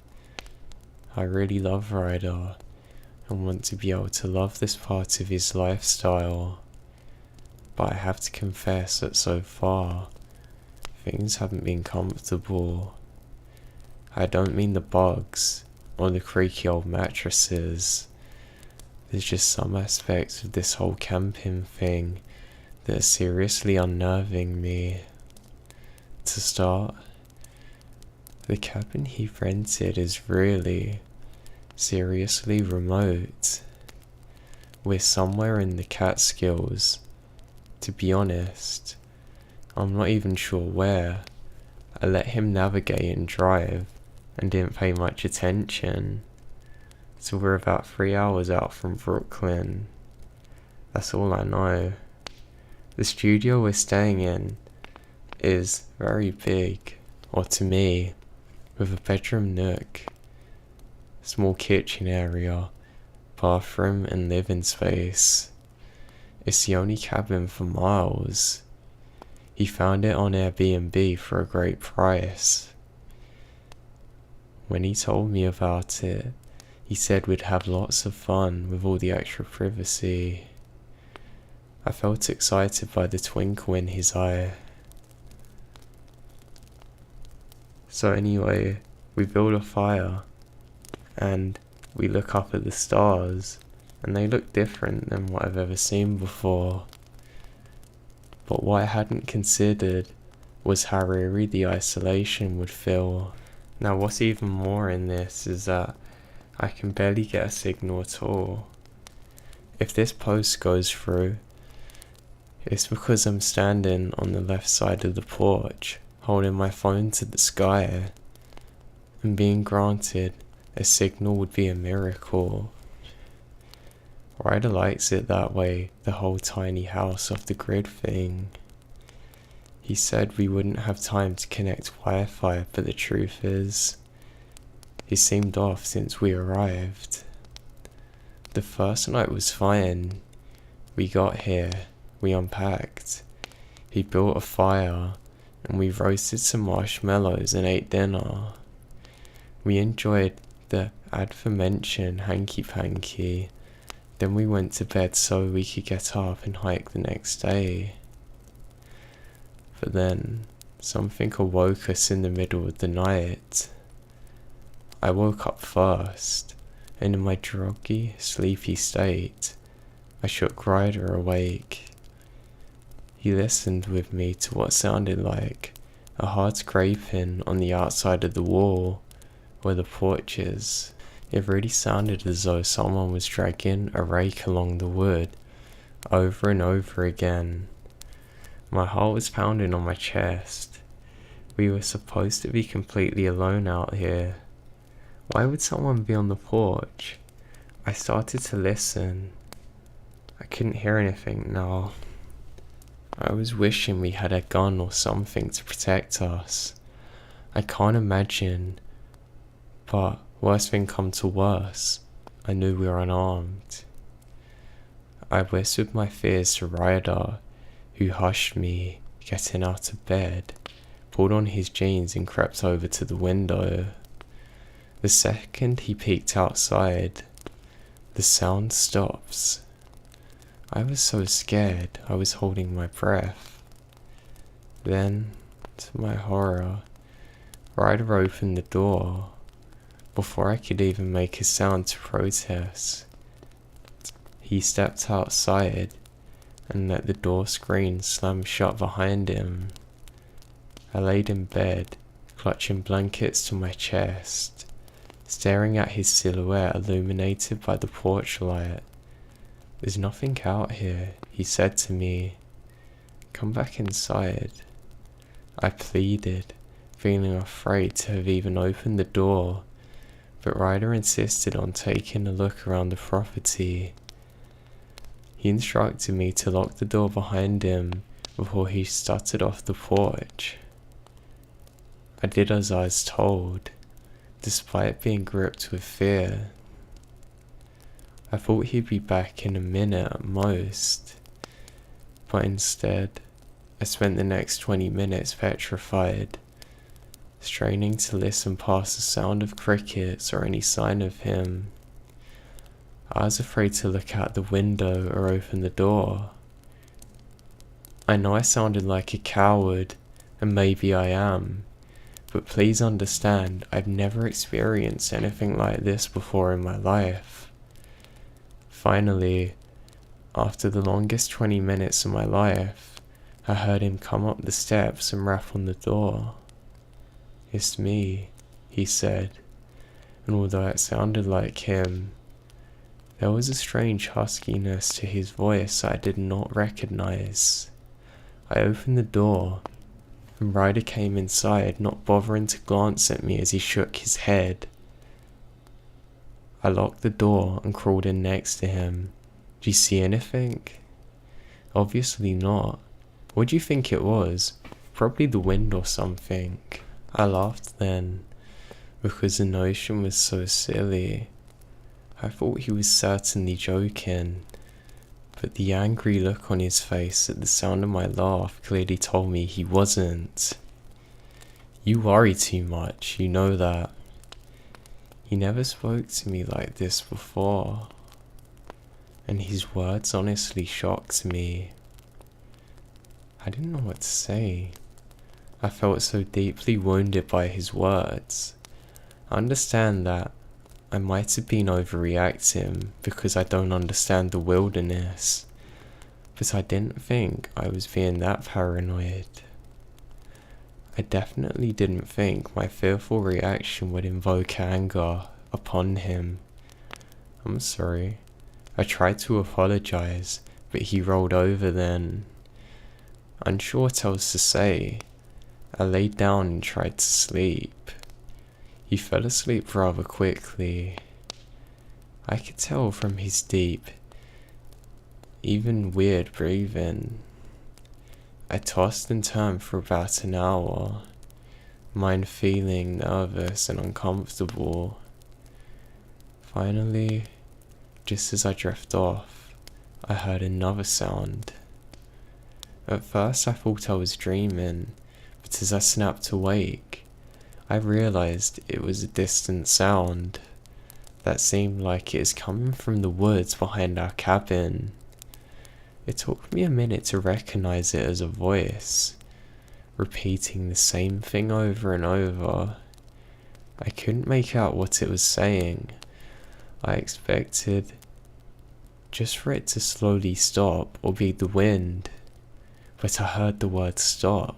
I really love Ryder, and want to be able to love this part of his lifestyle. But I have to confess that so far, things haven't been comfortable. I don't mean the bugs, or the creaky old mattresses. There's just some aspects of this whole camping thing that are seriously unnerving me. To start, the cabin he rented is really, seriously remote. We're somewhere in the Catskills. To be honest, I'm not even sure where. I let him navigate and drive, and didn't pay much attention. So we're about 3 hours out from Brooklyn. That's all I know. The studio we're staying in is very big, or to me, with a bedroom nook, small kitchen area, bathroom and living space. It's the only cabin for miles. He found it on Airbnb for a great price. When he told me about it, he said we'd have lots of fun with all the extra privacy. I felt excited by the twinkle in his eye. So anyway, we build a fire, and we look up at the stars, and they look different than what I've ever seen before. But what I hadn't considered was how eerie the isolation would feel. Now what's even more in this is that I can barely get a signal at all. If this post goes through, it's because I'm standing on the left side of the porch, holding my phone to the sky, and being granted a signal would be a miracle. Ryder likes it that way, the whole tiny house off the grid thing. He said we wouldn't have time to connect Wi-Fi, but the truth is, he seemed off since we arrived. The first night was fine. We got here, we unpacked. He built a fire, and we roasted some marshmallows and ate dinner. We enjoyed the aforementioned hanky-panky. Then we went to bed so we could get up and hike the next day. But then, something awoke us in the middle of the night. I woke up first, and in my groggy, sleepy state, I shook Ryder awake. He listened with me to what sounded like a hard scraping on the outside of the wall where the porch is. It really sounded as though someone was dragging a rake along the wood over and over again. My heart was pounding on my chest. We were supposed to be completely alone out here. Why would someone be on the porch? I started to listen. I couldn't hear anything now. I was wishing we had a gun or something to protect us. I can't imagine, but worst thing come to worse, I knew we were unarmed. I whispered my fears to Ryder, who hushed me, getting out of bed, pulled on his jeans and crept over to the window. The second he peeked outside, the sound stops. I was so scared I was holding my breath. Then, to my horror, Ryder opened the door. Before I could even make a sound to protest, he He stepped outside and let the door screen slam shut behind him. I laid in bed, clutching blankets to my chest, staring at his silhouette illuminated by the porch light. "There's nothing out here," he said to me. "Come back inside." I pleaded, feeling afraid to have even opened the door, but Ryder insisted on taking a look around the property. He instructed me to lock the door behind him before he stuttered off the porch. I did as I was told, despite being gripped with fear. I thought he'd be back in a minute at most, but instead, I spent the next 20 minutes petrified, straining to listen past the sound of crickets or any sign of him. I was afraid to look out the window or open the door. I know I sounded like a coward, and maybe I am, but please understand, I've never experienced anything like this before in my life. Finally, after the longest 20 minutes of my life, I heard him come up the steps and rap on the door. "It's me," he said, and although it sounded like him, there was a strange huskiness to his voice I did not recognize. I opened the door, and Ryder came inside, not bothering to glance at me as he shook his head. I locked the door and crawled in next to him. "Do you see anything?" "Obviously not. What do you think it was? Probably the wind or something." I laughed then, because the notion was so silly. I thought he was certainly joking, but the angry look on his face at the sound of my laugh clearly told me he wasn't. "You worry too much, you know that." He never spoke to me like this before, and his words honestly shocked me. I didn't know what to say. I felt so deeply wounded by his words. I understand that I might have been overreacting because I don't understand the wilderness, but I didn't think I was being that paranoid. I definitely didn't think my fearful reaction would invoke anger upon him. "I'm sorry." I tried to apologize, but he rolled over then. Unsure what else to say, I laid down and tried to sleep. He fell asleep rather quickly. I could tell from his deep, even weird breathing. I tossed and turned for about an hour, mind feeling nervous and uncomfortable. Finally, just as I drifted off, I heard another sound. At first I thought I was dreaming, but as I snapped awake, I realized it was a distant sound that seemed like it is coming from the woods behind our cabin. It took me a minute to recognize it as a voice, repeating the same thing over and over. I couldn't make out what it was saying. I expected just for it to slowly stop or be the wind, but I heard the word stop.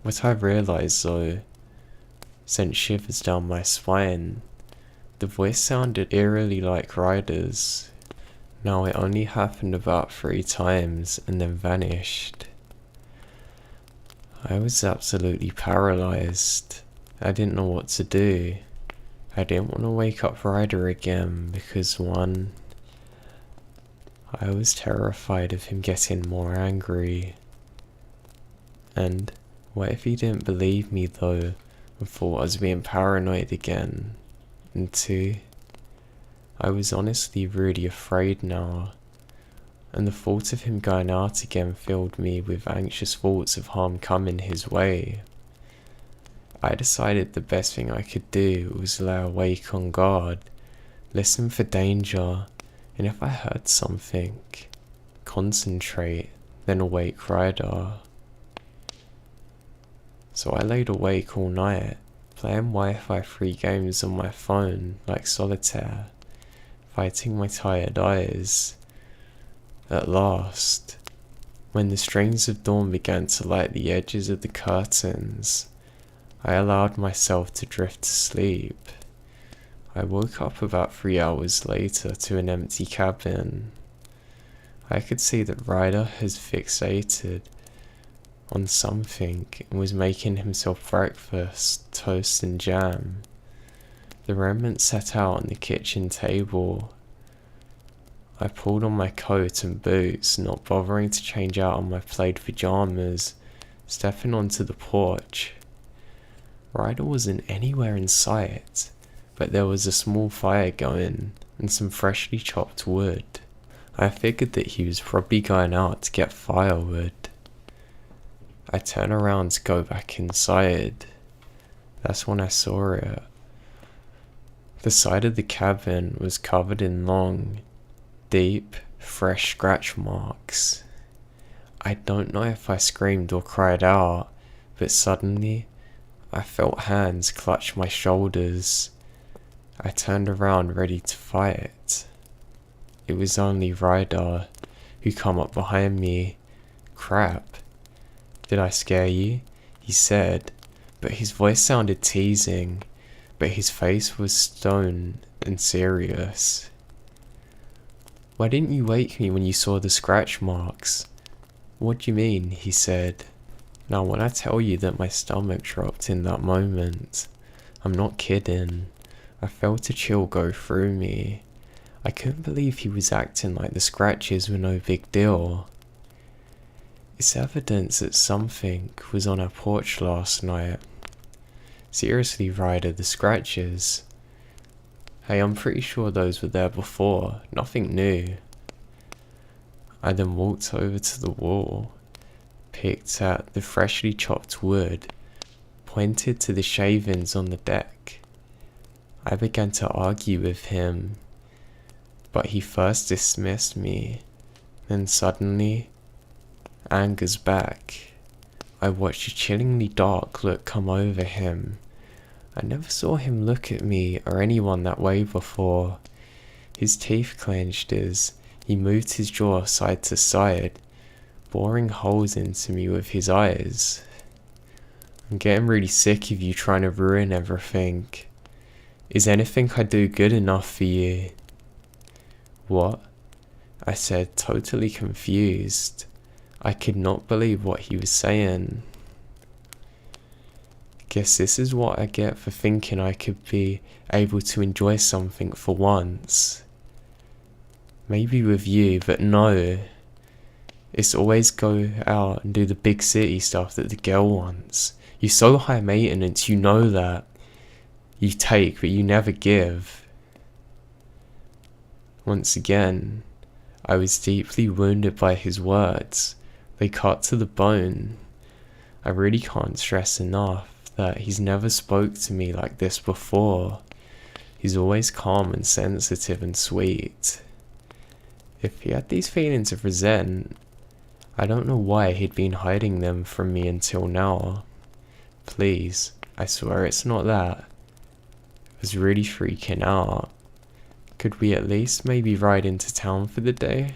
What I realized, though, sent shivers down my spine. The voice sounded eerily like Ryder's. Now it only happened about 3 times and then vanished. I was absolutely paralyzed. I didn't know what to do. I didn't want to wake up Ryder again because, one, I was terrified of him getting more angry. And what if he didn't believe me though, and thought I was being paranoid again? And 2, I was honestly really afraid now, and the thought of him going out again filled me with anxious thoughts of harm coming his way. I decided the best thing I could do was lie awake on guard, listen for danger, and if I heard something, concentrate, then awake Ryder. So I laid awake all night, playing Wi-Fi free games on my phone like Solitaire, fighting my tired eyes. At last, when the strings of dawn began to light the edges of the curtains, I allowed myself to drift to sleep. I woke up about 3 hours later to an empty cabin. I could see that Ryder has fixated on something and was making himself breakfast, toast and jam. The remnants set out on the kitchen table. I pulled on my coat and boots, not bothering to change out on my plaid pyjamas, stepping onto the porch. Ryder wasn't anywhere in sight, but there was a small fire going and some freshly chopped wood. I figured that he was probably going out to get firewood. I turned around to go back inside. That's when I saw it. The side of the cabin was covered in long, deep, fresh scratch marks. I don't know if I screamed or cried out, but suddenly I felt hands clutch my shoulders. I turned around ready to fight. It was only Ryder, who come up behind me. Crap. Did I scare you? He said, but his voice sounded teasing, but his face was stone and serious. Why didn't you wake me when you saw the scratch marks? What do you mean? He said. Now when I tell you that my stomach dropped in that moment, I'm not kidding. I felt a chill go through me. I couldn't believe he was acting like the scratches were no big deal. It's evidence that something was on our porch last night. Seriously, Ryder, the scratches. Hey, I'm pretty sure those were there before, nothing new. I then walked over to the wall, picked at the freshly chopped wood, pointed to the shavings on the deck. I began to argue with him, but he first dismissed me, then suddenly, anger's back. I watched a chillingly dark look come over him. I never saw him look at me or anyone that way before. His teeth clenched as he moved his jaw side to side, boring holes into me with his eyes. I'm getting really sick of you trying to ruin everything. Is anything I do good enough for you? What? I said, totally confused. I could not believe what he was saying. Guess this is what I get for thinking I could be able to enjoy something for once. Maybe with you, but no. It's always go out and do the big city stuff that the girl wants. You're so high maintenance, you know that. You take, but you never give. Once again, I was deeply wounded by his words. They cut to the bone. I really can't stress enough that he's never spoke to me like this before. He's always calm and sensitive and sweet. If he had these feelings of resent, I don't know why he'd been hiding them from me until now. Please, I swear it's not that. I was really freaking out. Could we at least maybe ride into town for the day?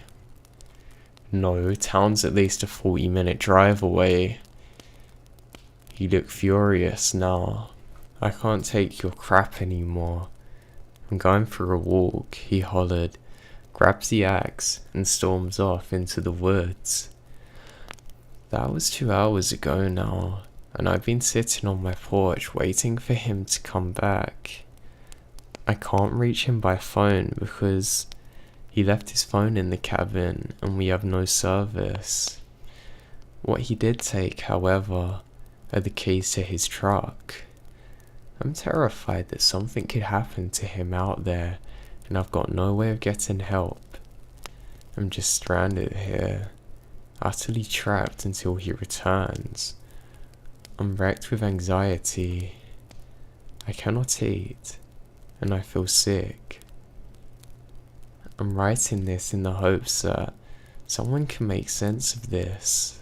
No, town's at least a 40-minute drive away. He looked furious now. I can't take your crap anymore. I'm going for a walk, he hollered, grabs the axe and storms off into the woods. That was 2 hours ago now, and I've been sitting on my porch waiting for him to come back. I can't reach him by phone because he left his phone in the cabin and we have no service. What he did take, however, are the keys to his truck. I'm terrified that something could happen to him out there and I've got no way of getting help. I'm just stranded here, utterly trapped until he returns. I'm wrecked with anxiety. I cannot eat, and I feel sick. I'm writing this in the hopes that someone can make sense of this.